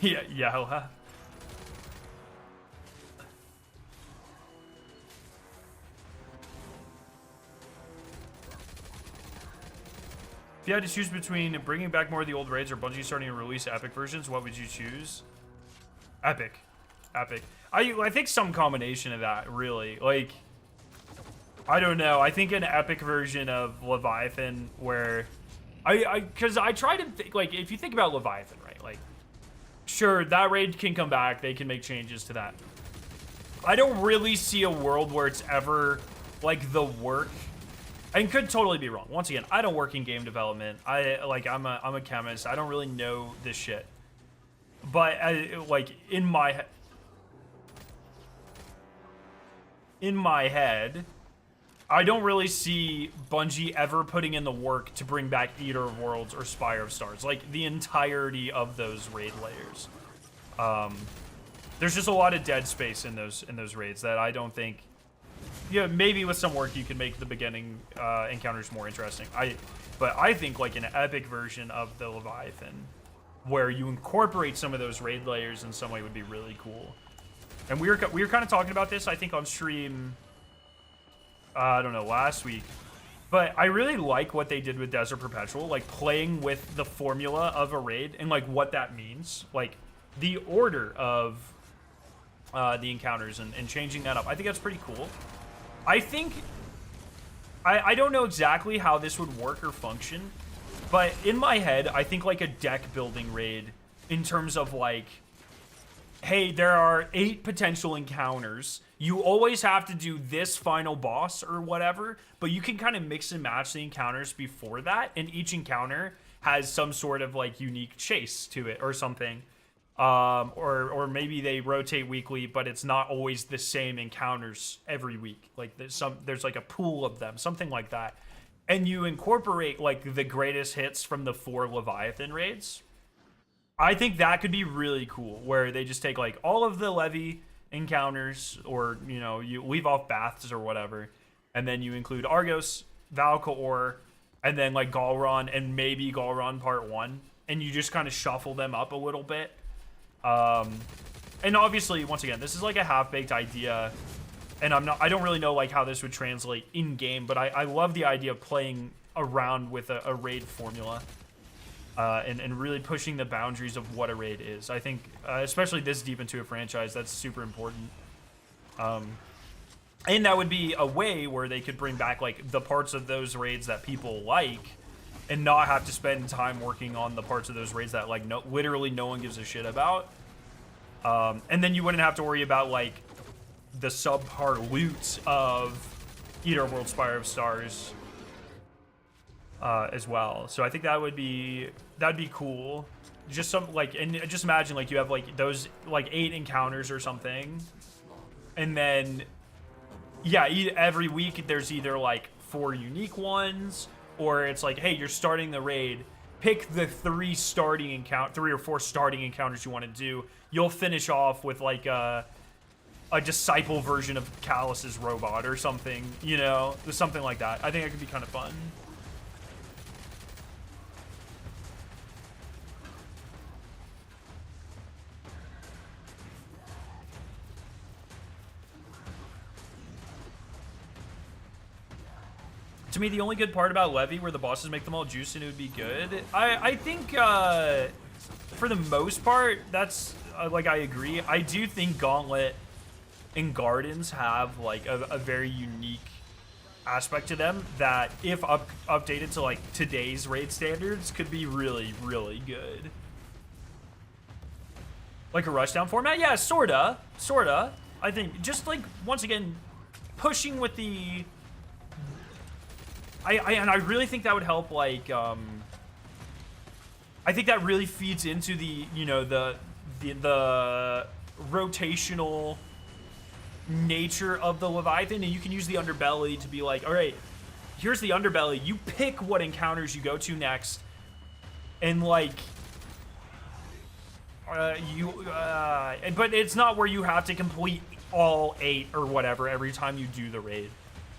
Yeah. If you had to choose between bringing back more of the old raids or Bungie starting to release epic versions, what would you choose? Epic. I think some combination of that, really. Like, I don't know. I think an epic version of Leviathan where because I try to think, like, if you think about Leviathan, right? Like, sure, that raid can come back. They can make changes to that. I don't really see a world where it's ever, like, the work. I could totally be wrong. Once again, I don't work in game development. I'm a chemist. I don't really know this shit. But, like, in my head, I don't really see Bungie ever putting in the work to bring back Eater of Worlds or Spire of Stars, like the entirety of those raid layers. There's just a lot of dead space in those raids that I don't think. Yeah, maybe with some work you can make the beginning encounters more interesting. But I think like an epic version of the Leviathan, where you incorporate some of those raid layers in some way, would be really cool. And we were kind of talking about this, I think, on stream. I don't know, last week. But I really like what they did with Desert Perpetual, like playing with the formula of a raid and like what that means, like the order of the encounters and changing that up. I think that's pretty cool. I think I don't know exactly how this would work or function, but in my head, I think like a deck building raid in terms of like, hey, there are 8 potential encounters. You always have to do this final boss or whatever, but you can kind of mix and match the encounters before that, and each encounter has some sort of like unique chase to it or something. Or maybe they rotate weekly, but it's not always the same encounters every week. Like there's like a pool of them, something like that. And you incorporate like the greatest hits from the 4 Leviathan raids. I think that could be really cool, where they just take like all of the Levy encounters, or you know, you leave off Baths or whatever, and then you include Argos, Valkor, and then like Galron and maybe Galron Part 1, and you just kind of shuffle them up a little bit. And obviously, once again, this is like a half-baked idea, and I don't really know like how this would translate in game, but I love the idea of playing around with a raid formula. And really pushing the boundaries of what a raid is. I think, especially this deep into a franchise, that's super important. And that would be a way where they could bring back like the parts of those raids that people like, and not have to spend time working on the parts of those raids that like literally no one gives a shit about. And then you wouldn't have to worry about like the subpar loot of Eater World Spire of Stars. As well. So I think that'd be cool. Just some like, and just imagine like you have like those like 8 encounters or something, and then yeah, every week there's either like 4 unique ones, or it's like, hey, you're starting the raid, pick the 3 or 4 starting encounters you want to do. You'll finish off with like a disciple version of Callus's robot or something, you know, something like that. I think it could be kind of fun. To me, the only good part about Levy where the bosses make them all juice and it would be good. I think for the most part, that's like, I agree. I do think Gauntlet and Gardens have like a very unique aspect to them that if updated to like today's raid standards could be really, really good. Like a rushdown format? Yeah, sorta. I think just like, once again, pushing with the... I really think that would help, like, I think that really feeds into the, you know, the rotational nature of the Leviathan, and you can use the underbelly to be like, all right, here's the underbelly. You pick what encounters you go to next, and like, but it's not where you have to complete all 8 or whatever every time you do the raid.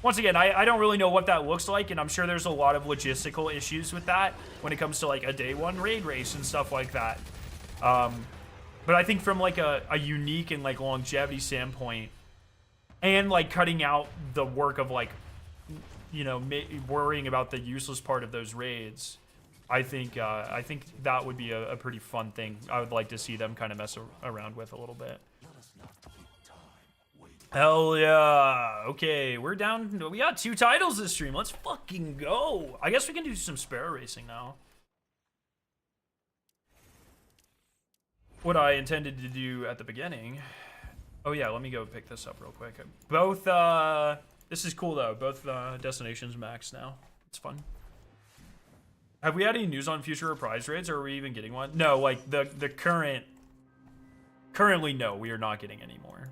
Once again, I don't really know what that looks like, and I'm sure there's a lot of logistical issues with that when it comes to like a day 1 raid race and stuff like that. But I think from like a unique and like longevity standpoint, and like cutting out the work of like, you know, worrying about the useless part of those raids, I think that would be a pretty fun thing. I would like to see them kind of mess around with a little bit. Hell yeah. Okay, we're down. We got 2 titles this stream. Let's fucking go. I guess we can do some Sparrow racing now. What I intended to do at the beginning. Oh yeah, let me go pick this up real quick. Both, this is cool though. Both destinations max now. It's fun. Have we had any news on future reprise raids, or are we even getting one? No, like the currently no, we are not getting any more.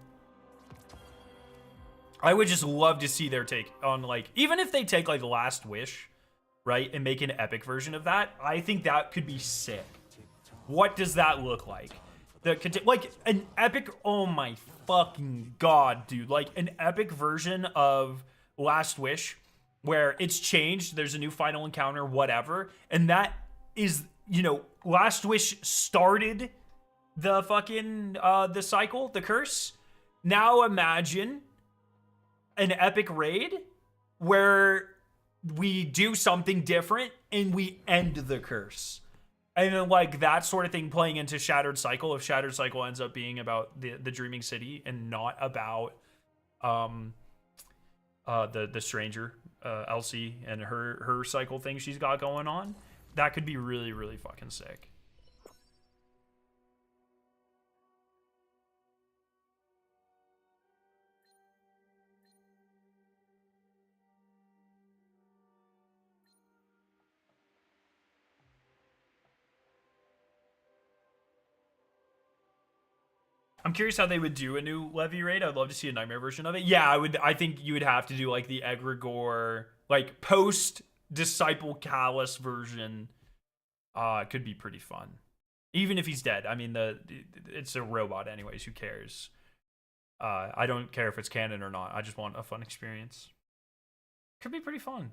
I would just love to see their take on, like, even if they take like Last Wish, right, and make an epic version of that, I think that could be sick. What does that look like? Like an epic, oh my fucking god, dude, like an epic version of Last Wish where it's changed, there's a new final encounter, whatever, and that is, you know, Last Wish started the fucking the cycle, the curse. Now imagine an epic raid where we do something different and we end the curse. And then like that sort of thing playing into Shattered Cycle, if Shattered Cycle ends up being about the Dreaming City and not about the stranger, Elsie, and her cycle thing she's got going on, that could be really, really fucking sick. I'm curious how they would do a new Levy raid. I'd love to see a Nightmare version of it. Yeah, I think you would have to do like the Egregore, like post Disciple Callus version. Could be pretty fun, even if he's dead. I mean, it's a robot anyways. Who cares? I don't care if it's canon or not. I just want a fun experience. Could be pretty fun.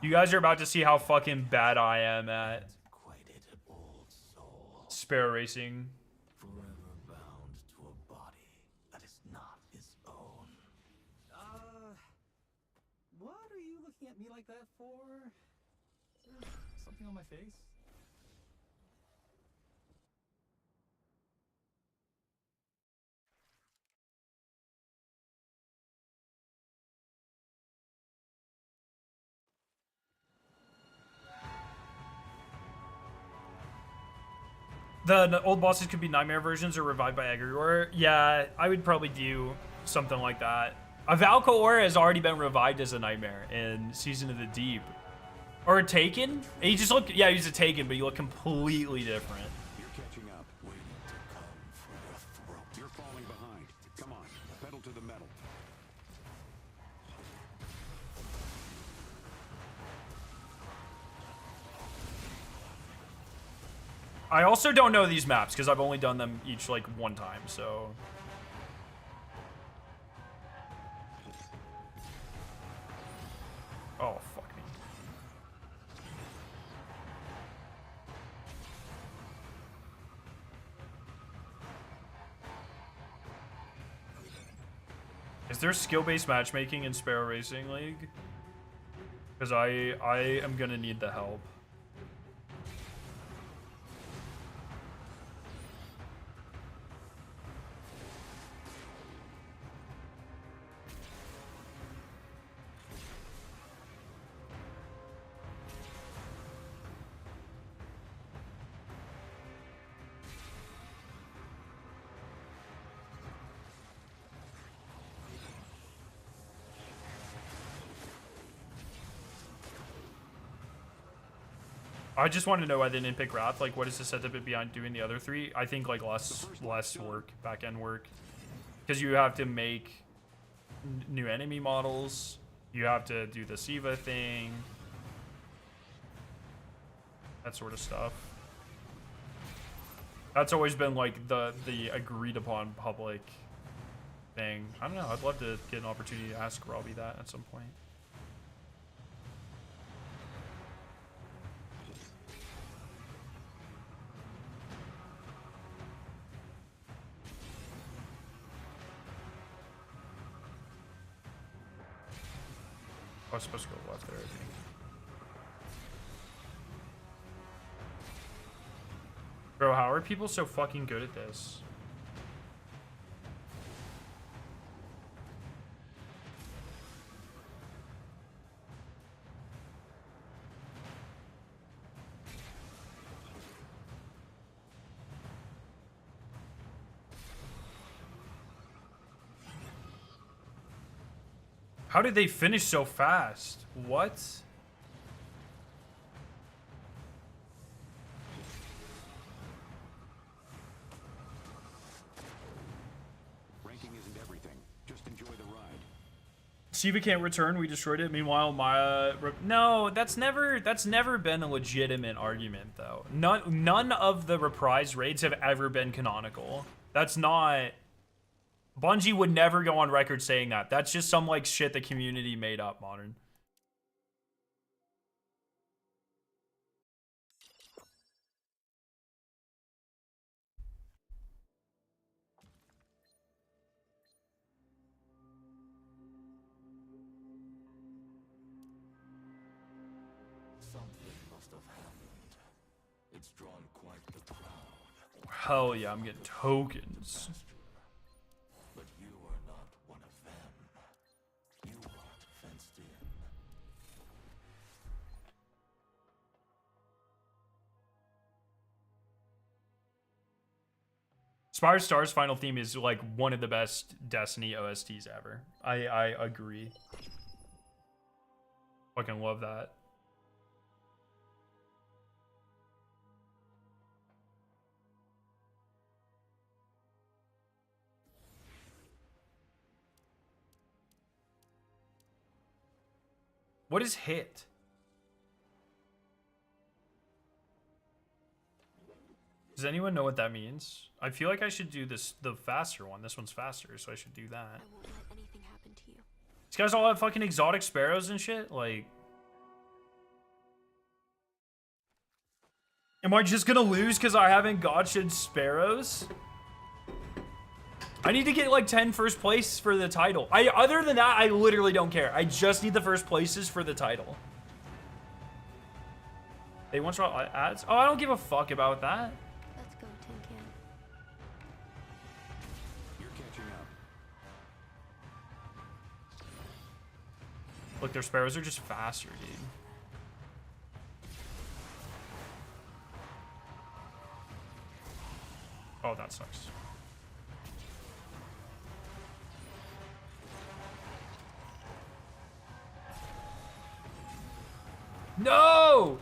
You guys are about to see how fucking bad I am at Sparrow racing. Forever bound to a body that is not his own. What are you looking at me like that for? Is there something on my face? The old bosses could be Nightmare versions or revived by Egregore. Yeah, I would probably do something like that. A Valkor has already been revived as a Nightmare in Season of the Deep. Or a Taken? He just looked, yeah, he's a Taken, but he looked completely different. You're catching up. Waiting to come for your throat. You're falling behind. Come on, pedal to the metal. I also don't know these maps because I've only done them each like one time, so. Oh, fuck me. Is there skill-based matchmaking in Sparrow Racing League? Because I am gonna need the help. I just want to know why they didn't pick Wrath. Like, what is the setup behind doing the other three? I think like less work, back end work, because you have to make new enemy models. You have to do the Siva thing, that sort of stuff. That's always been like the agreed upon public thing. I don't know. I'd love to get an opportunity to ask Robbie that at some point. I was supposed to go left there, I think. Bro, how are people so fucking good at this? How did they finish so fast? What? Ranking isn't everything. Just enjoy the ride. Siva can't return. We destroyed it. Meanwhile, Maya. No, that's never been a legitimate argument, though. None of the reprise raids have ever been canonical. That's not. Bungie would never go on record saying that. That's just some like shit the community made up, Modern. Something must have happened. It's drawn quite the crowd. Hell yeah, I'm getting tokens. But you are not one of them. You aren't fenced in. Spire Star's final theme is like one of the best Destiny OSTs ever. I agree. Fucking love that. What is hit? Does anyone know what that means? I feel like I should do the faster one. This one's faster, so I should do that. I won't let anything happen to you. These guys all have fucking exotic sparrows and shit. Like, am I just gonna lose because I haven't gotcha'd sparrows? I need to get like 10 first place for the title. Other than that, I literally don't care. I just need the first places for the title. They want ads? Oh, I don't give a fuck about that. Let's go, Tin Can. You're catching up. Look, their sparrows are just faster, dude. Oh, that sucks. No!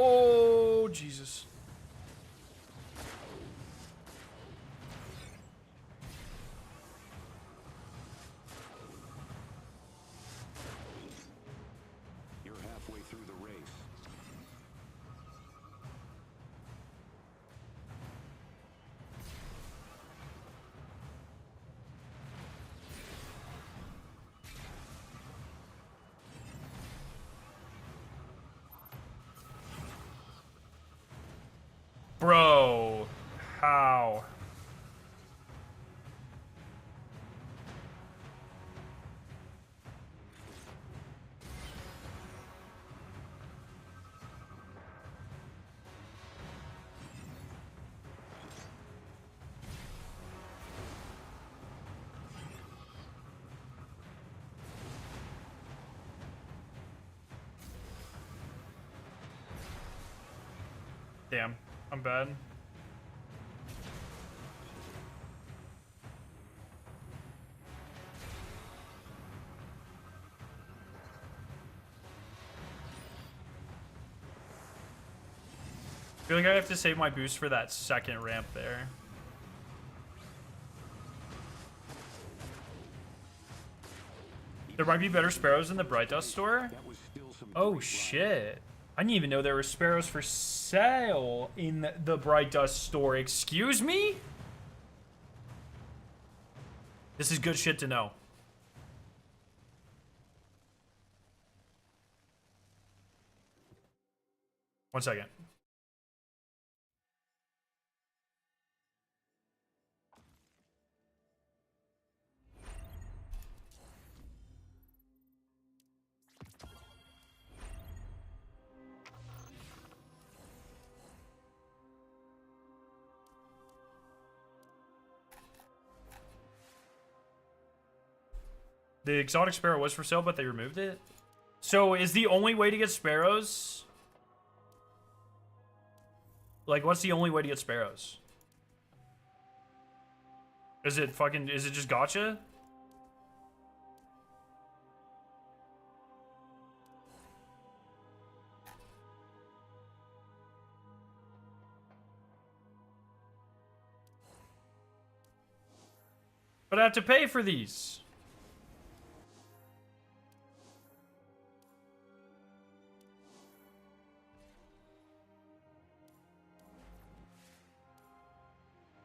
Oh, Jesus. You're halfway through the race. Bro. How? Damn, I'm bad. I feel like I have to save my boost for that second ramp there. There might be better sparrows in the Bright Dust store. That was still some Oh great shit. I didn't even know there were sparrows for sale in the Bright Dust store. Excuse me? This is good shit to know. One second. The exotic sparrow was for sale, but they removed it. So is the only way to get sparrows? Like, what's the only way to get sparrows? Is it just gotcha? But I have to pay for these.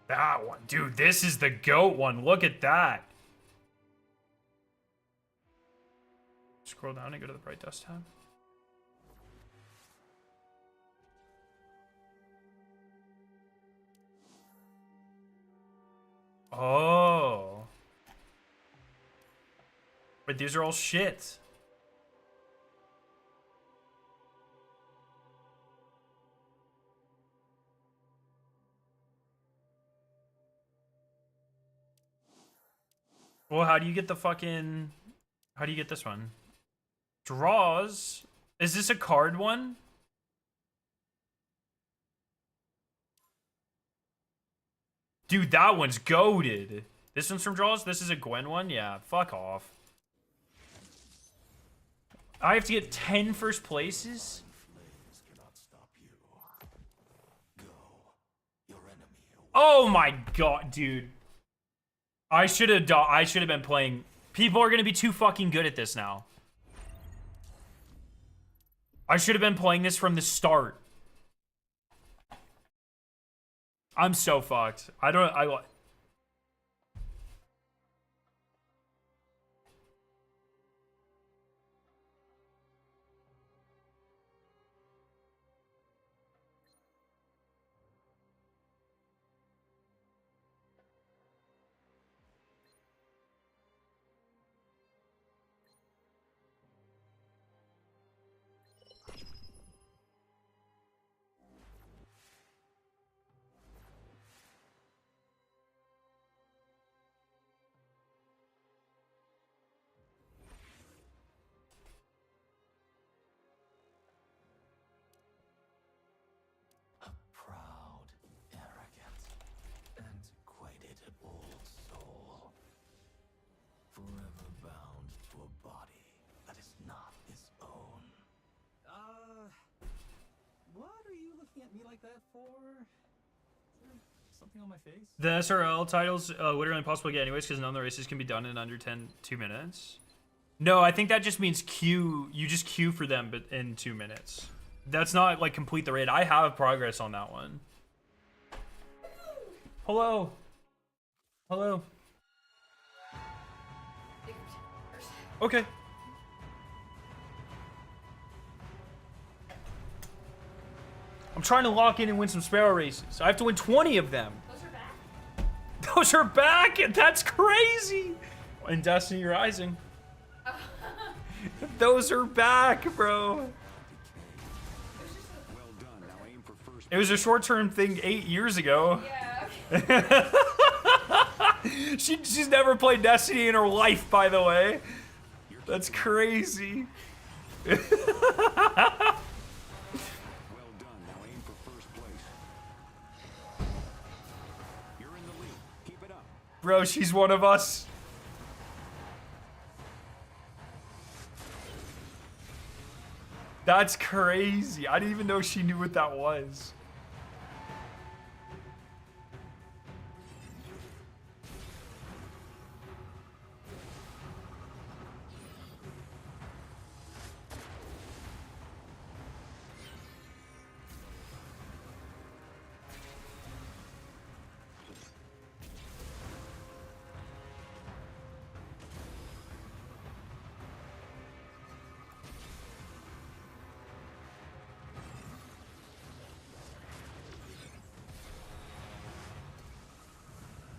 That one. Dude, this is the GOAT one. Look at that. Scroll down and go to the Bright Dust tab. Oh. But these are all shit. Well, how do you get the fucking... How do you get this one? Draws? Is this a card one? Dude, that one's goated. This one's from Draws? This is a Gwen one? Yeah, fuck off. I have to get 10 first places? Flames cannot stop you. Go. Your enemy awaits. Oh my god, dude. I should have been playing. People are going to be too fucking good at this now. I should have been playing this from the start. I'm so fucked. I like that for? Is there something on my face? The SRL titles literally impossible to get anyways because none of the races can be done in under 2 minutes. No, I think that just means queue. You just queue for them, but in 2 minutes. That's not like complete the raid. I have progress on that one. Hello. Hello. Okay. I'm trying to lock in and win some Sparrow races. I have to win 20 of them. Those are back? Those are back! That's crazy! In Destiny Rising. Those are back, bro. Well done. Now aim for first. It was a short-term thing 8 years ago. Yeah, okay. She's never played Destiny in her life, by the way. That's crazy. Well done. Now aim for first place. You're in the lead. Keep it up. Bro, she's one of us. That's crazy. I didn't even know she knew what that was.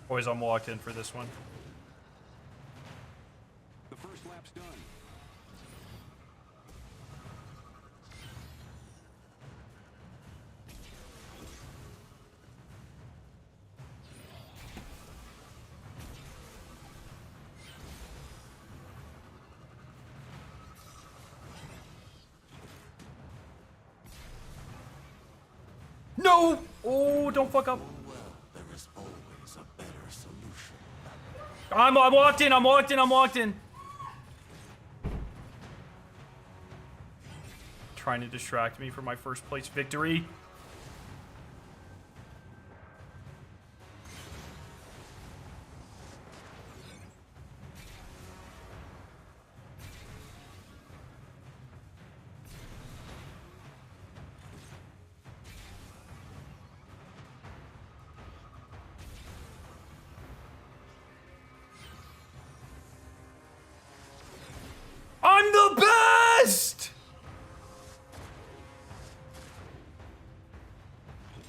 Boys, I'm locked in for this one. The first lap's done. No! Oh, don't fuck up. Well, there is always a better solution. I'm locked in. I'm locked in. I'm locked in. Trying to distract me from my first place victory. I'm the best!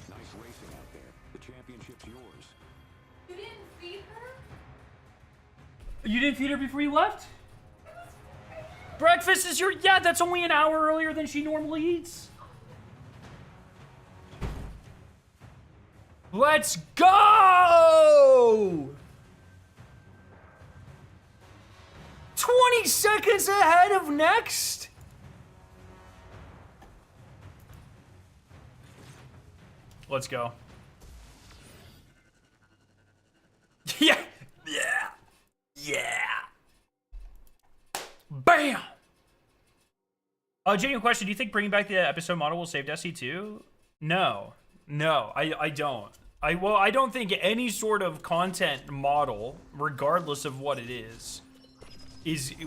Nice racing out there. The championship's yours. You didn't feed her? You didn't feed her before you left? Breakfast is your... Yeah, that's only an hour earlier than she normally eats. Let's go! 20 seconds ahead of next? Let's go. Yeah! Yeah! Yeah! Bam! Genuine question, do you think bringing back the episode model will save Destiny 2? No. No, I don't. I don't think any sort of content model, regardless of what it is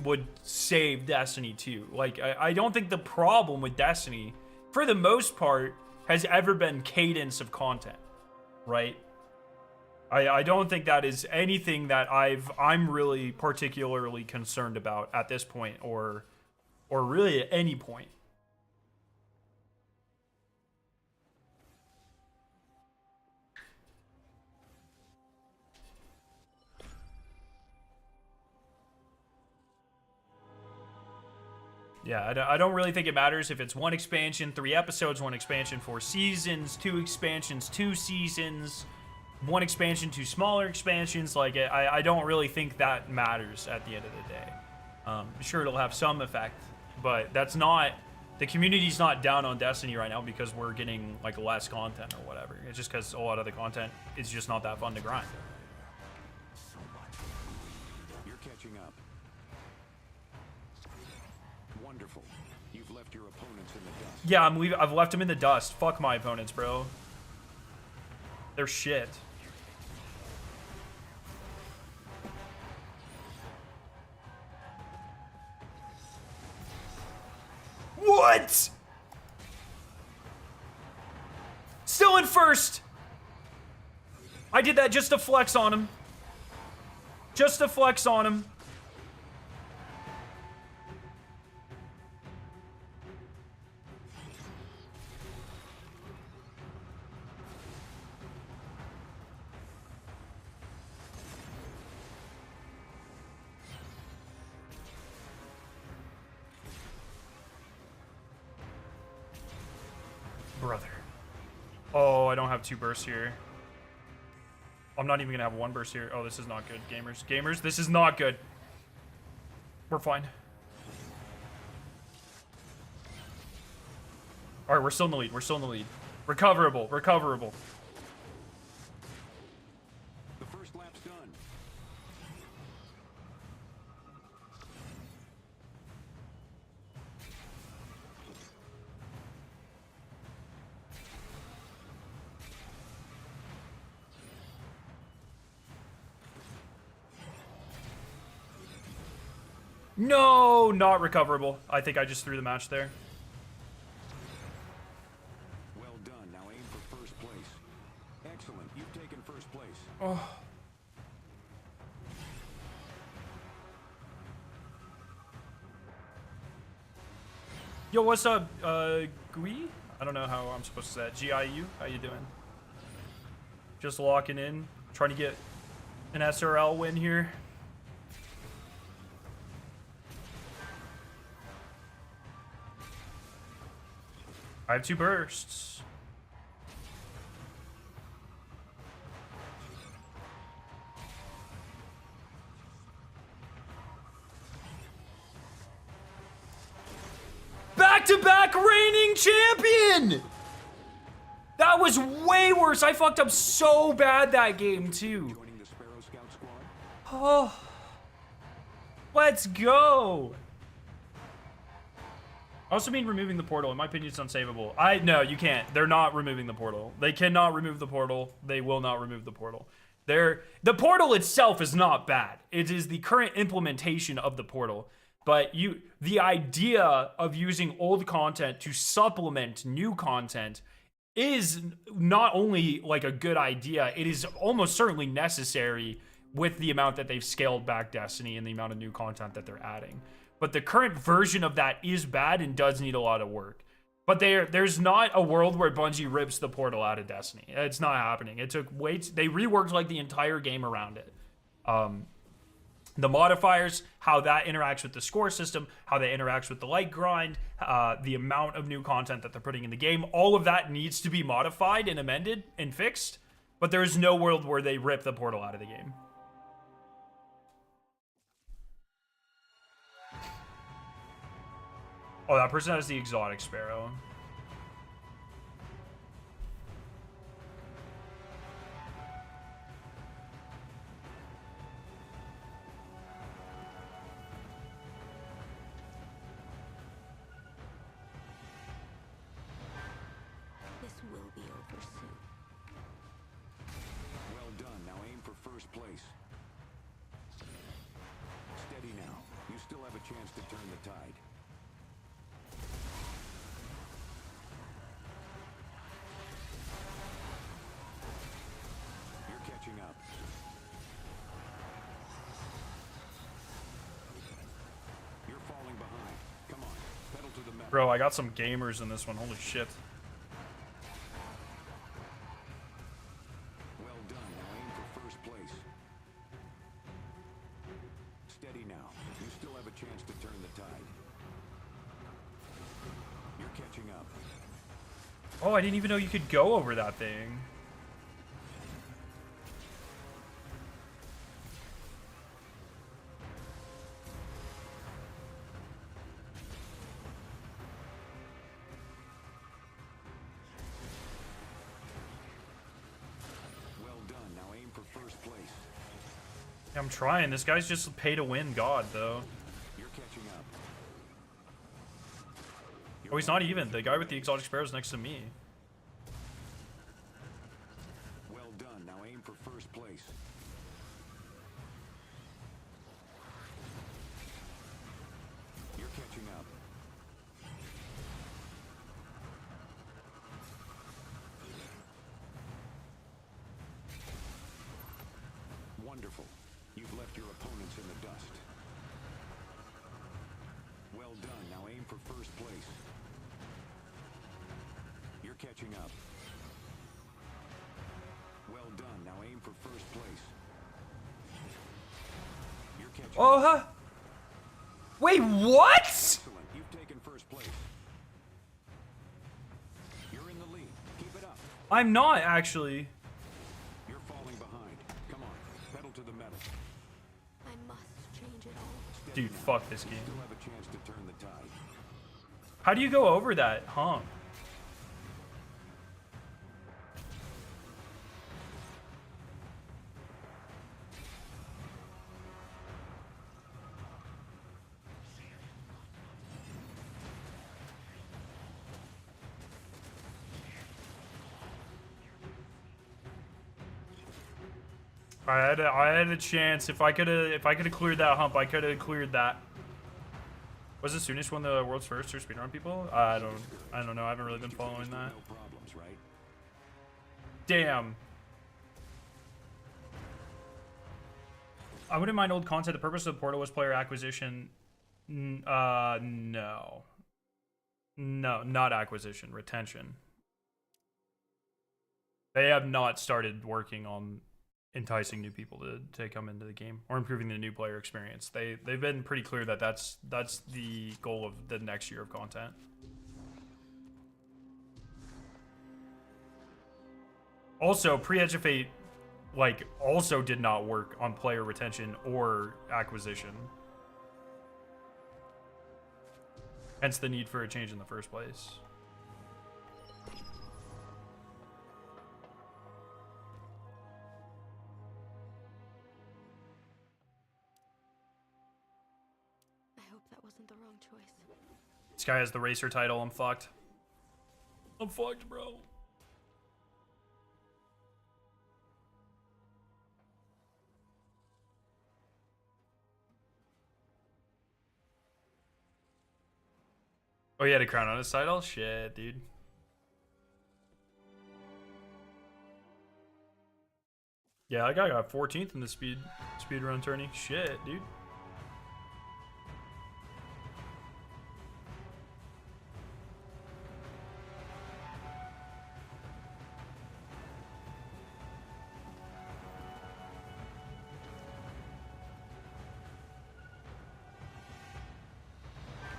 would save Destiny 2. Like, I don't think the problem with Destiny, for the most part, has ever been cadence of content, right? I don't think that is anything that I'm really particularly concerned about at this point, or really at any point. Yeah, I don't really think it matters if it's 1 expansion, 3 episodes, 1 expansion, 4 seasons, 2 expansions, 2 seasons, 1 expansion, 2 smaller expansions. Like, I don't really think that matters at the end of the day. Sure, it'll have some effect, but that's not... The community's not down on Destiny right now because we're getting, like, less content or whatever. It's just because a lot of the content is just not that fun to grind. You're catching up. 1 Wonderful. You've left your opponents in the dust. Yeah, I've left them in the dust. Fuck my opponents, bro. They're shit. What? Still in first. I did that just to flex on him. Just to flex on him. Brother. Oh, I don't have 2 bursts here. I'm not even gonna have 1 burst here. Oh, this is not good, gamers. Gamers, this is not good. We're fine. All right, we're still in the lead. We're still in the lead. Recoverable. Recoverable. The first lap's done. No, not recoverable. I think I just threw the match there. Well done. Now aim for first place. Excellent. You've taken first place. Oh. Yo, what's up, Gui? I don't know how I'm supposed to say that. GIU? How you doing? Just locking in. Trying to get an SRL win here. I have 2 bursts. Back-to-back reigning champion! That was way worse. I fucked up so bad that game, too. Joining the Sparrow Scout squad. Oh. Let's go. I also mean removing the portal. In my opinion, it's unsavable. No, you can't. They're not removing the portal. They cannot remove the portal. They will not remove the portal. The portal itself is not bad. It is the current implementation of the portal. But the idea of using old content to supplement new content is not only like a good idea, it is almost certainly necessary with the amount that they've scaled back Destiny and the amount of new content that they're adding. But the current version of that is bad and does need a lot of work. But there's not a world where Bungie rips the portal out of Destiny. It's not happening. It took they reworked like the entire game around it. The modifiers, how that interacts with the score system, how that interacts with the light grind, the amount of new content that they're putting in the game, all of that needs to be modified and amended and fixed. But there is no world where they rip the portal out of the game. Oh, that person has the exotic Sparrow. This will be over soon. Well done. Now aim for first place. Steady now. You still have a chance to turn the tide. You're catching up. You're falling behind. Come on. Pedal to the metal. Bro, I got some gamers in this one. Holy shit. Well done. Now aim for first place. Steady now. You still have a chance to turn the tide. You're catching up. Oh, I didn't even know you could go over that thing. Well done. Now aim for first place. Yeah, I'm trying. This guy's just pay to win God, though. You're catching up. Oh, he's not even. The guy with the exotic sparrows next to me. Well done. Now aim for first place. You're catching up. Wonderful. You've left your opponents in the dust. Well done. Now aim for first place. You're catching up. Well done. Now aim for first place. You're catching Oh, up. huh? Wait, what? Excellent. You've taken first place. You're in the lead. Keep it up. I'm not actually. You're falling behind. Come on. Pedal to the metal. I must change it all. Dude, fuck this game. Still have a chance to turn the tide. How do you go over that hump? I had a chance. If I could have cleared that hump, I could have cleared that. Was it Soonish one of the world's first to speedrun people? I don't know. I haven't really been following that. No problems, right? Damn. I wouldn't mind old content. The purpose of the portal was player acquisition. No. No, not acquisition. Retention. They have not started working on enticing new people to come into the game or improving the new player experience. They've been pretty clear that that's the goal of the next year of content. Also, pre-Edge of Fate like also did not work on player retention or acquisition. Hence the need for a change in the first place. I hope that wasn't the wrong choice. This guy has the racer title. I'm fucked. I'm fucked, bro. Oh, he had a crown on his title? Shit, dude. Yeah, that guy got 14th in the speedrun tourney. Shit, dude.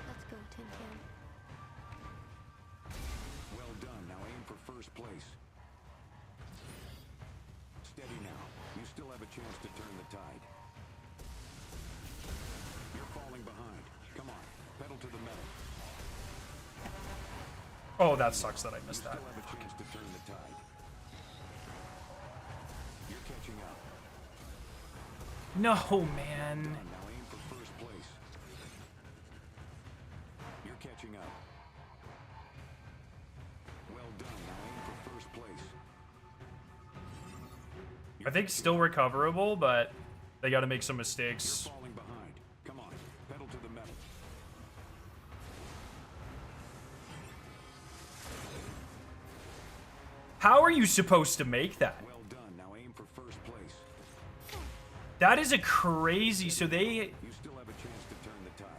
Let's go, Tin Can. Well done. Now aim for first place. Steady now. You still have a chance to turn the tide. You're falling behind. Come on. Pedal to the metal. Oh, that sucks that I You missed still that. have a chance to turn the tide. You're catching up. No, man. Done. Now aim for first place. You're catching up. Well done. Now aim for first place. I think still recoverable, but they got to make some You're mistakes. falling behind. Come on. Pedal to the metal. How are you supposed to make that? Well done. Now aim for first place. That is a crazy. So they. You still have a chance to turn the tide.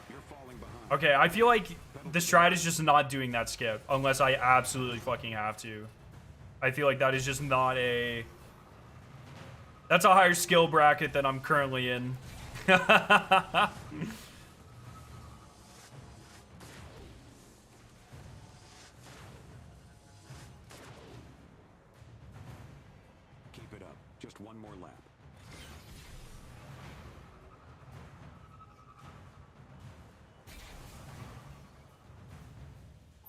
You're falling behind. Okay, I feel like the strat is just not doing that skip unless I absolutely fucking have to. I feel like that is just not a. That's a higher skill bracket than I'm currently in. Keep it up. Just one more lap.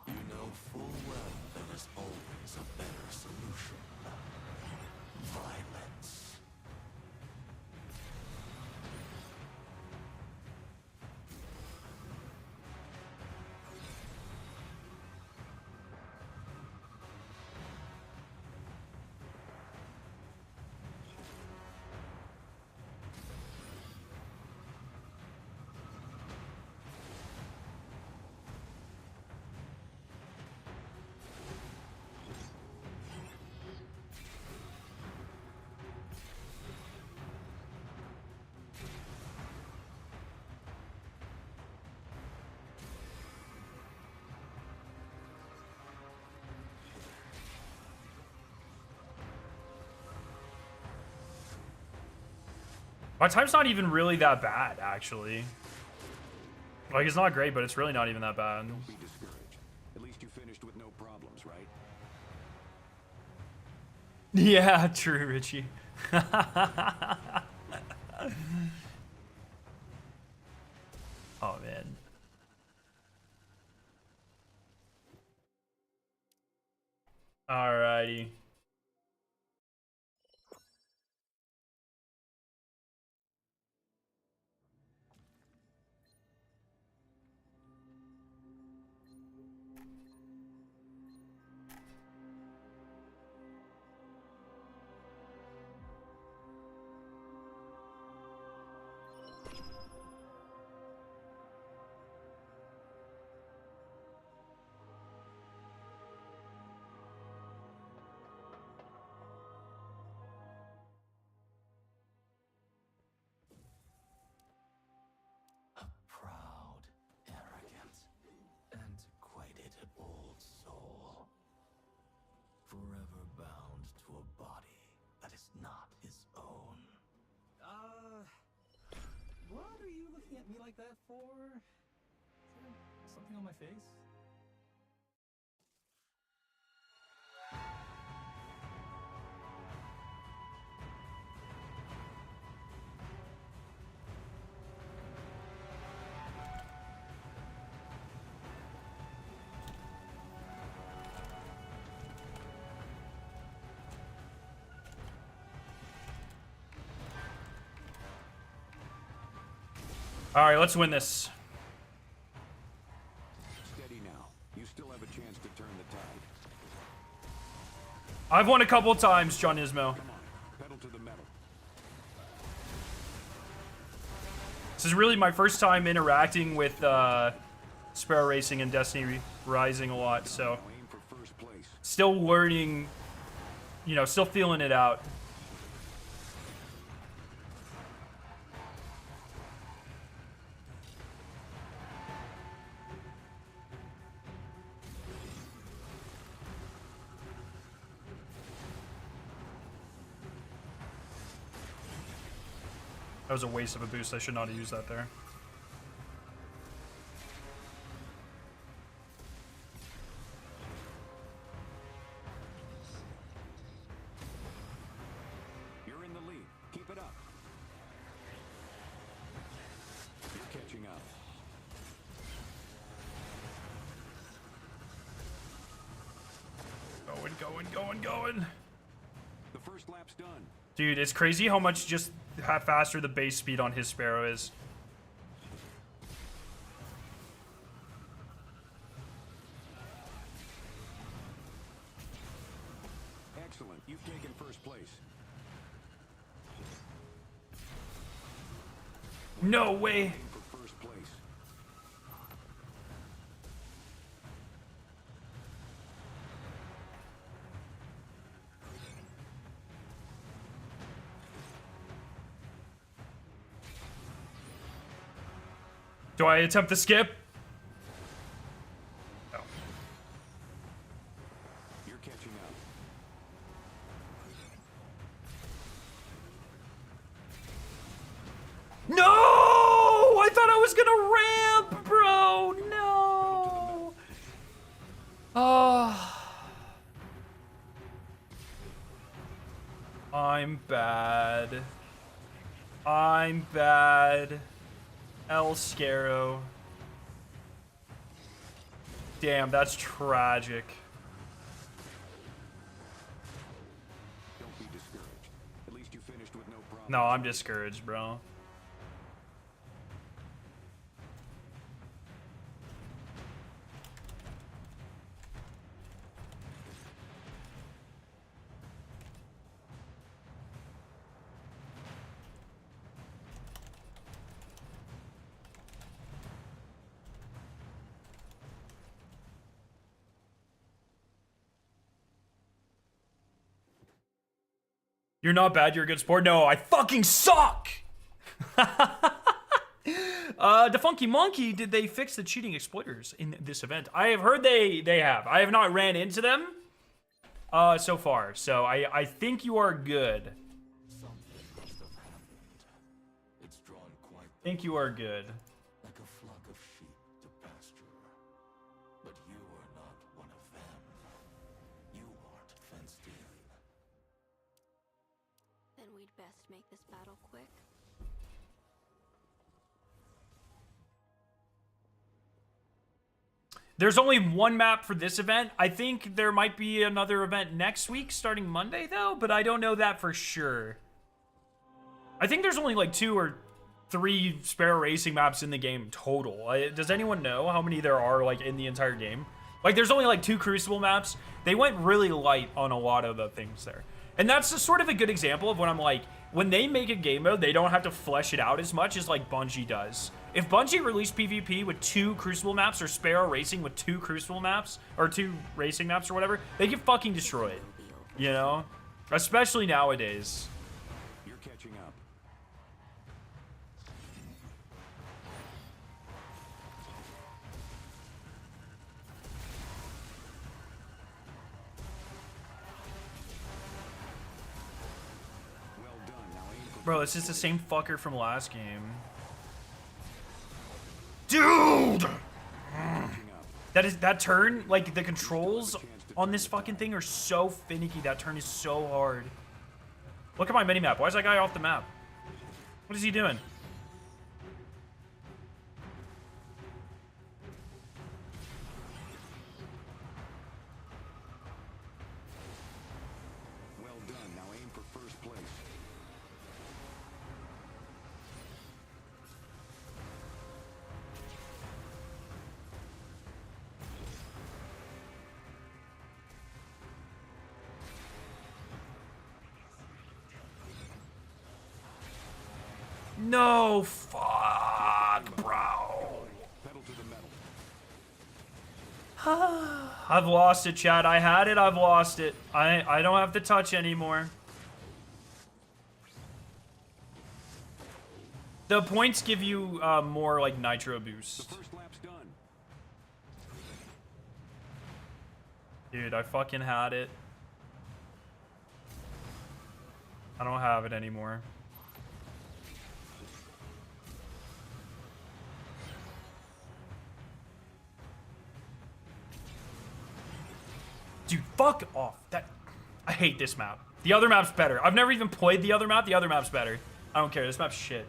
You know full well there is always a better solution. Violence. My time's not even really that bad, actually. Like, it's not great, but it's really not even that bad. Don't be discouraged. At least you finished with no problems, right? Yeah, true, Richie. Oh, man. Alrighty. A proud, arrogant, antiquated old soul. Forever bound to a body that is not his own. What are you looking at me like that for? Is there something on my face? Alright, let's win this. Steady now. You still have a chance to turn the tide. I've won a couple times, John Ismo. Come on, pedal to the metal. This is really my first time interacting with Sparrow Racing and Destiny Rising a lot, so Now aim for first place. still learning, you know, still feeling it out. That was a waste of a boost. I should not have used that there. You're in the lead. Keep it up. You're catching up. Going. The first lap's done. Dude, it's crazy how much just faster the base speed on his Sparrow is. Excellent. You've taken first place. No way. Aim for first place. Do I attempt the skip? No. You're catching up. No! I thought I was gonna ramp, bro. No. Oh. I'm bad. I'm bad. El Scarrow. Damn, that's tragic. Don't be discouraged. At least you finished with no problem. No, I'm discouraged, bro. You're not bad, you're a good sport. No, I fucking suck! Defunky Monkey, did they fix the cheating exploiters in this event? I have heard they have. I have not ran into them so far, so I think you are good. Something must have happened. think you are good. like a flock of sheep to pasture. But you are not one of them. You aren't fenced in. Then we'd best make this battle quick. There's only one map for this event. I think there might be another event next week starting Monday, though, but I don't know that for sure. I think there's only like 2 or 3 Sparrow racing maps in the game total. Does anyone know how many there are like in the entire game? Like, there's only like 2 Crucible maps. They went really light on a lot of the things there. And that's a sort of a good example of when I'm like, when they make a game mode, they don't have to flesh it out as much as like Bungie does. If Bungie released PvP with 2 Crucible maps or Sparrow Racing with 2 Crucible maps or 2 racing maps or whatever, they get fucking destroyed. You know? Especially nowadays. You're catching up. Well done. Now aim for Bro, it's just the same fucker from last game. Dude! catching up. That turn, like the controls on this fucking thing are so finicky. That turn is so hard. Look at my minimap. Why is that guy off the map? What is he doing? Well done. Now aim for first place. No, fuck, bro. Pedal to the metal. I've lost it, Chad. I had it. I've lost it. I don't have to touch anymore. The points give you more like nitro boost. First lap's done. Dude, I fucking had it. I don't have it anymore. Dude, fuck off. I hate this map. The other map's better. I've never even played the other map. The other map's better. I don't care. This map's shit.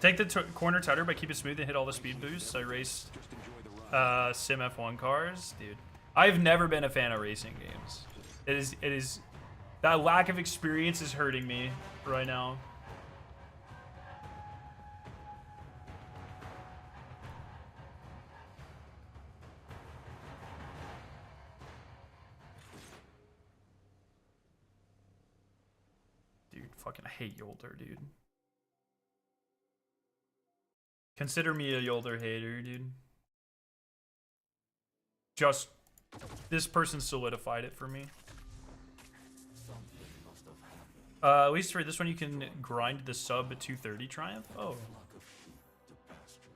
Take the corner tutter, but keep it smooth and hit all the speed boosts. I raced Just enjoy the ride. Sim F1 cars, dude. I've never been a fan of racing games. It is that lack of experience is hurting me right now. Dude, fucking I hate Yolder, dude. Consider me a Yolder hater, dude. Just, this person solidified it for me. Something must have happened. At least for this one, you can grind the sub 230 triumph. Oh. Flock of sheep to pasture.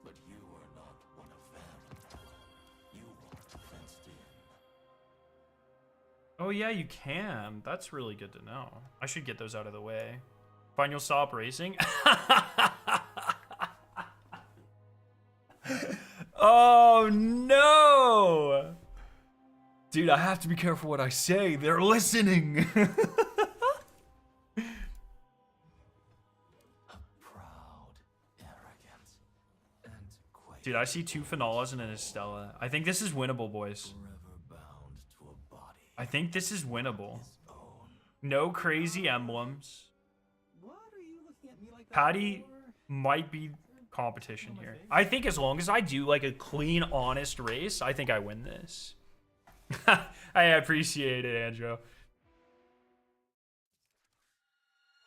But you are not one of them. You aren't fenced in. Oh yeah, you can. That's really good to know. I should get those out of the way. Fine, you'll stop racing. Oh no! Dude, I have to be careful what I say. They're listening. A proud, arrogant, and quite Dude, I see 2 Finalas and an Estella. I think this is winnable, boys. forever bound to a body I think this is winnable. own. No crazy emblems. What are you looking at me like that Patty for? might be competition here. I think as long as I do like a clean, honest race, I think I win this. I appreciate it, Andrew.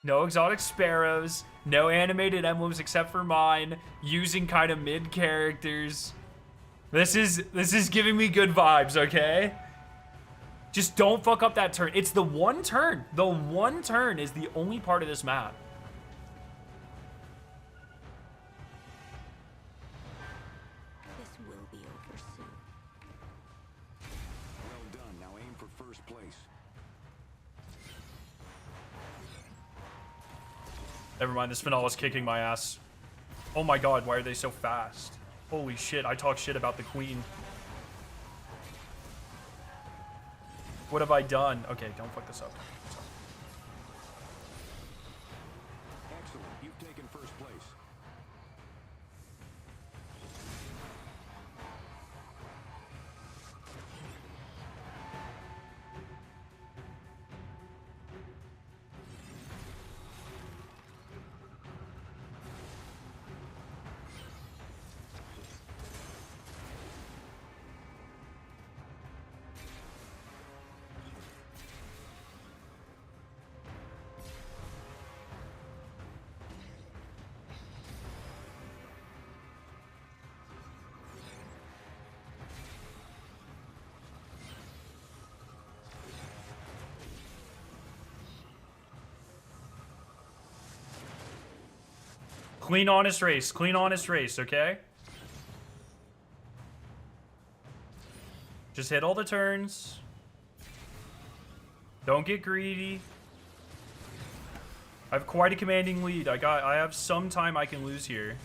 No exotic sparrows, no animated emblems except for mine, using kind of mid characters. This is giving me good vibes, okay? Just don't fuck up that turn. It's the one turn. The one turn is the only part of this map. This will be over soon. Well done. Now aim for first place. Never mind, this Finala's kicking my ass. Oh my god, why are they so fast? Holy shit, I talk shit about the queen. What have I done? Okay, don't fuck this up. Excellent. You've taken first place. Clean, honest race. Clean, honest race, okay? Just hit all the turns. Don't get greedy. I have quite a commanding lead. I have some time I can lose here.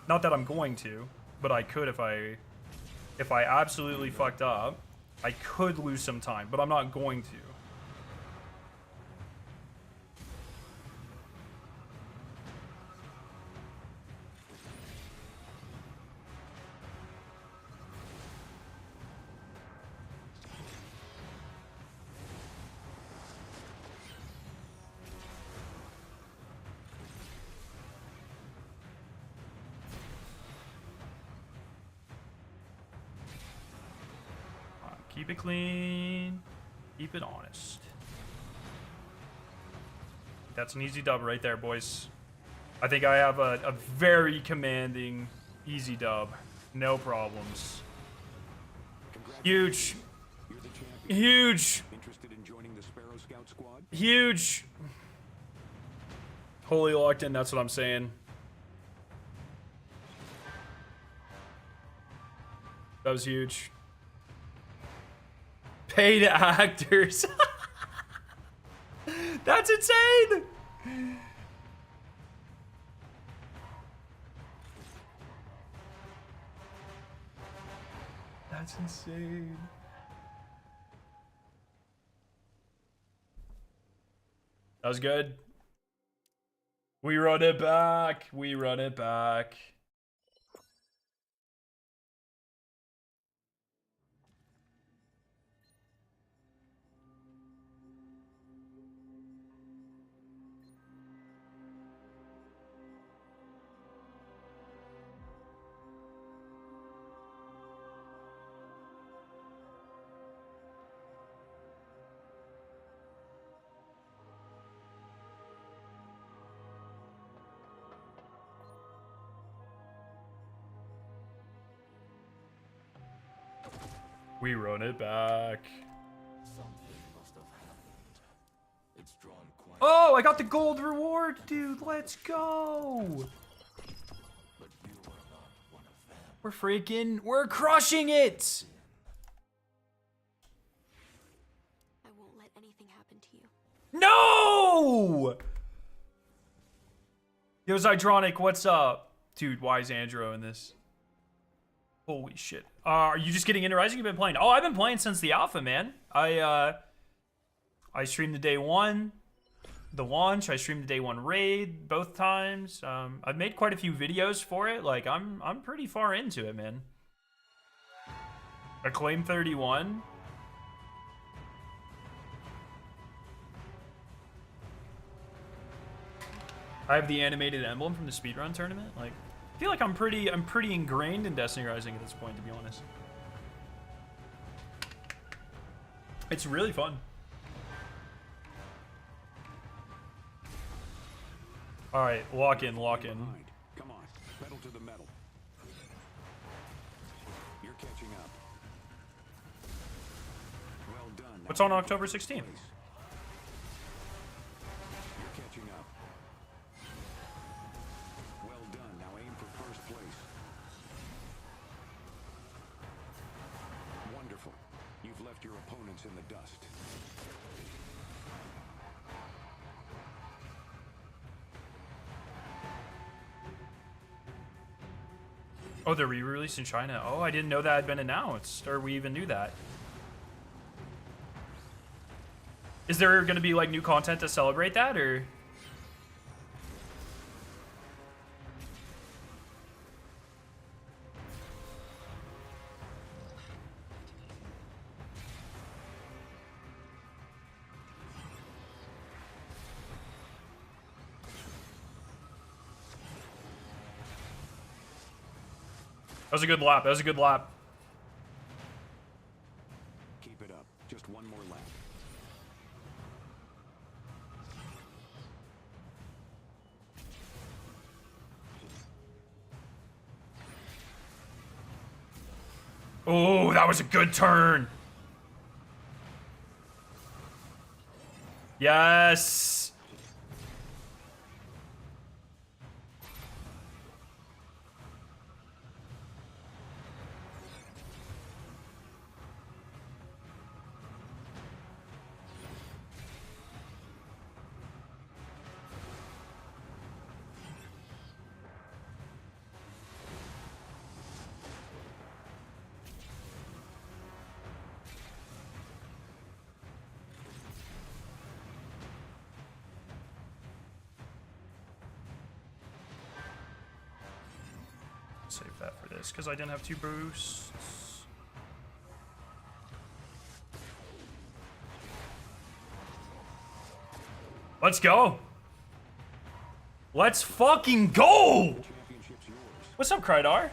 Not that I'm going to, but I could if I absolutely fucked up. I could lose some time, but I'm not going to. Keep it clean. Keep it honest. That's an easy dub right there, boys. I think I have a very commanding easy dub. No problems. Huge. You're the champion. Huge. Interested in joining the Sparrow Scout squad? Huge. Holy locked in, that's what I'm saying. That was huge. Paid actors. That's insane. That's insane. That was good. We run it back. We run it back. We run it back. Something must have happened. It's drawn quite. Oh, I got the gold reward, dude. Let's go. But you are not one of them. We're crushing it. I won't let anything happen to you. No! Yo, Zydronic, what's up? Dude, why is Andrew in this? Holy shit. Are you just getting into Rising? You've been playing? Oh, I've been playing since the alpha, man. I streamed the day one, the launch. I streamed the day one raid both times. I've made quite a few videos for it. Like, I'm pretty far into it, man. Acclaim 31. I have the animated emblem from the speedrun tournament. Like, I feel like I'm pretty ingrained in Destiny Rising at this point, to be honest. It's really fun. All right, lock in, lock in. Come on, pedal to the metal. You're catching up. Well done. What's on October 16th? You're catching up. Well done. Now aim for first place. Wonderful. You've left your opponents in the dust. Oh, they're re-released in China. Oh, I didn't know that had been announced, or we even knew that. Is there going to be like new content to celebrate that, or? That was a good lap. That was a good lap. Keep it up. Just one more lap. Oh, that was a good turn. Yes. Save that for this because I didn't have 2 boosts. Let's go. Let's fucking go. What's up, Krydar?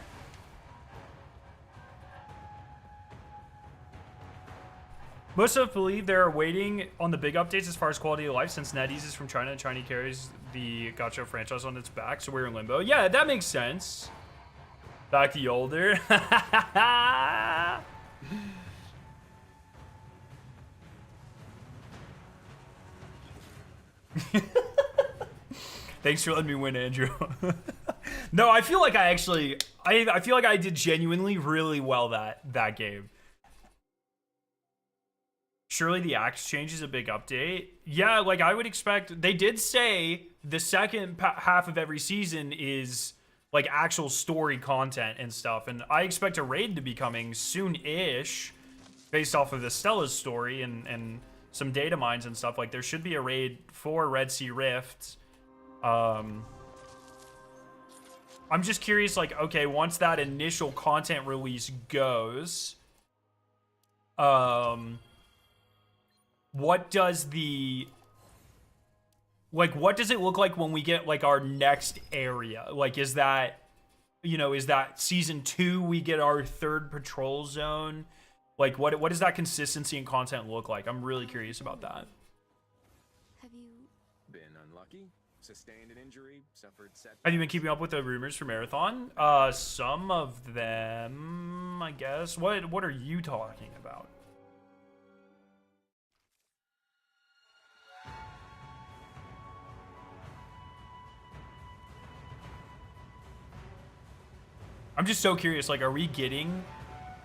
Most of us believe they're waiting on the big updates as far as quality of life since NetEase is from China and China carries the gacha franchise on its back, so we're in limbo. Yeah, that makes sense. Back to older. Thanks for letting me win, Andrew. No, I feel like I feel like I did genuinely really well that game. Surely the axe change is a big update. Yeah, like I would expect. They did say the second half of every season is like actual story content and stuff, and I expect a raid to be coming soon-ish based off of the Stella's story and some data mines and stuff. Like there should be a raid for Red Sea Rift. I'm just curious, like, okay, once that initial content release goes, what does the, like, what does it look like when we get, like, our next area? Like, is that, you know, is that season 2 we get our 3rd patrol zone? Like, what does that consistency and content look like? I'm really curious about that. Have you Been unlucky? Sustained an injury? Suffered setbacks? Have you been keeping up with the rumors for Marathon? Some of them, I guess. What are you talking about? I'm just so curious, like, are we getting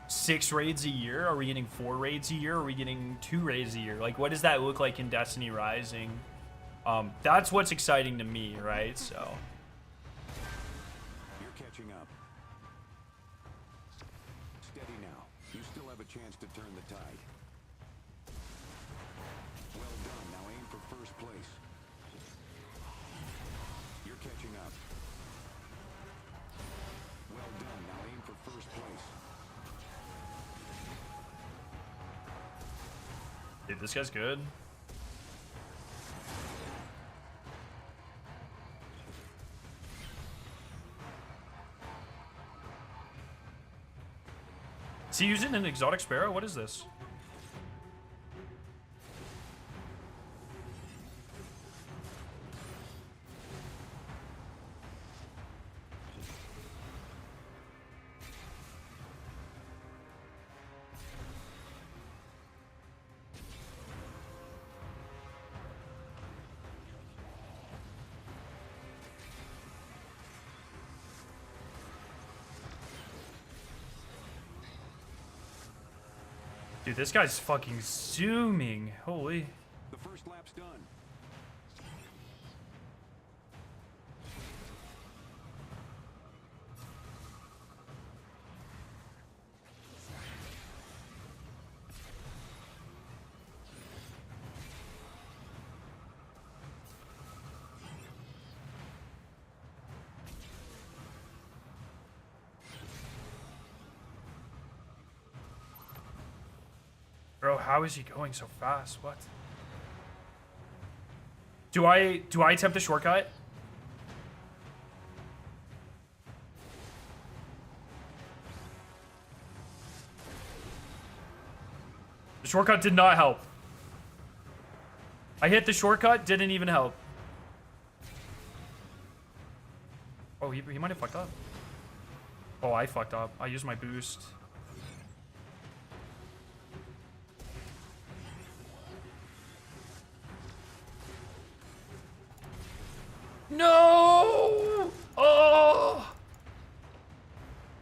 6 raids a year? Are we getting 4 raids a year? Are we getting 2 raids a year? Like, what does that look like in Destiny Rising? That's what's exciting to me, right? So You're catching up. Steady now. You still have a chance to turn the tide. Well done. Now aim for first place. You're catching up. Well done. Now aim for first place. dude, this guy's good. Is he using an exotic sparrow? What is this? Dude, this guy's fucking zooming. Holy. The first lap's done. Bro, how is he going so fast? What? Do I attempt a shortcut? The shortcut did not help. I hit the shortcut, didn't even help. Oh, he might have fucked up. Oh, I fucked up. I used my boost. No! Oh!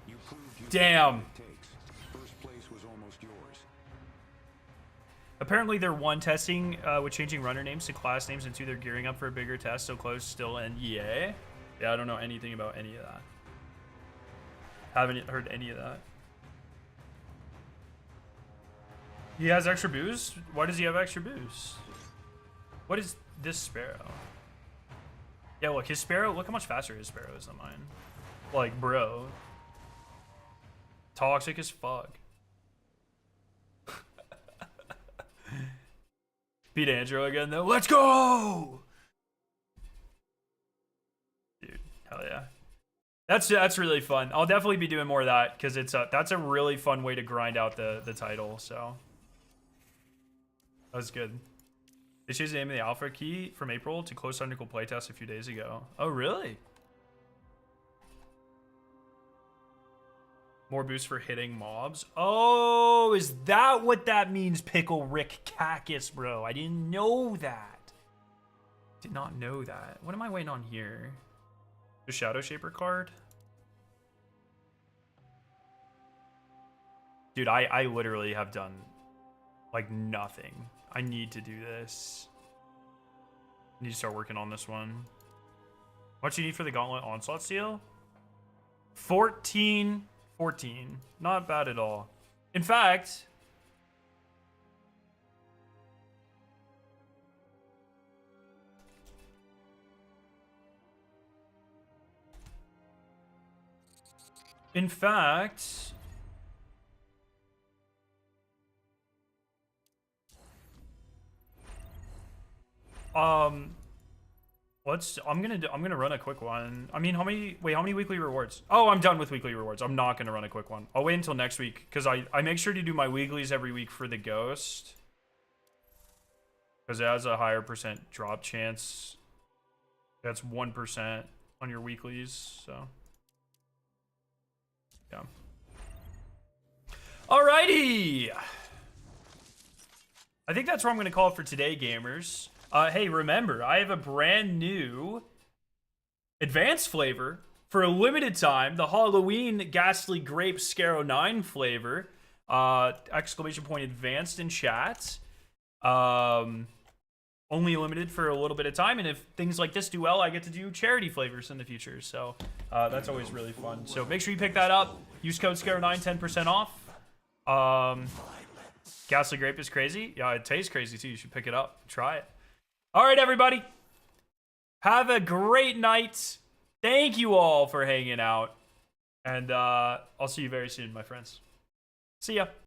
You proved you Damn. it takes. First place was almost yours. Apparently they're one testing with changing runner names to class names, and two, they're gearing up for a bigger test, so close still, and yeah. Yeah, I don't know anything about any of that. Haven't heard any of that. He has extra boost? Why does he have extra boost? What is this sparrow? Yeah, look, his sparrow, look how much faster his sparrow is than mine. Like, bro. Toxic as fuck. Beat Andrew again, though. Let's go! Dude, hell yeah. That's really fun. I'll definitely be doing more of that, because that's a really fun way to grind out the title, so. That was good. They changed the name of the alpha key from April to close technical playtest a few days ago. Oh, really? More boost for hitting mobs. Oh, is that what that means, Pickle Rick Cactus, bro? I didn't know that. Did not know that. What am I waiting on here? The Shadow Shaper card? Dude, I literally have done, like, nothing. I need to do this. I need to start working on this one. What you need for the Gauntlet Onslaught Seal? 14. Not bad at all. In fact, I'm gonna run a quick one. I mean, how many weekly rewards? Oh, I'm done with weekly rewards. I'm not gonna run a quick one. I'll wait until next week, because I make sure to do my weeklies every week for the ghost, because it has a higher percent drop chance. That's 1% on your weeklies, so yeah. Alrighty, I think that's where I'm gonna call it for today, gamers. Hey, remember, I have a brand new advanced flavor for a limited time, the Halloween Ghastly Grape Scarrow 9 flavor. Exclamation point advanced in chat. Only limited for a little bit of time, and if things like this do well, I get to do charity flavors in the future, so that's always really fun. So make sure you pick that up. Use code Scarrow9, 10% off. Ghastly Grape is crazy. Yeah, it tastes crazy too. You should pick it up. Try it. All right, everybody. Have a great night. Thank you all for hanging out. And I'll see you very soon, my friends. See ya.